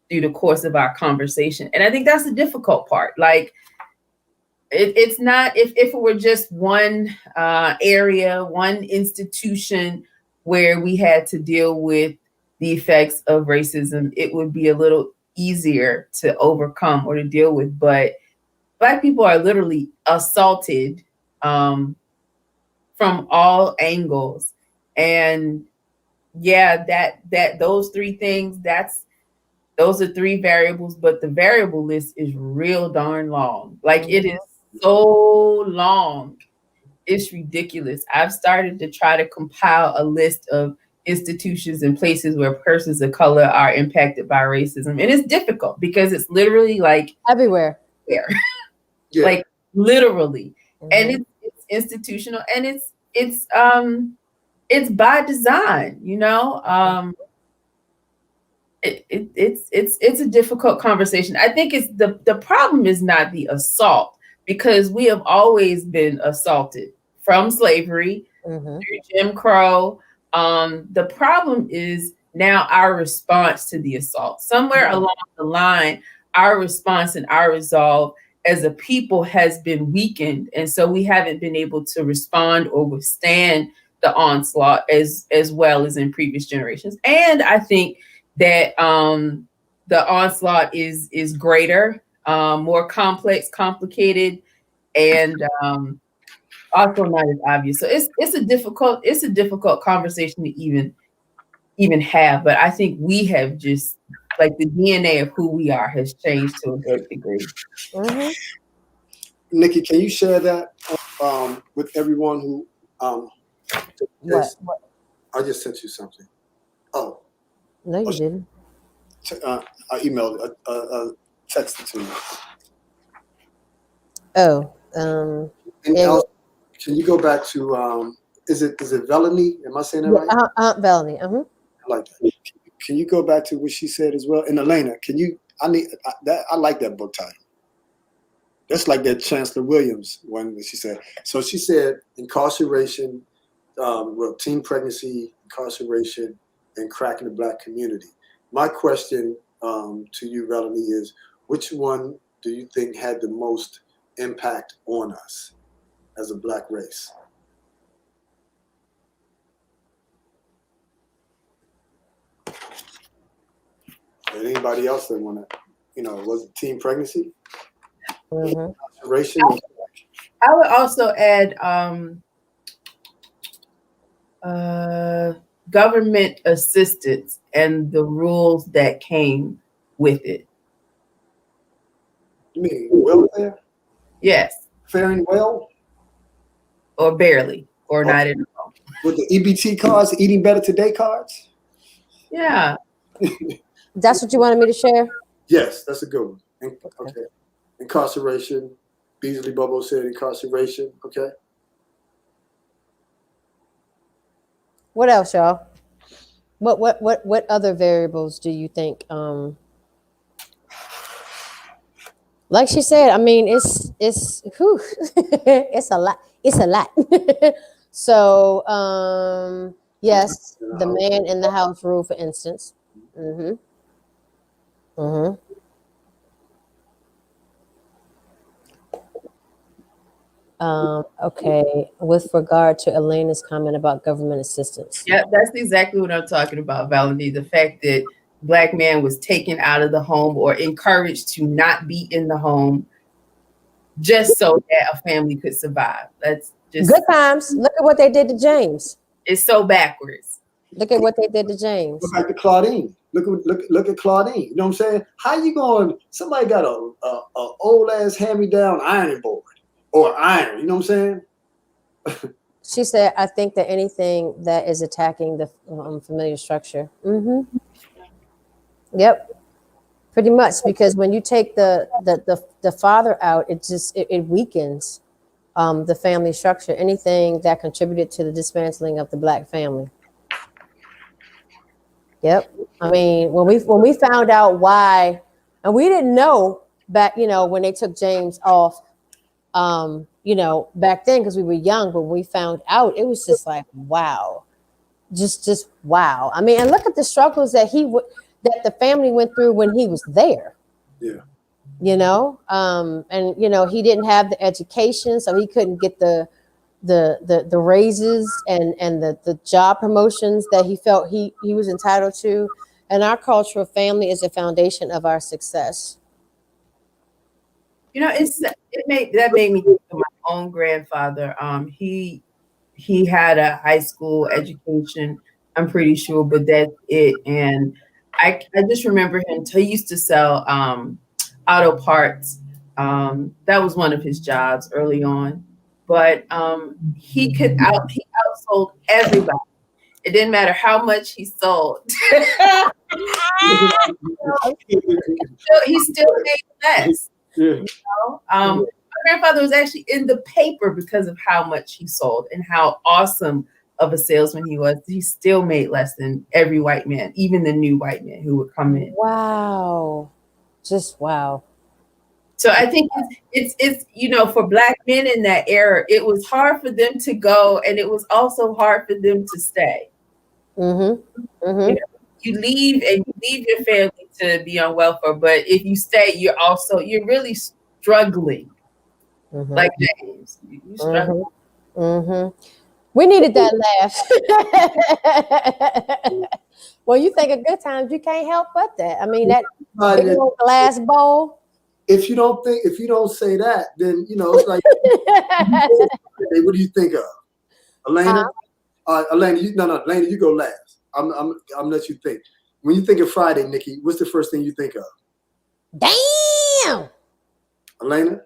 through the course of our conversation. And I think that's the difficult part. Like, it's not, if it were just one area, one institution where we had to deal with the effects of racism, it would be a little easier to overcome or to deal with. But Black people are literally assaulted from all angles. And yeah, that those three things, those are three variables, but the variable list is real darn long. Like, it is so long. It's ridiculous. I've started to try to compile a list of institutions and places where persons of color are impacted by racism. And it's difficult because it's literally like everywhere. There. Yeah. Like, literally. And it's institutional, and it's by design, you know. It's a difficult conversation. I think it's the problem is not the assault, because we have always been assaulted from slavery through Jim Crow. The problem is now our response to the assault. Somewhere along the line, our response and our resolve as a people has been weakened, and so we haven't been able to respond or withstand the onslaught as well as in previous generations. And I think that the onslaught is greater, more complex, complicated, and also not as obvious. So it's a difficult conversation to even have. But I think we have just, like, the DNA of who we are has changed to a great degree. Nikki, can you share that with everyone who? What? I just sent you something. Oh. No, you didn't. I emailed, texted to you. Oh. Can you go back to is it Velanie? Am I saying that right? Aunt Velanie. I like that. Can you go back to what she said as well? And Alanna, can you? I like that book title. That's like that Chancellor Williams one that she said. So she said incarceration, teen pregnancy, incarceration, and crack in the Black community. My question to you, Velanie, is which one do you think had the most impact on us as a Black race? And anybody else that want to, was it teen pregnancy? Incarceration? I would also add government assistance and the rules that came with it. You mean welfare? Yes. Faring well? Or barely, or not at all. With the EBT cards, Eating Better Today cards? Yeah. That's what you wanted me to share? Yes, that's a good one. Okay. Incarceration. Beasley Bobo said incarceration. Okay. What else, y'all? What other variables do you think? Like she said, I mean, it's whew, it's a lot. It's a lot. So yes, the man in the house rule, for instance. Okay, with regard to Alanna's comment about government assistance. Yeah, that's exactly what I'm talking about, Valentine. The fact that Black man was taken out of the home or encouraged to not be in the home just so that a family could survive. That's just good times. Look at what they did to James. It's so backwards. Look at what they did to James. Look back to Claudine. Look at Claudine. You know what I'm saying? How you going? Somebody got a old ass hand-me-down ironing board or iron. You know what I'm saying? She said, "I think that anything that is attacking the familiar structure." Yep, pretty much, because when you take the father out, it weakens the family structure. Anything that contributed to the dismantling of the Black family. Yep. I mean, when we found out why, and we didn't know back, when they took James off, back then, because we were young, but when we found out, it was just like, wow, just wow. I mean, and look at the struggles that that the family went through when he was there. Yeah. You know, and you know, he didn't have the education, so he couldn't get the raises and the job promotions that he felt he was entitled to. And our cultural family is the foundation of our success. You know, that made me think of my own grandfather. He had a high school education, I'm pretty sure, but that's it. And I just remember him. He used to sell auto parts. That was one of his jobs early on. But he outsold everybody. It didn't matter how much he sold. He still made less. Yeah. You know? My grandfather was actually in the paper because of how much he sold and how awesome of a salesman he was. He still made less than every white man, even the new white man who would come in. Wow. Just wow. So I think it's you know, for Black men in that era, it was hard for them to go, and it was also hard for them to stay. Mm-hmm. Mm-hmm. You know, you leave your family to be on welfare, but if you stay, you're really struggling. Mm-hmm. Like James, you struggle. Mm-hmm. Mm-hmm. We needed that laugh. Well, you think of good times, you can't help but that. I mean, that big old glass bowl. If you don't say that, then you know it's like. What do you think of, Alanna? Alanna, Alanna, you go last. I'm let you think. When you think of Friday, Nikki, what's the first thing you think of? Damn. Alanna?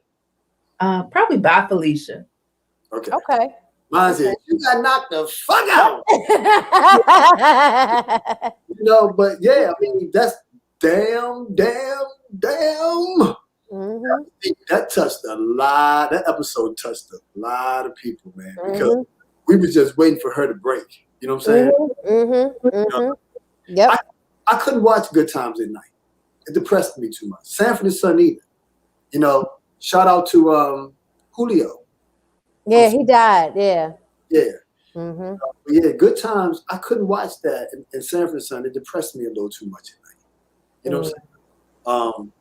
Probably Bye Felicia. Okay. Okay. Mine says, you got knocked the fuck out. You know, but yeah, I mean, that's damn. Mm-hmm. That touched a lot. That episode touched a lot of people, man, because we were just waiting for her to break. You know what I'm saying? Mm-hmm. Mm-hmm. You know? Yep. I couldn't watch Good Times at Night. It depressed me too much. Sanford and Son either. You know, shout out to Julio. Yeah, he died. Yeah. Yeah. Mm-hmm. Yeah, Good Times. I couldn't watch that in Sanford and Son. It depressed me a little too much at night. You know what I'm saying?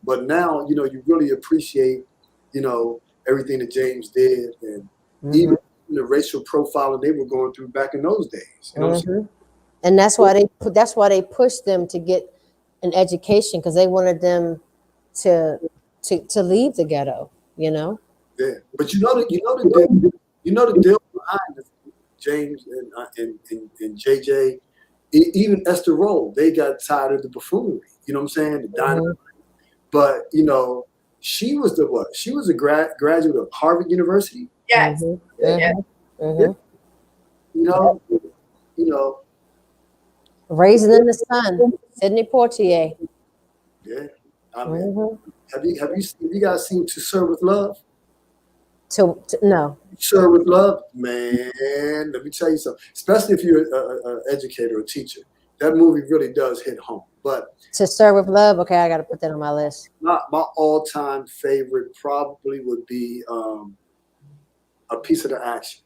But now, you know, you really appreciate, you know, everything that James did, and even the racial profiling they were going through back in those days. You know what I'm saying? And that's why they pushed them to get an education, because they wanted them to leave the ghetto. You know. Yeah, but you know the deal behind this, James and JJ, even Esther Roll, they got tired of the buffoonery. You know what I'm saying? The dynamite. But you know, she was a graduate of Harvard University. Yes. Yeah. You know. Raising in the Sun, Sidney Poitier. Yeah. I mean, have you guys seen To Serve with Love? No. Serve with Love, man. Let me tell you something. Especially if you're an educator or teacher, that movie really does hit home. But To Serve with Love, okay, I got to put that on my list. My all-time favorite probably would be A Piece of the Action.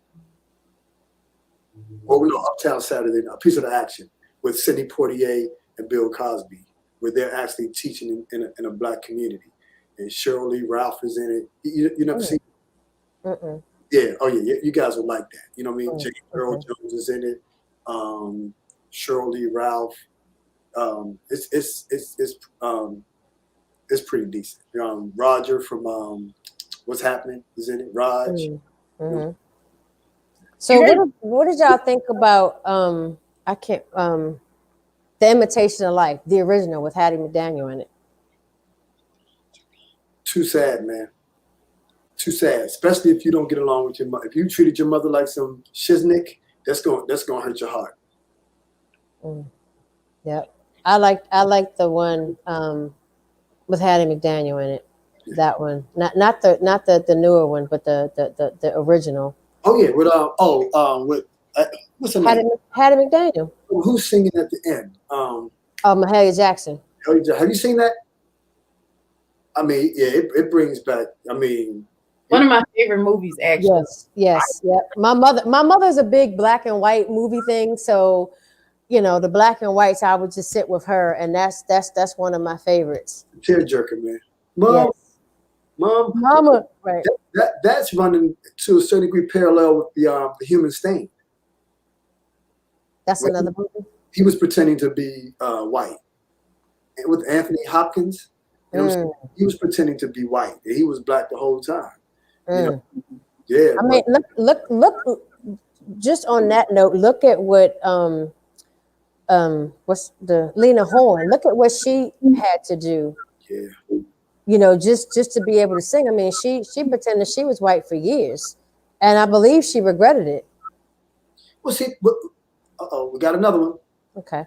Well, no, Uptown Saturday, A Piece of the Action with Sidney Poitier and Bill Cosby, where they're actually teaching in a Black community. And Cheryl Lee Ralph is in it. You never seen it? Yeah. Oh, yeah. You guys would like that. You know what I mean? James Earl Jones is in it. Cheryl Lee Ralph. It's pretty decent. Roger from What's Happening is in it. Raj. So what did y'all think about The Imitation of Life, the original with Hattie McDaniel in it? Too sad, man. Too sad, especially if you don't get along with your mother. If you treated your mother like some shiznick, that's going to hurt your heart. Yep. I like the one with Hattie McDaniel in it. Yeah. That one, not the newer one, but the original. Oh yeah, with what's her name? Hattie McDaniel. Who's singing at the end? Mahalia Jackson. Have you seen that? I mean, yeah, it brings back. I mean, one of my favorite movies, actually. Yes. My mother's a big black and white movie thing, so you know, the black and whites, I would just sit with her, and that's one of my favorites. Tearjerker, man. Mom, Yes. mom, Mama, right? that's running to a certain degree parallel with the Human Stain. That's When another movie. he was pretending to be white. And with Anthony Hopkins, you know what I'm saying? He was pretending to be white. And he was black the whole time. You know? Yeah. I mean, look. Just on that note, look at what what's the Lena Horne? Look at what she had to do. Yeah. You know, just to be able to sing. I mean, she pretended she was white for years, and I believe she regretted it. Well, see, we got another one. Okay.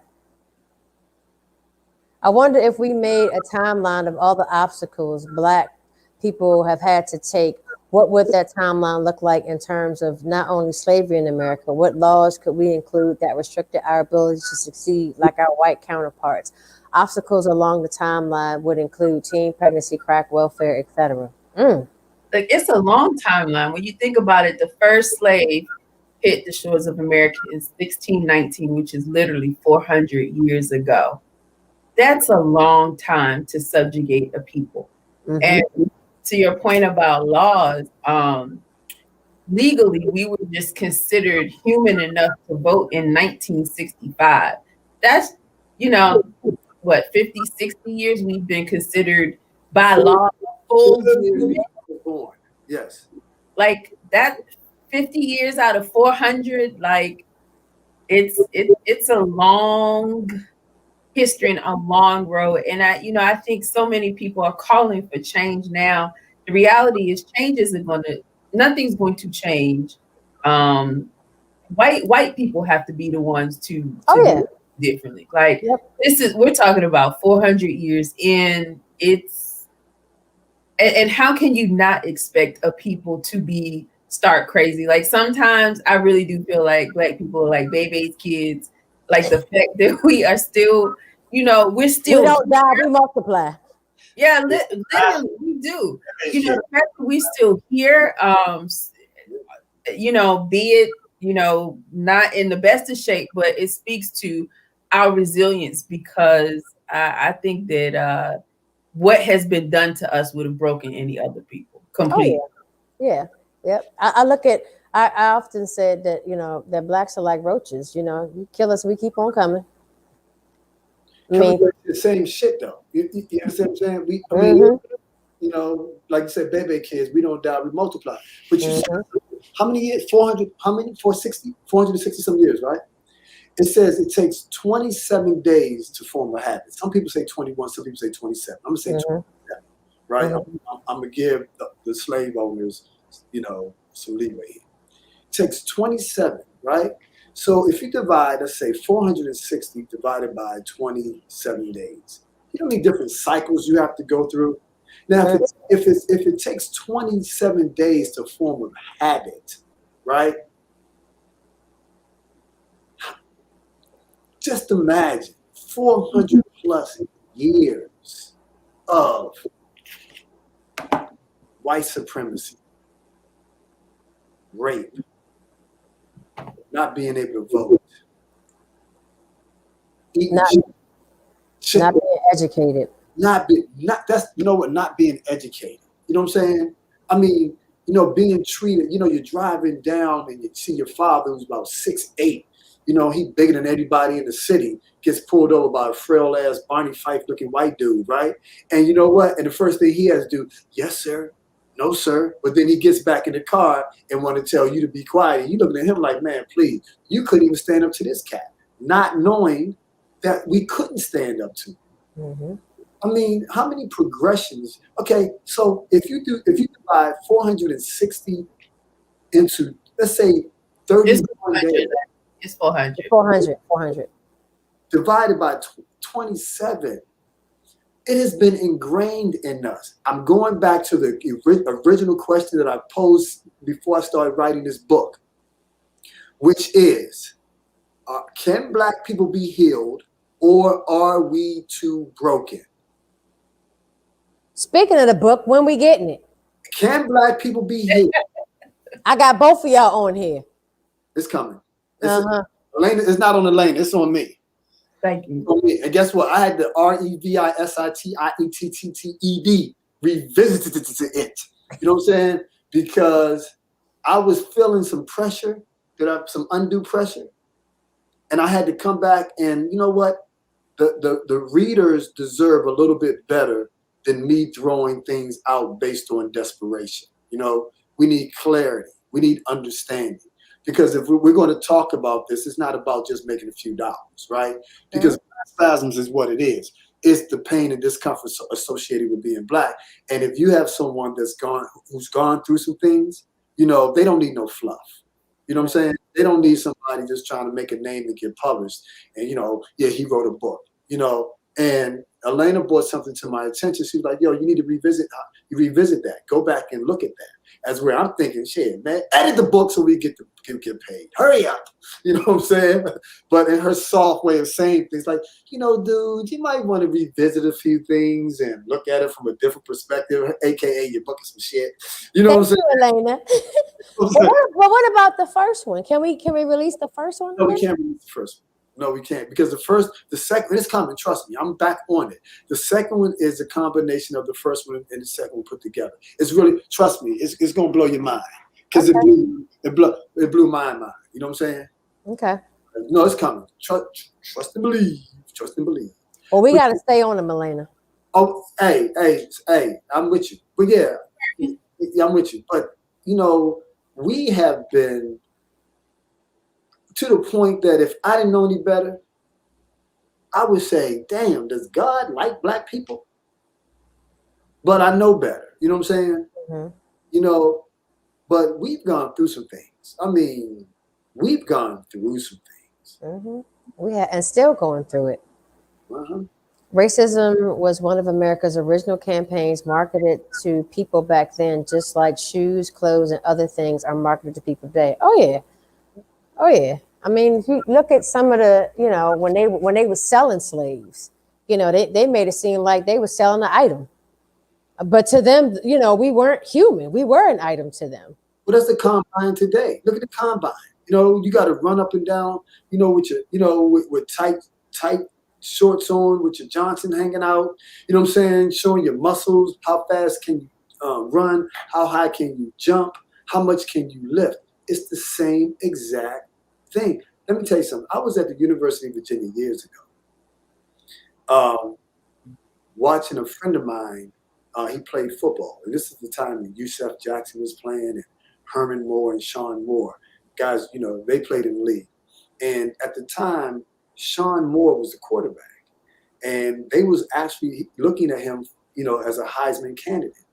I wonder if we made a timeline of all the obstacles Black people have had to take. What would that timeline look like in terms of not only slavery in America? What laws could we include that restricted our ability to succeed like our white counterparts? Obstacles along the timeline would include teen pregnancy, crack, welfare, etc. Like, it's a long timeline. When you think about it, the first slave hit the shores of America in 1619, which is literally 400 years ago. That's a long time to subjugate a people. And to your point about laws, legally, we were just considered human enough to vote in 1965. That's, you know, what, 50, 60 years we've been considered by law full born. Yes. Like that 50 years out of 400, like it's a long history and a long road. And I think so many people are calling for change now. The reality is nothing's going to change. White people have to be the ones to do it differently. Like we're talking about 400 years in. And how can you not expect a people to be stark crazy? Like sometimes I really do feel like Black people are like baby's kids. Like the fact that we are still, we're still. We don't die, we multiply. Yeah, literally we do. The fact that we still here, be it, not in the best of shape, but it speaks to our resilience because I think that what has been done to us would have broken any other people completely. Oh, yeah. Yep. I often said that, that Blacks are like roaches, you kill us, we keep on coming. I mean, the same shit though. You understand what I'm saying? Like you said, baby kids, we don't die, we multiply. But you said, how many years? 400, how many? 460 some years, right? It says it takes 27 days to form a habit. Some people say 21, some people say 27. I'm gonna say 27, right? I'm gonna give the slave owners, some leeway here. It takes 27, right? So if you divide, let's say 460 divided by 27 days, you know how many different cycles you have to go through? Now, if it takes 27 days to form a habit, right? Just imagine 400 plus years of white supremacy, rape, not being able to vote, not being educated. Not being educated. You know what I'm saying? I mean, being treated, you're driving down and you see your father who's about 6'8". He bigger than everybody in the city, gets pulled over by a frail ass Barney Fife looking white dude, right? And you know what? And the first thing he has to do, yes, sir, no, sir. But then he gets back in the car and want to tell you to be quiet. And you looking at him like, man, please, you couldn't even stand up to this cat, not knowing that we couldn't stand up to him. I mean, how many progressions? Okay, so if you divide 460 into, let's say, 31 days. It's 400. 400. Divided by 27. It has been ingrained in us. I'm going back to the original question that I posed before I started writing this book, which is, can Black people be healed or are we too broken? Speaking of the book, when we getting it? Can Black people be healed? I got both of y'all on here. It's coming. Alanna, it's not on Alanna. It's on me. Thank you. On me. And guess what? I had the REVISITIETTED revisited it. You know what I'm saying? Because I was feeling some pressure, some undue pressure. And I had to come back and, you know what? The readers deserve a little bit better than me throwing things out based on desperation. You know, we need clarity. We need understanding. Because if we're going to talk about this, it's not about just making a few dollars, right? Because spasms is what it is. It's the pain and discomfort associated with being Black. And if you have someone who's gone through some things, you know, they don't need no fluff. You know what I'm saying? They don't need somebody just trying to make a name and get published. And, you know, yeah, he wrote a book, you know. And Alanna brought something to my attention. She was like, yo, you need to revisit that. Go back and look at that. As where I'm thinking, shit, man, edit the book so we get paid. Hurry up. You know what I'm saying? But in her soft way of saying things like, you know, dude, you might want to revisit a few things and look at it from a different perspective, AKA you're booking some shit. You know what I'm saying? Alanna. Well, what about the first one? Can we release the first one? No, we can't release the first one. No, we can't, because the second, it's coming. Trust me, I'm back on it. The second one is a combination of the first one and the second one put together. It's really, trust me, it's gonna blow your mind, because it blew my mind. You know what I'm saying? Okay. No, it's coming. Trust and believe. Trust and believe. Well, we got to stay on them, Alanna. Oh, hey, I'm with you. But yeah, I'm with you. But you know, we have been to the point that if I didn't know any better, I would say, damn, does God like Black people? But I know better. You know what I'm saying? Mm-hmm. You know, but we've gone through some things. I mean, we've gone through some things. Mm-hmm. We have, and still going through it. Uh-huh. Racism was one of America's original campaigns marketed to people back then, just like shoes, clothes, and other things are marketed to people today. Oh, yeah. Oh, yeah. I mean, if you look at some of the, you know, when they were selling slaves, you know, they made it seem like they were selling an item. But to them, you know, we weren't human. We were an item to them. Well, that's the combine today. Look at the combine. You know, you got to run up and down, you know, with your, you know, with tight shorts on, with your Johnson hanging out. You know what I'm saying? Showing your muscles. How fast can you run? How high can you jump? How much can you lift? It's the same exact thing. Let me tell you something. I was at the University of Virginia years ago, watching a friend of mine. He played football, and this is the time when Yusef Jackson was playing, and Herman Moore and Sean Moore. Guys, you know, they played in the league. And at the time, Sean Moore was the quarterback, and they was actually looking at him, you know, as a Heisman candidate.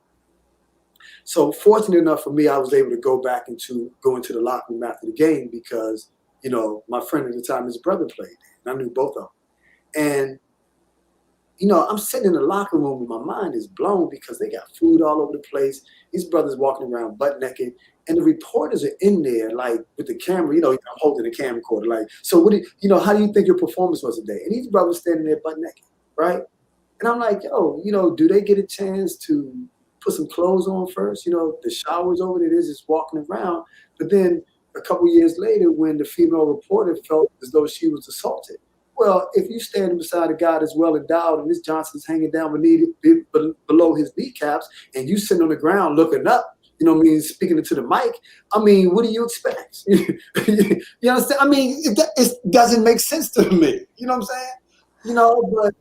So fortunate enough for me, I was able to go into the locker room after the game because, you know, my friend at the time, his brother played, and I knew both of them. And, you know, I'm sitting in the locker room and my mind is blown because they got food all over the place. These brothers walking around butt naked, and the reporters are in there, like, with the camera, you know, I'm holding the camcorder, like, so what do you know, how do you think your performance was today? And these brothers standing there butt naked, right? And I'm like, yo, you know, do they get a chance to put some clothes on first? You know, the shower's over there, they're just walking around. But then a couple years later, when the female reporter felt as though she was assaulted, well, if you standing beside a guy that's well endowed and this Johnson's hanging down below his kneecaps, and you sitting on the ground looking up, you know what I mean, speaking into the mic, I mean, what do you expect? You understand? I mean, it doesn't make sense to me. You know what I'm saying? You know, but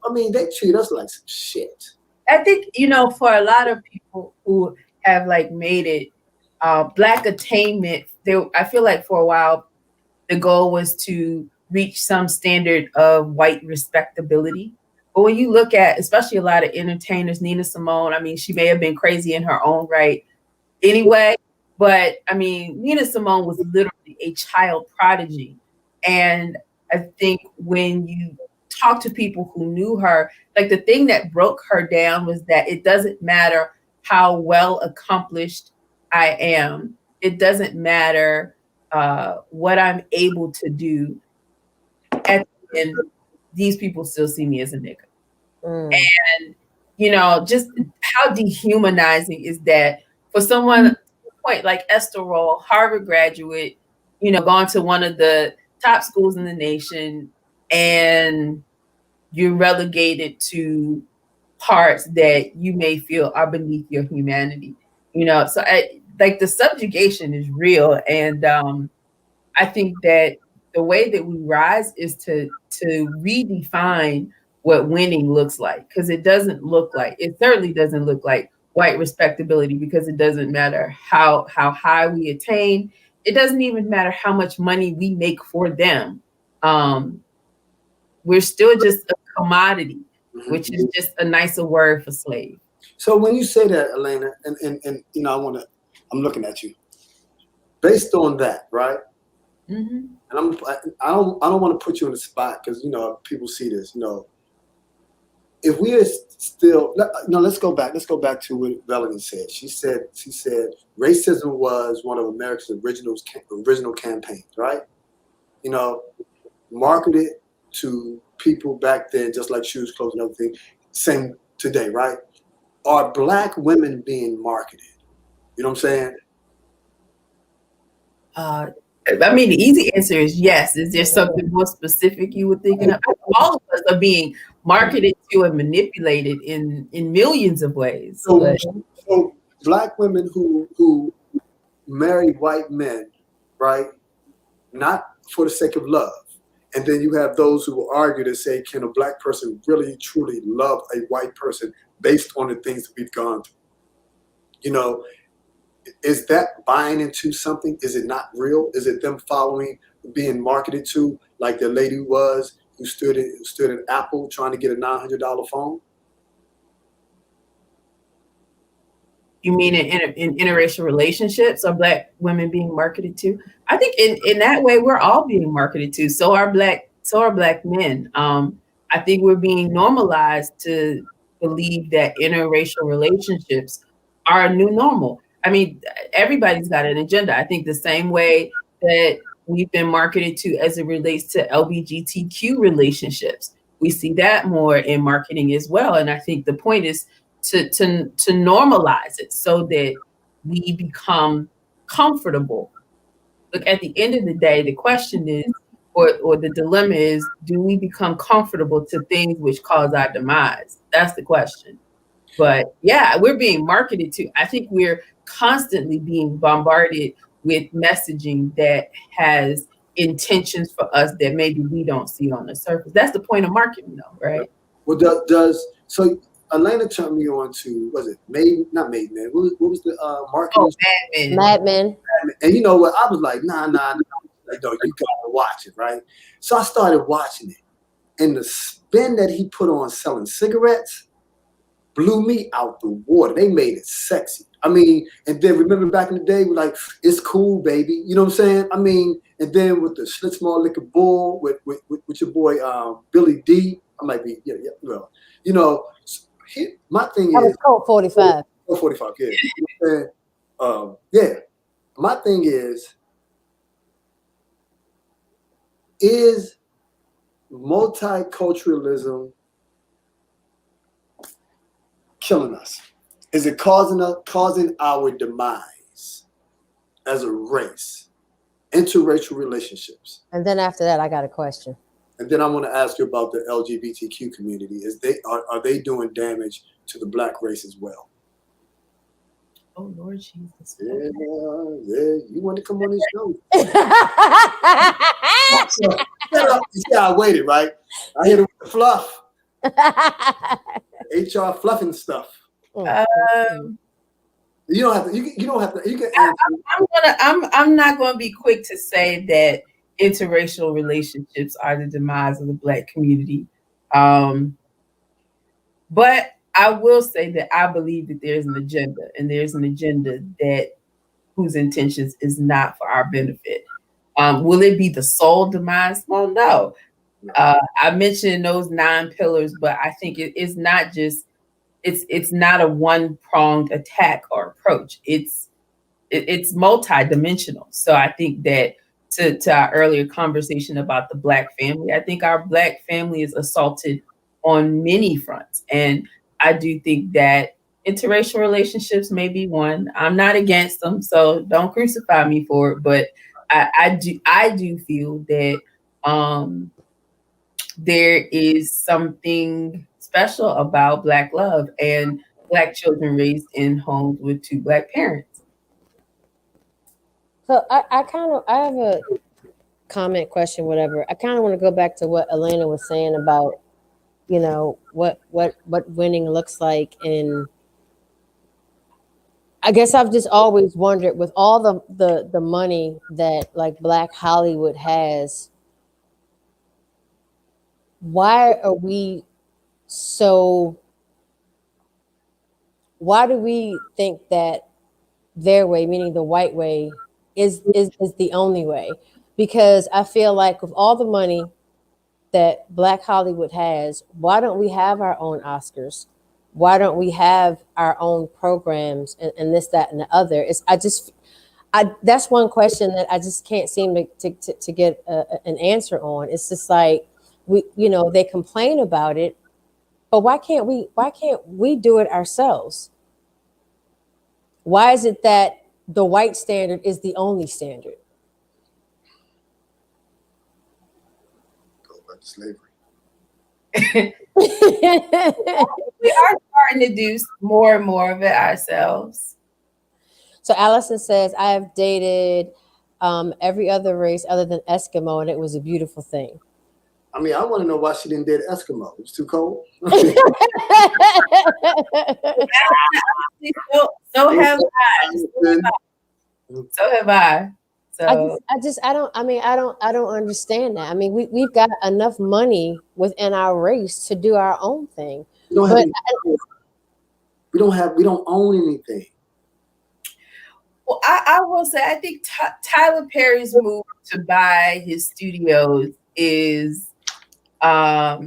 I mean, they treat us like some shit. I think, you know, for a lot of people who have like made it, Black attainment, I feel like for a while, the goal was to reach some standard of white respectability. But when you look at, especially a lot of entertainers, Nina Simone, I mean, she may have been crazy in her own right anyway, but I mean, Nina Simone was literally a child prodigy. And I think when you talk to people who knew her, like the thing that broke her down was that it doesn't matter how well accomplished I am. It doesn't matter what I'm able to do. At the end, these people still see me as a nigga. And, you know, just how dehumanizing is that for someone, point like Esther Roll, Harvard graduate, you know, gone to one of the top schools in the nation, and you're relegated to parts that you may feel are beneath your humanity. So like the subjugation is real, and I think that the way that we rise is to redefine what winning looks like, because it certainly doesn't look like white respectability, because it doesn't matter how high we attain. It doesn't even matter how much money we make for them. We're still just a commodity, which is just a nicer word for slave. So when you say that, Alanna, and I'm looking at you. Based on that, right? Mm-hmm. And I don't want to put you on the spot, because people see this. If we are still let's go back to what Melanie said. She said racism was one of America's original campaigns, right? Marketed to people back then, just like shoes, clothes, and everything. Same today, right? Are Black women being marketed? You know what I'm saying? I mean, the easy answer is yes. Is there something more specific you were thinking of? All of us are being marketed to and manipulated in millions of ways. So Black women who marry white men, right? Not for the sake of love. And then you have those who will argue to say, can a Black person really, truly love a white person based on the things that we've gone through? Is that buying into something? Is it not real? Is it them following, being marketed to, like the lady was who stood in Apple trying to get a $900 phone? You mean in interracial relationships, are Black women being marketed to? I think in that way we're all being marketed to. So are Black men. I think we're being normalized to believe that interracial relationships are a new normal. I mean, everybody's got an agenda. I think the same way that we've been marketed to as it relates to LGBTQ relationships. We see that more in marketing as well. And I think the point is to normalize it so that we become comfortable. Look, at the end of the day, the question is, or the dilemma is, do we become comfortable to things which cause our demise? That's the question. But yeah, we're being marketed to. I think we're constantly being bombarded with messaging that has intentions for us that maybe we don't see on the surface. That's the point of marketing, though, right? Well, so Alanna turned me on to, was it not Made Men? What was the marketing? Oh, Mad Men. And you know what? I was like, nah. Like, no, you gotta watch it, right? So I started watching it, and the spin that he put on selling cigarettes blew me out the water. They made it sexy. I mean, and then remember back in the day, we're like, it's cool, baby. You know what I'm saying? I mean, and then with the Schlitzmall Liquor Bull with your boy Billy D, I might be, well, my thing That is was Colt 45. Colt 45, yeah. You know what I'm saying? Yeah. My thing is multiculturalism killing us? Is it causing our demise as a race? Interracial relationships. And then after that, I got a question. And then I want to ask you about the LGBTQ community. Are they doing damage to the Black race as well? Oh, Lord Jesus. Yeah, you want to come on this show? You see, I waited, right? I hit it with the fluff. HR fluffing stuff. You don't have to. You don't have to. You can answer. I'm not going to be quick to say that interracial relationships are the demise of the Black community, but I will say that I believe that there's an agenda, and there's an agenda that whose intentions is not for our benefit. Will it be the sole demise? Well, no. I mentioned those 9 pillars, but I think it's not just. It's not a one-pronged attack or approach. It's multi-dimensional. So I think that to our earlier conversation about the Black family, I think our Black family is assaulted on many fronts. And I do think that interracial relationships may be one. I'm not against them, so don't crucify me for it. But I do feel that There is something special about Black love and Black children raised in homes with two Black parents. So I have a comment, question, whatever. I kind of want to go back to what Alanna was saying about, what winning looks like. And I guess I've just always wondered, with all the money that like Black Hollywood has, why are we so why do we think that their way, meaning the white way, is the only way? Because I feel like with all the money that Black Hollywood has, why don't we have our own Oscars? Why don't we have our own programs and this, that, and the other? That's one question that I just can't seem to get an answer on. It's just like, they complain about it, but why can't we do it ourselves? Why is it that the white standard is the only standard? Go back to slavery. We are starting to do more and more of it ourselves. So Allison says, I have dated every other race other than Eskimo, and it was a beautiful thing. I mean, I want to know why she didn't date Eskimo. It was too cold. So have I. So have I. So I don't understand that. I mean, we've got enough money within our race to do our own thing. We don't own anything. Well, I will say, I think Tyler Perry's move to buy his studios is a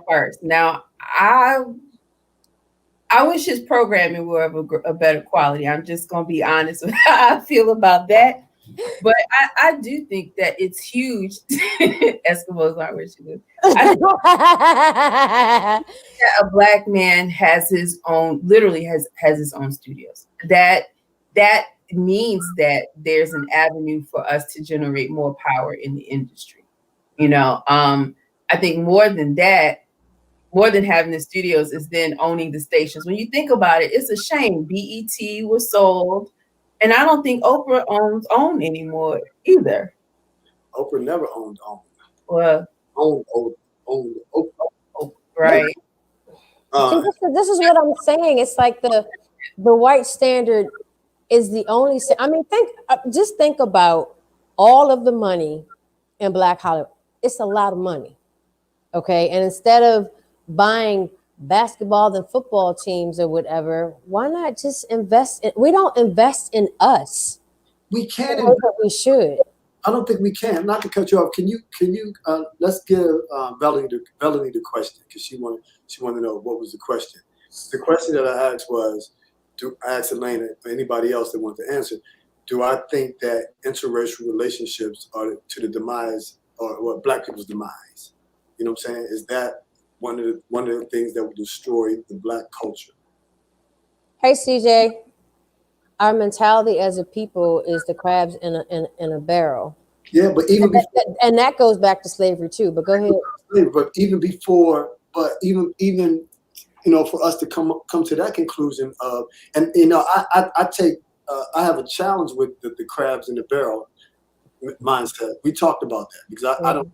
first. Now, I wish his programming were of a better quality. I'm just going to be honest with how I feel about that. But I do think that it's huge. Eskimos aren't what you do. That a Black man has his own, literally has his own studios. That means that there's an avenue for us to generate more power in the industry. I think more than that, more than having the studios, is then owning the stations. When you think about it, it's a shame. BET was sold, and I don't think Oprah owns OWN anymore either. Oprah never owned OWN. Well, owned Oprah. Right. This is what I'm saying. It's like the white standard is the only. I mean, think about all of the money in Black Hollywood. It's a lot of money, okay? And instead of buying basketball and football teams or whatever, why not just invest? We don't invest in us. We can. We should. I don't think we can. Not to cut you off. Can you? Let's give Melanie the question, because she wanted to know what was the question. The question that I asked was, I asked Alanna, anybody else that wanted to answer, do I think that interracial relationships are to the demise, or what, Black people's demise? You know what I'm saying? Is that one of the things that will destroy the Black culture? Hey, CJ. Our mentality as a people is the crabs in a barrel. Yeah, but even and that goes back to slavery too. But go ahead. But even before, for us to come to that conclusion of, and I have a challenge with the crabs in the barrel mindset. We talked about that because I don't,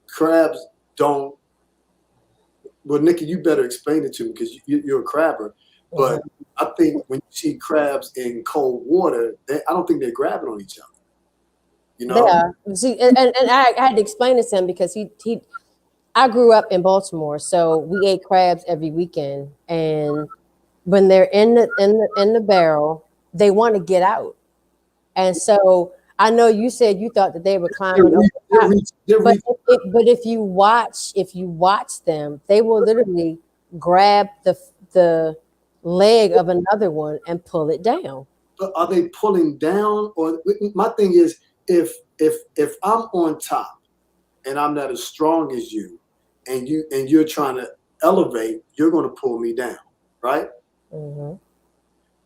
crabs don't. Well, Nikki, you better explain it to me because you're a crabber. But I think when you see crabs in cold water, I don't think they're grabbing on each other. They are. See, and I had to explain this to him because I grew up in Baltimore, so we ate crabs every weekend. And when they're in the barrel, they want to get out. And so I know you said you thought that they were climbing over the top. But if you watch them, they will literally grab the leg of another one and pull it down. But are they pulling down? Or my thing is, if I'm on top and I'm not as strong as you, and you're trying to elevate, you're going to pull me down, right? Mm-hmm.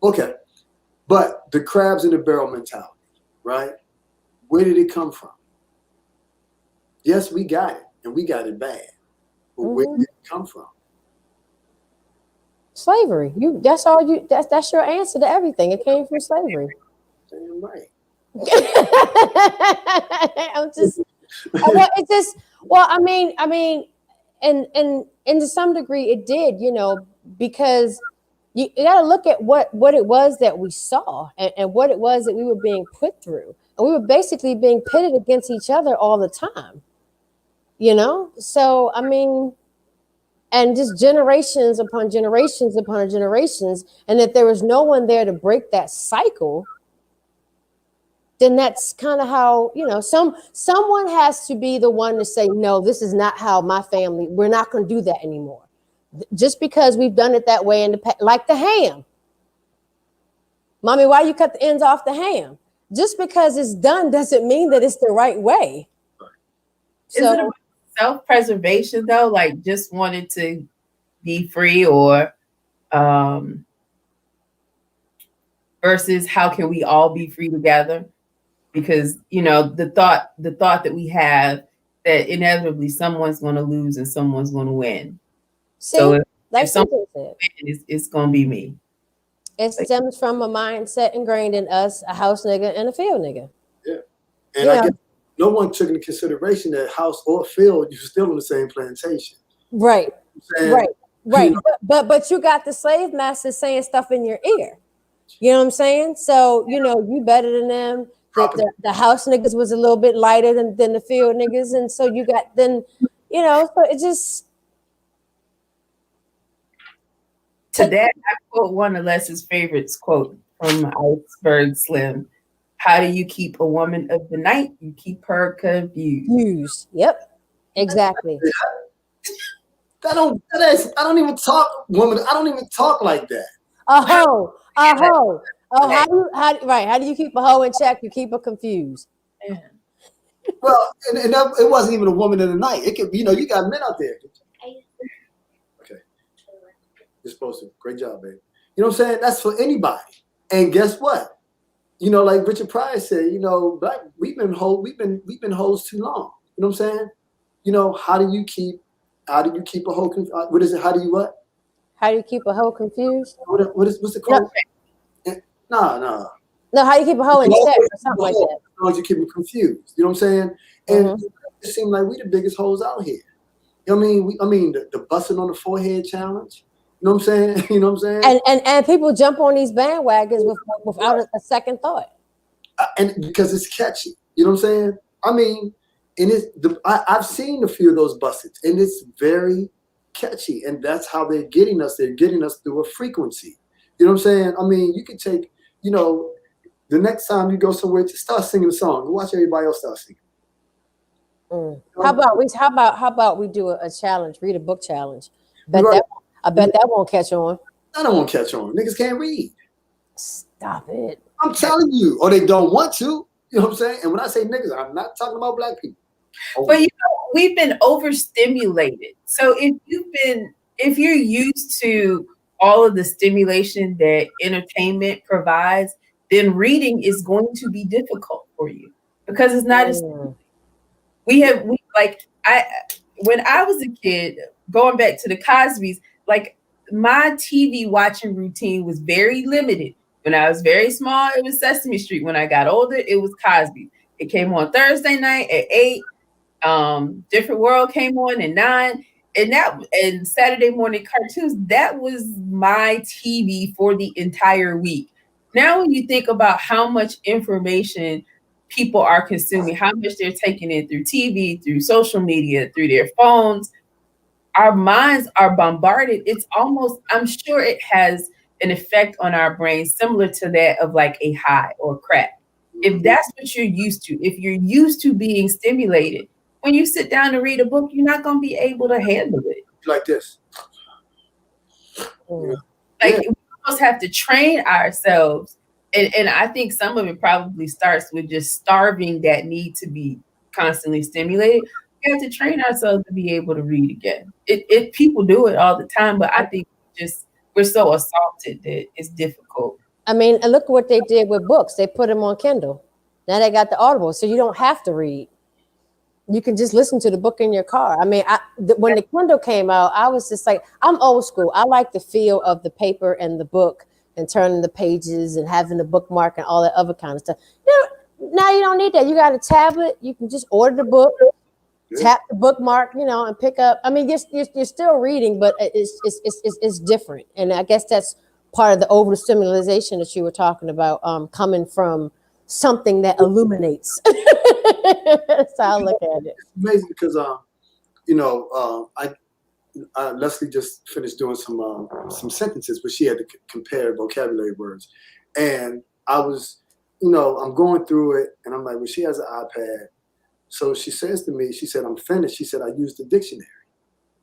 Okay, but the crabs in the barrel mentality, right? Where did it come from? Yes, we got it, and we got it bad. But where did it come from? Slavery. That's all you. That's your answer to everything. It came from slavery. Damn right. I'm just. Well, it's just. Well, I mean, and to some degree, it did. Because you got to look at what it was that we saw and what it was that we were being put through, and we were basically being pitted against each other all the time. So I mean. And just generations upon generations upon generations, and if there was no one there to break that cycle, then that's kind of how someone has to be the one to say, no, this is not how my family. We're not going to do that anymore, just because we've done it that way in the past, like the ham. Mommy, why you cut the ends off the ham? Just because it's done doesn't mean that it's the right way. Is it about self-preservation though? Like just wanted to be free, or versus how can we all be free together? Because the thought that we have that inevitably someone's going to lose and someone's going to win. See, so like if someone wins, it's going to be me. It stems from a mindset ingrained in us, a house nigga and a field nigga. Yeah. And I guess no one took into consideration that house or field, you're still on the same plantation. Right. Right. But you got the slave masters saying stuff in your ear. You know what I'm saying? So, you better than them. The house niggas was a little bit lighter than the field niggas. And so you got so it just. To that, I quote one of Les's favorites quote from Iceberg Slim. How do you keep a woman of the night? You keep her confused. Yep. Exactly. I don't even talk, woman. I don't even talk like that. A hoe. Oh, how do you keep a hoe in check? You keep her confused. Yeah. Well, and that, it wasn't even a woman in the night. It could, you got men out there. Okay. You're supposed to. Great job, babe. You know what I'm saying? That's for anybody. And guess what? Like Richard Pryor said, black we've been hoes too long. You know what I'm saying? How do you keep a hoe confused? What is it? How do you what? How do you keep a hoe confused? What's the quote? No. No, how do you keep a hoe in check or something like that? As long as you keep them confused. You know what I'm saying? And it seems like we the biggest hoes out here. You know what I mean? The busting on the forehead challenge. You know what I'm saying? You know what I'm saying? And people jump on these bandwagons without a second thought. And because it's catchy. You know what I'm saying? I mean, and I've seen a few of those busts, and it's very catchy. And that's how they're getting us. They're getting us through a frequency. You know what I'm saying? I mean, you could take, the next time you go somewhere, just start singing a song. Watch everybody else start singing. How about we do a challenge, read a book challenge? I bet that won't catch on. I don't want to catch on. Niggas can't read. Stop it. I'm telling you. Or they don't want to. You know what I'm saying? And when I say niggas, I'm not talking about black people. But we've been overstimulated. So if you're used to all of the stimulation that entertainment provides, then reading is going to be difficult for you because it's not as when I was a kid, going back to the Cosbys, like my TV watching routine was very limited. When I was very small, it was Sesame Street. When I got older, it was Cosby. It came on Thursday night at 8. Different World came on at 9. And Saturday morning cartoons, that was my TV for the entire week. Now, when you think about how much information people are consuming, how much they're taking in through TV, through social media, through their phones, our minds are bombarded. It's almost, I'm sure it has an effect on our brains similar to that of like a high or crack. If that's what you're used to, if you're used to being stimulated, when you sit down to read a book, you're not going to be able to handle it. Like this. We almost have to train ourselves. And I think some of it probably starts with just starving that need to be constantly stimulated. We have to train ourselves to be able to read again. People do it all the time, but I think we're so assaulted that it's difficult. I mean, and look at what they did with books. They put them on Kindle. Now they got the Audible, so you don't have to read. You can just listen to the book in your car. I mean, when the Kindle came out, I was just like, I'm old school. I like the feel of the paper and the book and turning the pages and having the bookmark and all that other kind of stuff. Now you don't need that. You got a tablet. You can just order the book, tap the bookmark, and pick up. I mean, you're still reading, but it's different. And I guess that's part of the overstimulation that you were talking about, coming from something that illuminates. That's how I look at it. It's amazing because Leslie just finished doing some sentences, but she had to compare vocabulary words, and I was, I'm going through it, and I'm like, well, she has an iPad, so she says to me, she said, I'm finished. She said, I used the dictionary.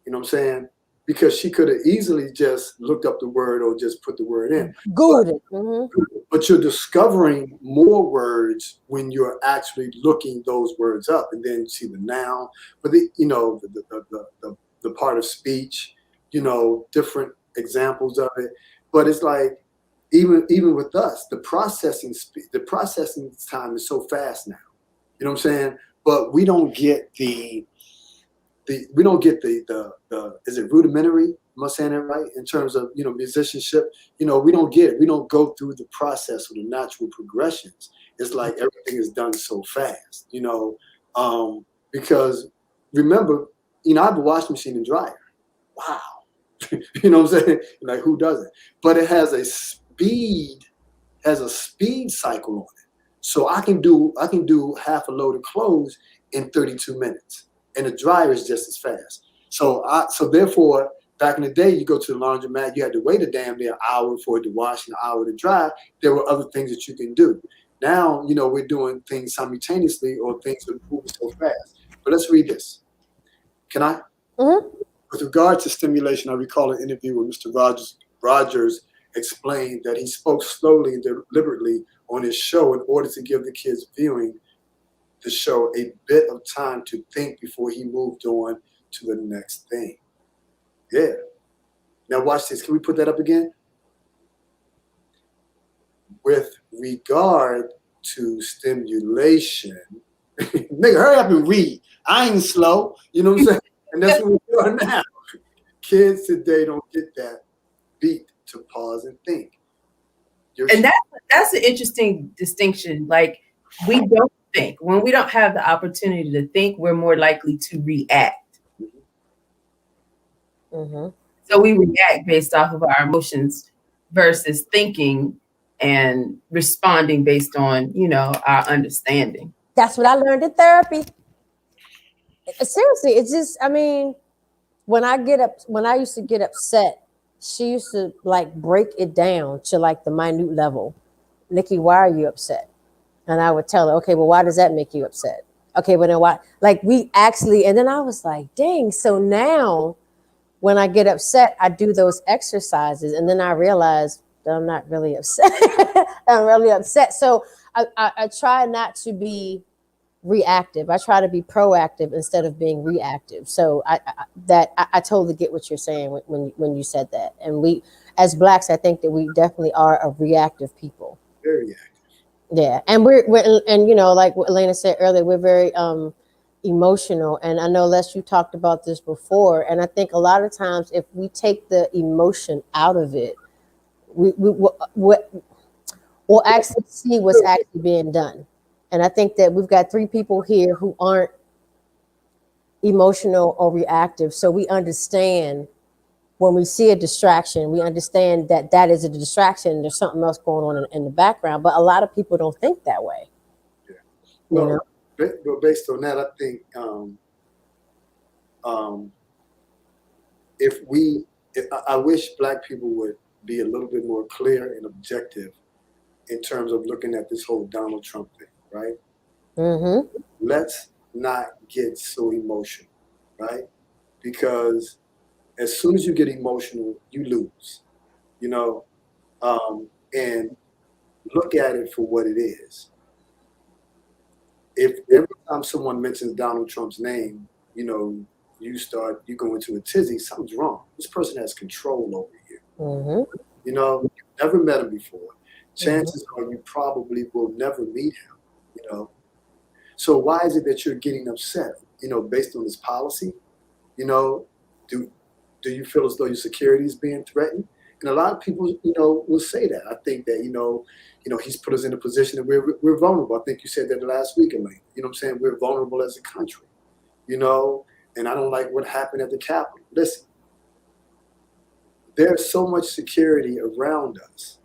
You know what I'm saying? Because she could have easily just looked up the word or just put the word in. Good. But you're discovering more words when you're actually looking those words up, and then you see the noun, but the part of speech, different examples of it. But it's like even with us, the processing time is so fast now. You know what I'm saying? But we don't get the is it rudimentary? Am I saying that right? In terms of, musicianship, we don't get it. We don't go through the process or the natural progressions. It's like everything is done so fast, because remember, I have a washing machine and dryer. Wow. You know what I'm saying? Like, who doesn't? But it has a speed cycle on it. So I can do half a load of clothes in 32 minutes. And the dryer is just as fast. So therefore, back in the day, you go to the laundromat, you had to wait a damn near hour for it to wash and an hour to dry. There were other things that you can do. Now, we're doing things simultaneously, or things are moving so fast. But let's read this. Can I? Mm-hmm. With regard to stimulation, I recall an interview where Mr. Rogers explained that he spoke slowly and deliberately on his show in order to give the kids viewing the show a bit of time to think before he moved on to the next thing. Yeah. Now watch this. Can we put that up again? With regard to stimulation, nigga, hurry up and read. I ain't slow. You know what I'm saying? And that's what we're doing now. Kids today don't get that beat to pause and think. And that's an interesting distinction. Like, we don't think. When we don't have the opportunity to think, we're more likely to react. Mm-hmm. So we react based off of our emotions versus thinking and responding based on, our understanding. That's what I learned in therapy. Seriously, it's just, I mean, when I used to get upset, she used to like break it down to like the minute level. Nikki, why are you upset? And I would tell her, okay, well, why does that make you upset? Okay, but then why? Like, we actually, and then I was like, dang. So now when I get upset, I do those exercises, and then I realize that I'm not really upset. I'm really upset. So I try not to be reactive. I try to be proactive instead of being reactive. So I totally get what you're saying when you said that. And we, as Blacks, I think that we definitely are a reactive people. Very active. Yeah, and we're like what Alanna said earlier, we're very emotional. And I know, Les, you talked about this before. And I think a lot of times, if we take the emotion out of it, we'll actually see what's actually being done. And I think that we've got 3 people here who aren't emotional or reactive. So we understand when we see a distraction, we understand that is a distraction. There's something else going on in the background. But a lot of people don't think that way. Yeah. Well, based on that, I think I wish Black people would be a little bit more clear and objective in terms of looking at this whole Donald Trump thing. Right? Mm-hmm. Let's not get so emotional, right? Because as soon as you get emotional, you lose, and look at it for what it is. If every time someone mentions Donald Trump's name, you go into a tizzy, something's wrong. This person has control over you. Mm-hmm. You've never met him before. Chances are you probably will never meet him. So why is it that you're getting upset? based on this policy, do you feel as though your security is being threatened? And a lot of people, will say that. I think that, he's put us in a position that we're vulnerable. I think you said that last week, Alanna. You know what I'm saying? We're vulnerable as a country, and I don't like what happened at the Capitol. Listen, there's so much security around us.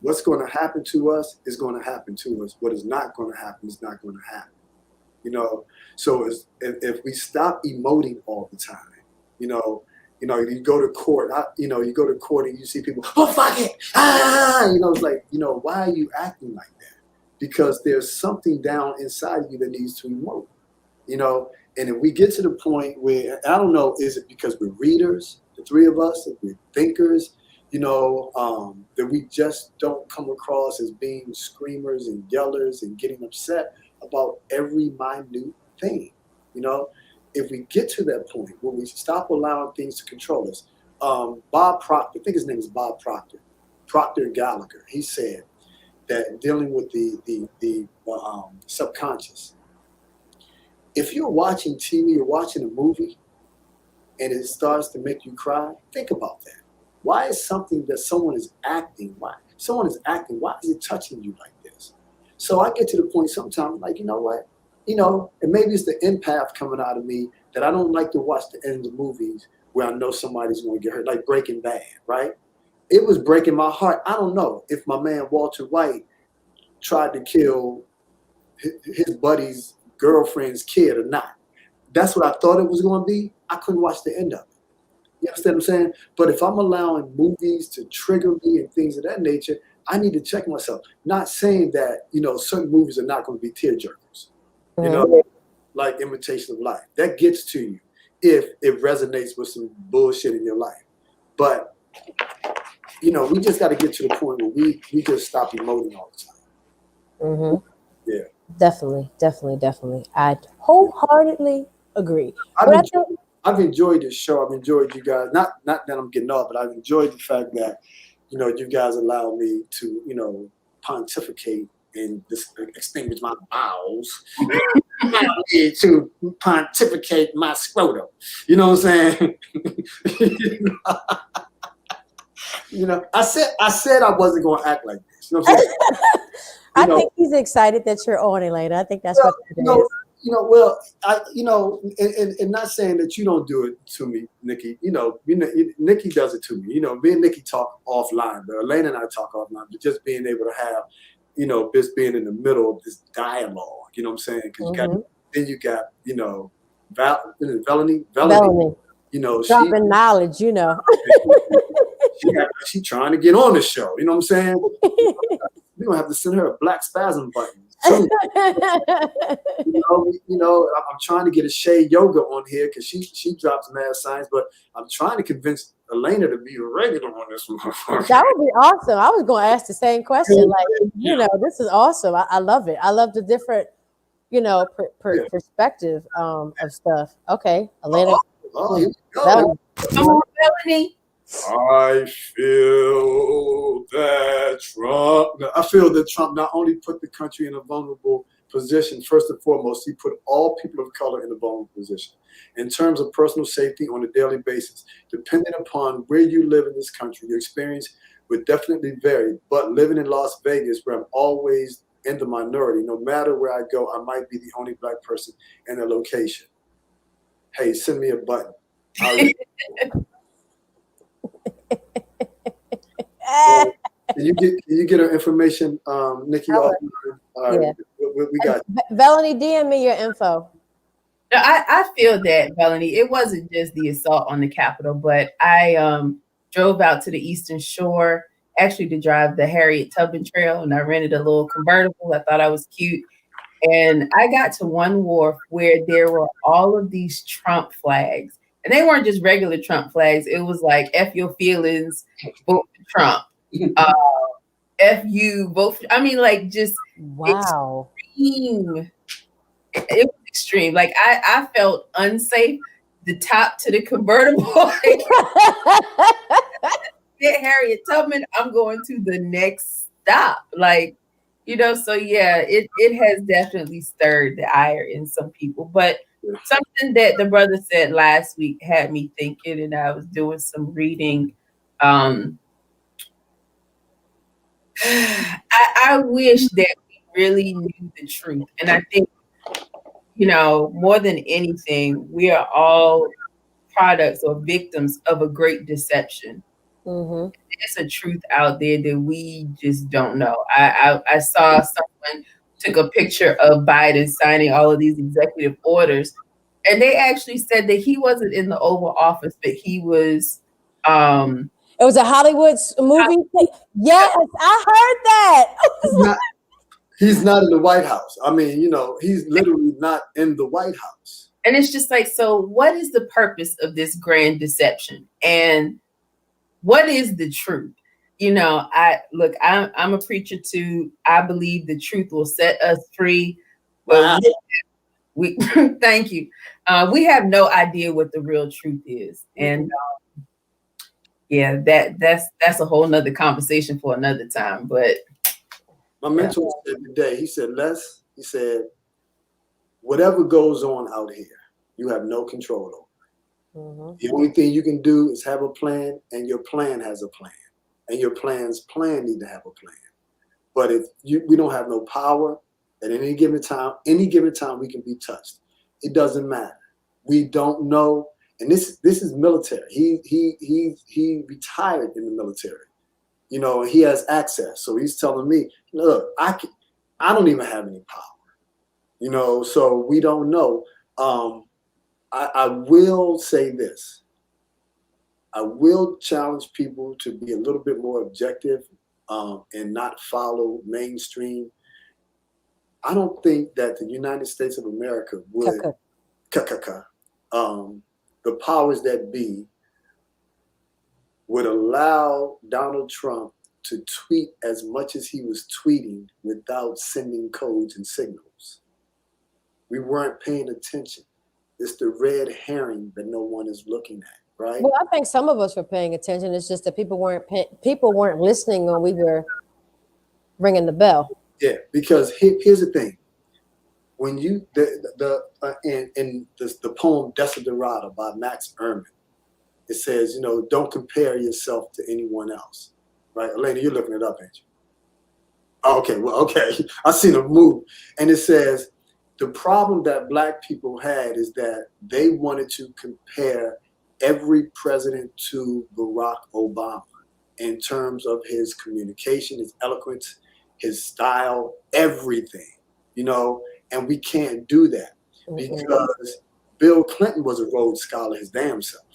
What's going to happen to us is going to happen to us. What is not going to happen is not going to happen. So if we stop emoting all the time, you go to court, you go to court and you see people, oh, fuck it. It's like, why are you acting like that? Because there's something down inside of you that needs to emote, and if we get to the point where, I don't know, is it because we're readers, the three of us, if we're thinkers, that we just don't come across as being screamers and yellers and getting upset about every minute thing. If we get to that point where we stop allowing things to control us, Bob Proctor, I think his name is Bob Proctor, Proctor Gallagher, he said that dealing with the subconscious, if you're watching TV or watching a movie and it starts to make you cry, think about that. Why is something that someone is acting, why is it touching you like this? So I get to the point sometimes, like, you know what? And maybe it's the empath coming out of me that I don't like to watch the end of movies where I know somebody's going to get hurt, like Breaking Bad, right? It was breaking my heart. I don't know if my man Walter White tried to kill his buddy's girlfriend's kid or not. That's what I thought it was going to be. I couldn't watch the end of it. You understand what I'm saying? But if I'm allowing movies to trigger me and things of that nature, I need to check myself. Not saying that, certain movies are not going to be tearjerkers. Like Imitation of Life. That gets to you if it resonates with some bullshit in your life. But, we just got to get to the point where we just stop emoting all the time. Yeah. Definitely. I wholeheartedly agree. I've enjoyed this show. I've enjoyed you guys. Not that I'm getting off, but I've enjoyed the fact that, you guys allow me to, pontificate and extinguish my bowels. To pontificate my scrotum. You know what I'm saying? I said I wasn't going to act like this. You know what I'm saying? I think he's excited that you're on, Alanna. I think that's what it is. And not saying that you don't do it to me, Nikki. Nikki does it to me. Me and Nikki talk offline, but Alanna and I talk offline. But just being able to have, just being in the middle of this dialogue. You know what I'm saying? Because you got, Melanie. Dropping knowledge. She trying to get on the show. You know what I'm saying? We're gonna have to send her a black spasm button. I'm trying to get a Shay Yoga on here because she drops mad science, but I'm trying to convince Alanna to be a regular on this one. That would be awesome. I was going to ask the same question. This is awesome. I love it. I love the different, perspective of stuff. Okay, Alanna. Here we go. Come on, Melanie. I feel that Trump not only put the country in a vulnerable position, first and foremost, he put all people of color in a vulnerable position. In terms of personal safety on a daily basis, depending upon where you live in this country, your experience would definitely vary. But living in Las Vegas, where I'm always in the minority, no matter where I go, I might be the only black person in a location. Hey, send me a button. Can you get her information, Nikki? All right, we got you. Melanie, DM me your info. No, I feel that, Melanie. It wasn't just the assault on the Capitol, but I drove out to the Eastern Shore, actually to drive the Harriet Tubman Trail, and I rented a little convertible. I thought I was cute. And I got to one wharf where there were all of these Trump flags. And they weren't just regular Trump flags. It was like, F your feelings, vote for Trump. F you, vote for, just wow. Extreme. It was extreme. Like, I felt unsafe. The top to the convertible. Get Harriet Tubman, I'm going to the next stop. Like, You know, so yeah, it has definitely stirred the ire in some people. But something that the brother said last week had me thinking, and I was doing some reading. I wish that we really knew the truth. And I think, you know, more than anything, we are all products or victims of a great deception. Mm-hmm. There's a truth out there that we just don't know. I saw someone took a picture of Biden signing all of these executive orders, and they actually said that he wasn't in the Oval Office, but he was It was a Hollywood movie. Yes, I heard that. He's not in the White House. I mean, you know, he's literally not in the White House. And it's just like, so what is the purpose of this grand deception? And what is the truth? You know, I'm a preacher too. I believe the truth will set us free. But Wow. we thank you. We have no idea what the real truth is. And yeah, that's a whole nother conversation for another time. But my mentor said today, he said, Les, he said, whatever goes on out here, you have no control over. Mm-hmm. The only thing you can do is have a plan, and your plan has a plan, and your plan's plan need to have a plan. But if we don't have no power at any given time we can be touched. It doesn't matter. We don't know. And this is military. He retired in the military. You know, he has access. So he's telling me, look, I don't even have any power. You know, so we don't know. I will say this. I will challenge people to be a little bit more objective and not follow mainstream. I don't think that the United States of America would, the powers that be, would allow Donald Trump to tweet as much as he was tweeting without sending codes and signals. We weren't paying attention. It's the red herring that no one is looking at, right? Well, I think some of us were paying attention. It's just that people weren't listening when we were ringing the bell. Yeah, because here's the thing. When you in the poem Desiderata by Max Ehrman, it says, you know, don't compare yourself to anyone else, right? Alanna, you're looking it up, ain't you? Oh, okay, well, okay. I seen a move, and it says the problem that Black people had is that they wanted to compare every president to Barack Obama in terms of his communication, his eloquence, his style, everything, you know, and we can't do that because Bill Clinton was a Rhodes Scholar his damn self.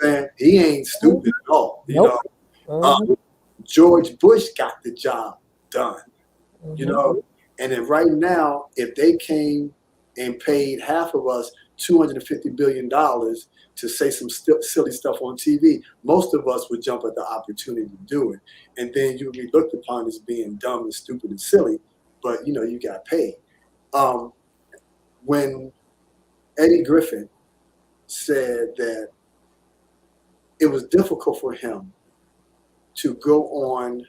And he ain't stupid at all, you know. George Bush got the job done, you know. And then right now, if they came and paid half of us $250 billion to say some silly stuff on TV, most of us would jump at the opportunity to do it. And then you would be looked upon as being dumb and stupid and silly, but, you know, you got paid. When Eddie Griffin said that it was difficult for him to go on,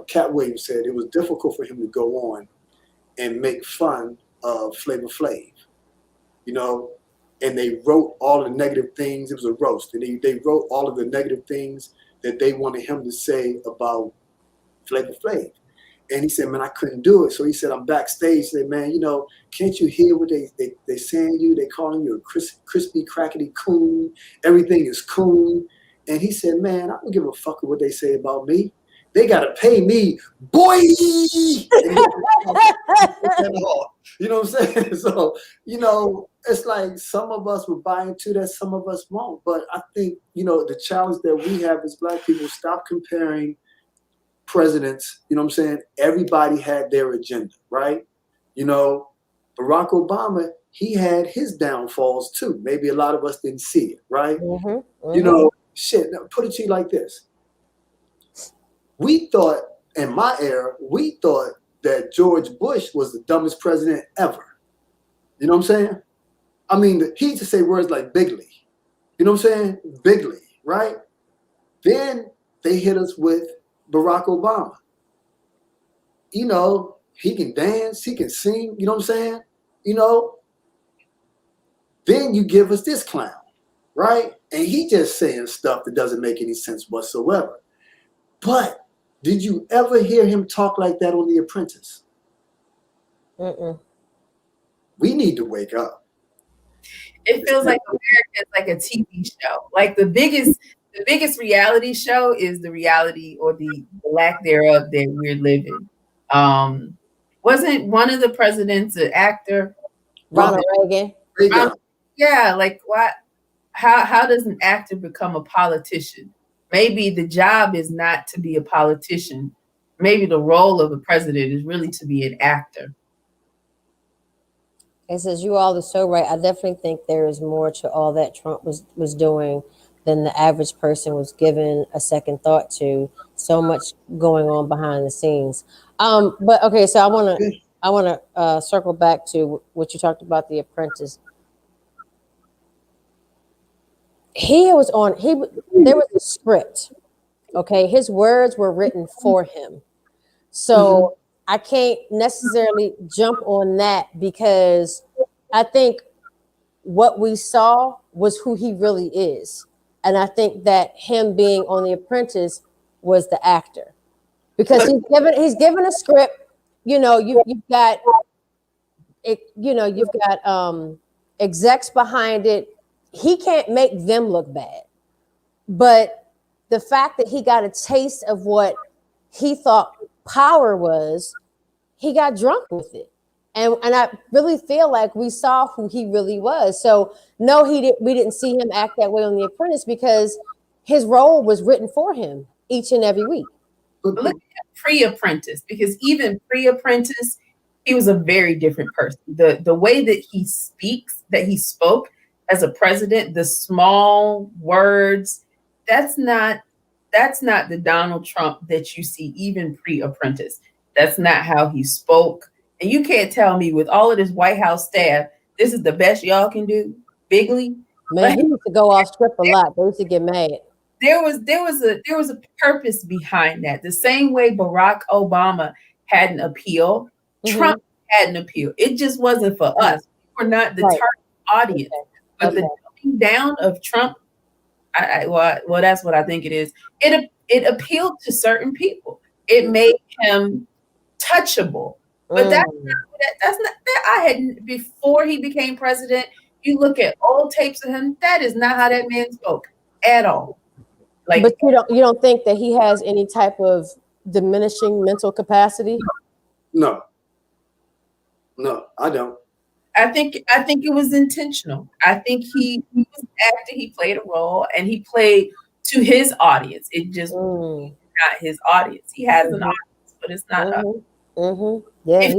Cat Williams said it was difficult for him to go on and make fun of Flavor Flav, you know, and they wrote all the negative things. It was a roast, and they wrote all of the negative things that they wanted him to say about Flavor Flav. And he said, man, I couldn't do it. So he said, I'm backstage. He said, man, you know, can't you hear what they saying you? They calling you a crispy, crackety coon. Everything is coon. And he said, man, I don't give a fuck what they say about me. They got to pay me, boy. You know what I'm saying? So, you know, it's like some of us will buy into that, some of us won't. But I think, you know, the challenge that we have as Black people, stop comparing presidents. You know what I'm saying? Everybody had their agenda, right? You know, Barack Obama, he had his downfalls too. Maybe a lot of us didn't see it, right? You know, shit, put it to you like this. We thought, in my era, we thought that George Bush was the dumbest president ever. You know what I'm saying? I mean, he used to say words like bigly. You know what I'm saying? Bigly, right? Then they hit us with Barack Obama. you know, he can dance, he can sing, you know what I'm saying? You know, then you give us this clown, right? And he just saying stuff that doesn't make any sense whatsoever. But did you ever hear him talk like that on The Apprentice? Mm-mm. We need to wake up. It feels like America is like a TV show. Like the biggest reality show is the reality or the lack thereof that we're living. Wasn't one of the presidents an actor? Ronald Reagan. Yeah, like what? How does an actor become a politician? Maybe the job is not to be a politician. Maybe the role of a president is really to be an actor. It says you all are so right. I definitely think there is more to all that Trump was doing than the average person was given a second thought to. So much going on behind the scenes. But okay, so I want to circle back to what you talked about, The Apprentice. There was a script. Okay, his words were written for him. So I can't necessarily jump on that because I think what we saw was who he really is. And I think that him being on The Apprentice was the actor. Because he's given a script, you know, you've got it, you know, you've got execs behind it. He can't make them look bad. But the fact that he got a taste of what he thought power was, he got drunk with it. And I really feel like we saw who he really was. So no, we didn't see him act that way on The Apprentice because his role was written for him each and every week. But look at pre-Apprentice, because even pre-Apprentice, he was a very different person. The way that he speaks, that he spoke as a president, the small words, that's not the Donald Trump that you see even pre-Apprentice. That's not how he spoke. And you can't tell me with all of this White House staff, this is the best y'all can do, Bigley. Man, he used to go off script a lot. They used to get mad. There was a purpose behind that. The same way Barack Obama had an appeal, Trump had an appeal. It just wasn't for us. We're not the target audience. But the dumbing down of Trump, well, that's what I think it is. It appealed to certain people. It made him touchable. But that's not that I had before he became president. You look at old tapes of him, that is not how that man spoke at all. Like, but you don't think that he has any type of diminishing mental capacity? No, I don't. I think it was intentional. I think he was an actor. He played a role, and he played to his audience. It just not his audience. He has an audience, but it's not us. Yeah,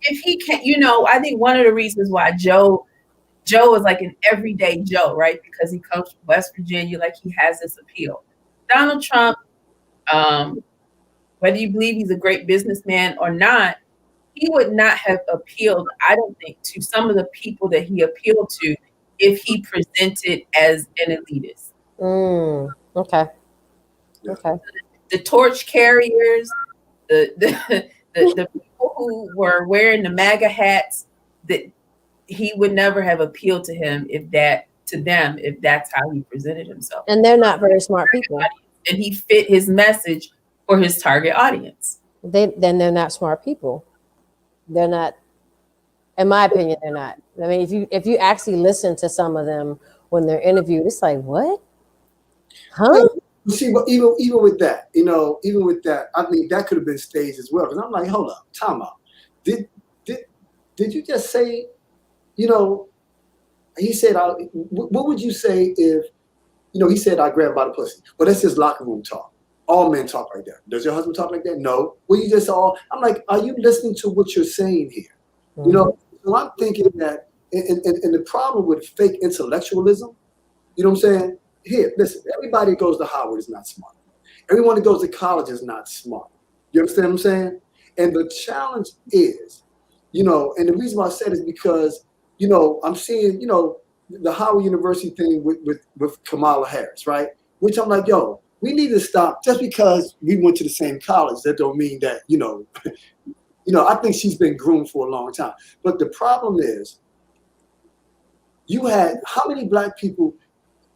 if he can't, you know, I think one of the reasons why Joe is like an everyday Joe, right? Because he comes from West Virginia, like he has this appeal. Donald Trump, whether you believe he's a great businessman or not, he would not have appealed, I don't think, to some of the people that he appealed to if he presented as an elitist. Okay. The torch carriers, the people who were wearing the MAGA hats, that he would never have appealed to them if that's how he presented himself. And they're not very smart people. And he fit his message for his target audience. Then they're not smart people. They're not, in my opinion, they're not. I mean, if you actually listen to some of them when they're interviewed, it's like, what? Huh? You see, but even with that, you know, I think that could have been staged as well. Because I'm like, hold up, time out. Did you just say, you know, he said, what would you say if, you know, he said, I grabbed by the pussy. Well, that's just locker room talk. All men talk like that. Does your husband talk like that? No. Well, you just all, I'm like, are you listening to what you're saying here? You know, so I'm thinking that, and the problem with fake intellectualism, you know what I'm saying? Here, listen, everybody that goes to Howard is not smart. Everyone that goes to college is not smart. You understand what I'm saying? And the challenge is, you know, and the reason why I said is because, you know, I'm seeing, you know, the Howard University thing with Kamala Harris, right? Which I'm like, yo, we need to stop. Just because we went to the same college, that don't mean that, I think she's been groomed for a long time. But the problem is, you had how many black people,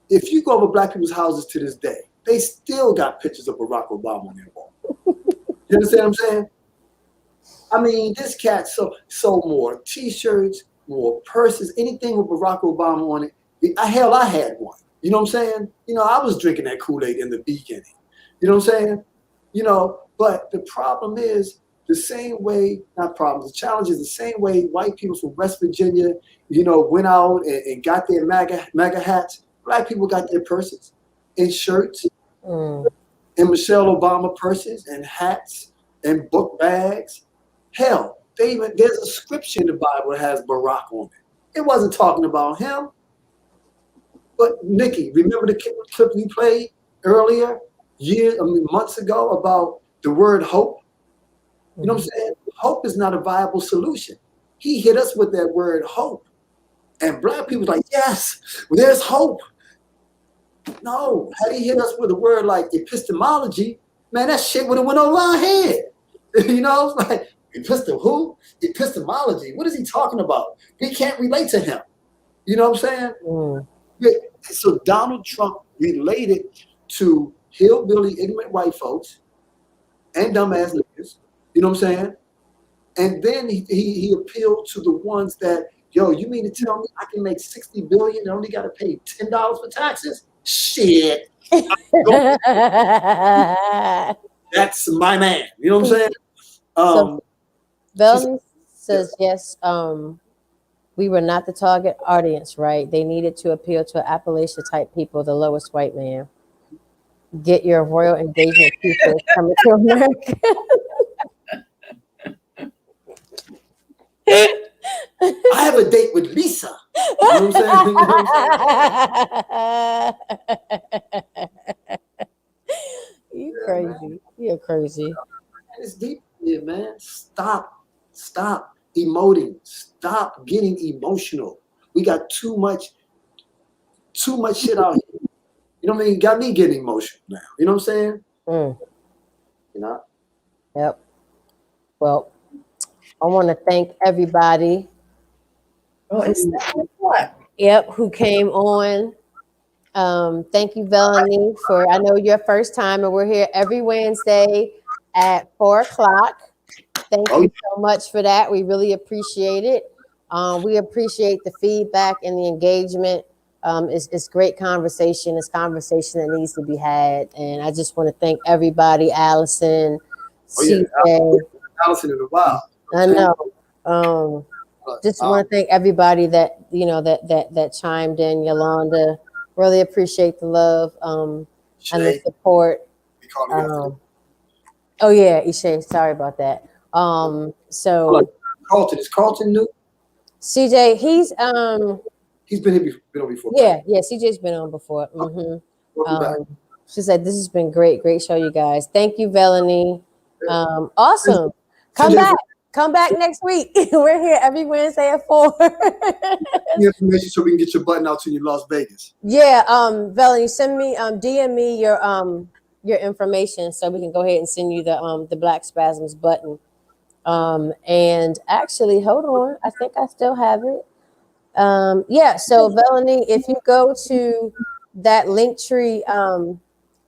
if you go over black people's houses to this day, they still got pictures of Barack Obama on their wall. You understand what I'm saying? I mean, this cat sold more T-shirts, more purses, anything with Barack Obama on it. Hell, I had one. You know what I'm saying? I was drinking that Kool-Aid in the beginning. You know what I'm saying? But the problem is the same way, not problem, the challenge is the same way white people from West Virginia, went out and got their MAGA hats. Black people got their purses and shirts and Michelle Obama purses and hats and book bags. Hell, there's a scripture in the Bible that has Barack on it. It wasn't talking about him. But Nikki, remember the clip you played earlier, months ago about the word hope? You know what I'm saying? Hope is not a viable solution. He hit us with that word hope. And black people like, yes, there's hope. No, had he hit us with a word like epistemology, man, that shit would have went over our head. It's like, epistemology. What is he talking about? We can't relate to him. You know what I'm saying? So Donald Trump related to hillbilly ignorant white folks and dumbass niggas. You know what I'm saying? And then he appealed to the ones that, you mean to tell me I can make $60 billion and only got to pay $10 for taxes? Shit. That's my man. You know what I'm saying? So Bellamy says, yes, we were not the target audience, right? They needed to appeal to Appalachia type people, the lowest white man. Get your royal engagement people coming to America. I have a date with Lisa. You know what I'm saying? You crazy. You're crazy. It's deep here, man. Stop emoting. Stop getting emotional. We got too much shit out here. You know what I mean? Got me getting emotional now. You know what I'm saying? Yep. Well, I want to thank everybody. Yep, who came on. Thank you, Bellamy, for, I know your first time, and we're here every Wednesday at 4:00. Thank you so much for that. We really appreciate it. We appreciate the feedback and the engagement. It's great conversation. It's conversation that needs to be had. And I just want to thank everybody, Allison, CJ. Allison in a while. I know. Just want to thank everybody that, that chimed in. Yolanda, really appreciate the love and the support. Oh yeah, Ishay, sorry about that. So Carlton, is Carlton new? CJ, he's been on before. Yeah, CJ's been on before. She said this has been great show, you guys. Thank you, Melanie. Awesome. Come back next week. We're here every Wednesday at 4. Information so we can get your button out to you in Las Vegas. Yeah, Melanie, send me DM me your information so we can go ahead and send you the Black Spasms button. And actually, hold on, I think I still have it. So Melanie, if you go to that Linktree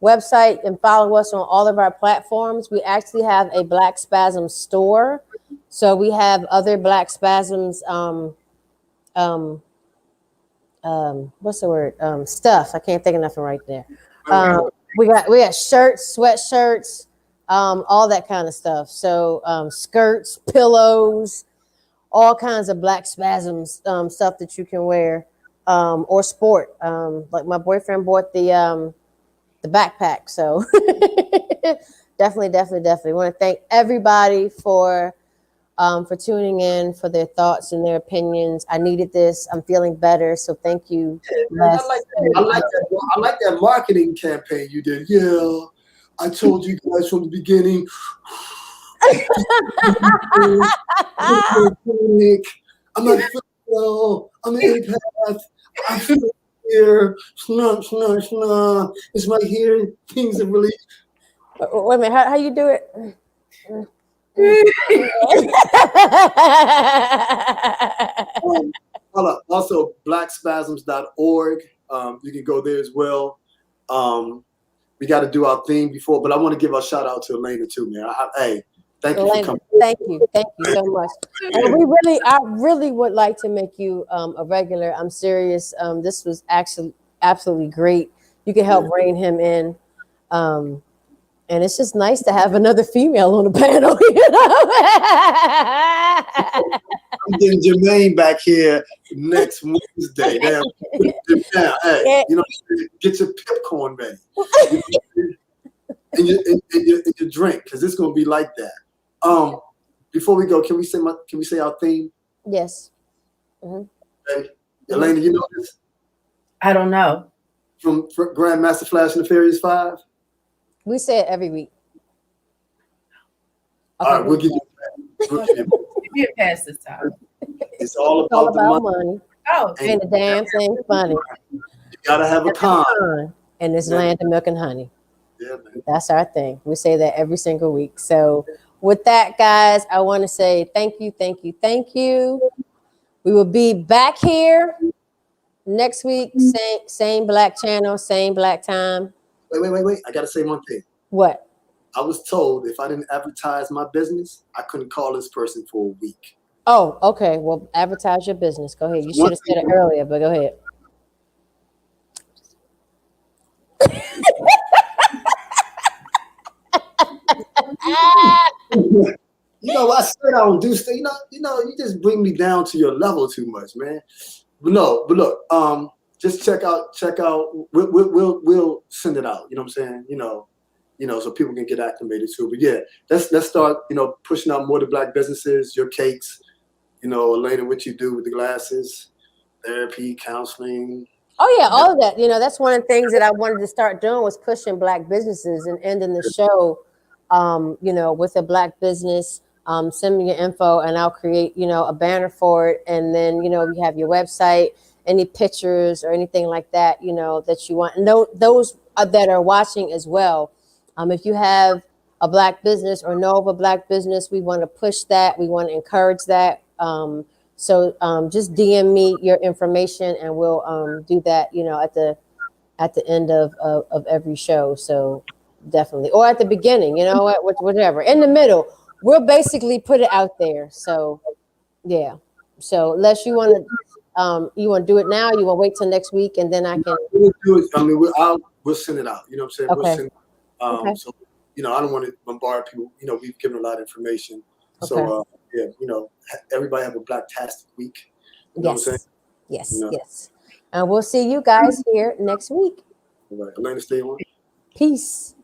website and follow us on all of our platforms, we actually have a Black Spasms store. So we have other Black Spasms what's the word? Stuff. I can't think of nothing right there. We got shirts, sweatshirts, all that kind of stuff. So skirts, pillows, all kinds of Black Spasms stuff that you can wear or sport. Like my boyfriend bought the backpack. So definitely want to thank everybody for tuning in, for their thoughts and their opinions. I needed this. I'm feeling better. So thank you. I like that marketing campaign you did. Yeah, I told you guys from the beginning. I'm not well. I'm an empath. I feel here. It's right here. Things are really. Wait a minute, how you do it? Also, blackspasms.org. You can go there as well. We got to do our thing before, but I want to give a shout out to Alanna too, man. Hey, thank you for coming. Thank you so much. And I really would like to make you a regular. I'm serious. This was actually absolutely great. You can help rein him in. And it's just nice to have another female on the panel. You know? I'm getting Jermaine back here next Wednesday. Now, hey, get your pipcorn ready. and your drink, because it's gonna be like that. Before we go, can we say our theme? Yes. Mm-hmm. Okay. Alanna, you know this? I don't know. From Grandmaster Flash and the Furious 5? We say it every week. Okay, all right, we'll give you a pass this time. It's all about the money. Oh, ain't a damn thing funny. You gotta have a con. In this land of milk and honey. Yeah, man. That's our thing. We say that every single week. So with that, guys, I want to say thank you. We will be back here next week. Same black channel, same black time. Wait. I gotta say one thing. What? I was told if I didn't advertise my business, I couldn't call this person for a week. Oh, okay. Well, advertise your business. Go ahead. You should have said it earlier, but go ahead. I said I don't do stuff. You just bring me down to your level too much, man. But look, just check out. We'll send it out. You know what I'm saying? So people can get acclimated to it. But yeah, let's start. Pushing out more to black businesses. Your cakes. Alanna, what you do with the glasses, therapy, counseling. Oh yeah, all of that. That's one of the things that I wanted to start doing was pushing black businesses and ending the show, with a black business. Send me your info and I'll create, a banner for it. And then, you have your website, any pictures or anything like that, that you want. And those that are watching as well. If you have a black business or know of a black business, we want to push that. We want to encourage that. So just DM me your information and we'll do that, at the end of every show. So definitely, or at the beginning, whatever, in the middle. We'll basically put it out there. So yeah. So unless you want to do it now, you want to wait till next week and then I can. We'll do it. I mean, we'll send it out. You know what I'm saying? Okay. We'll send it. So I don't want to bombard people. We've given a lot of information. Okay. So everybody have a black-tastic week. You know what I'm saying? Yes. And we'll see you guys here next week. All right. Alanna, stay on. Peace.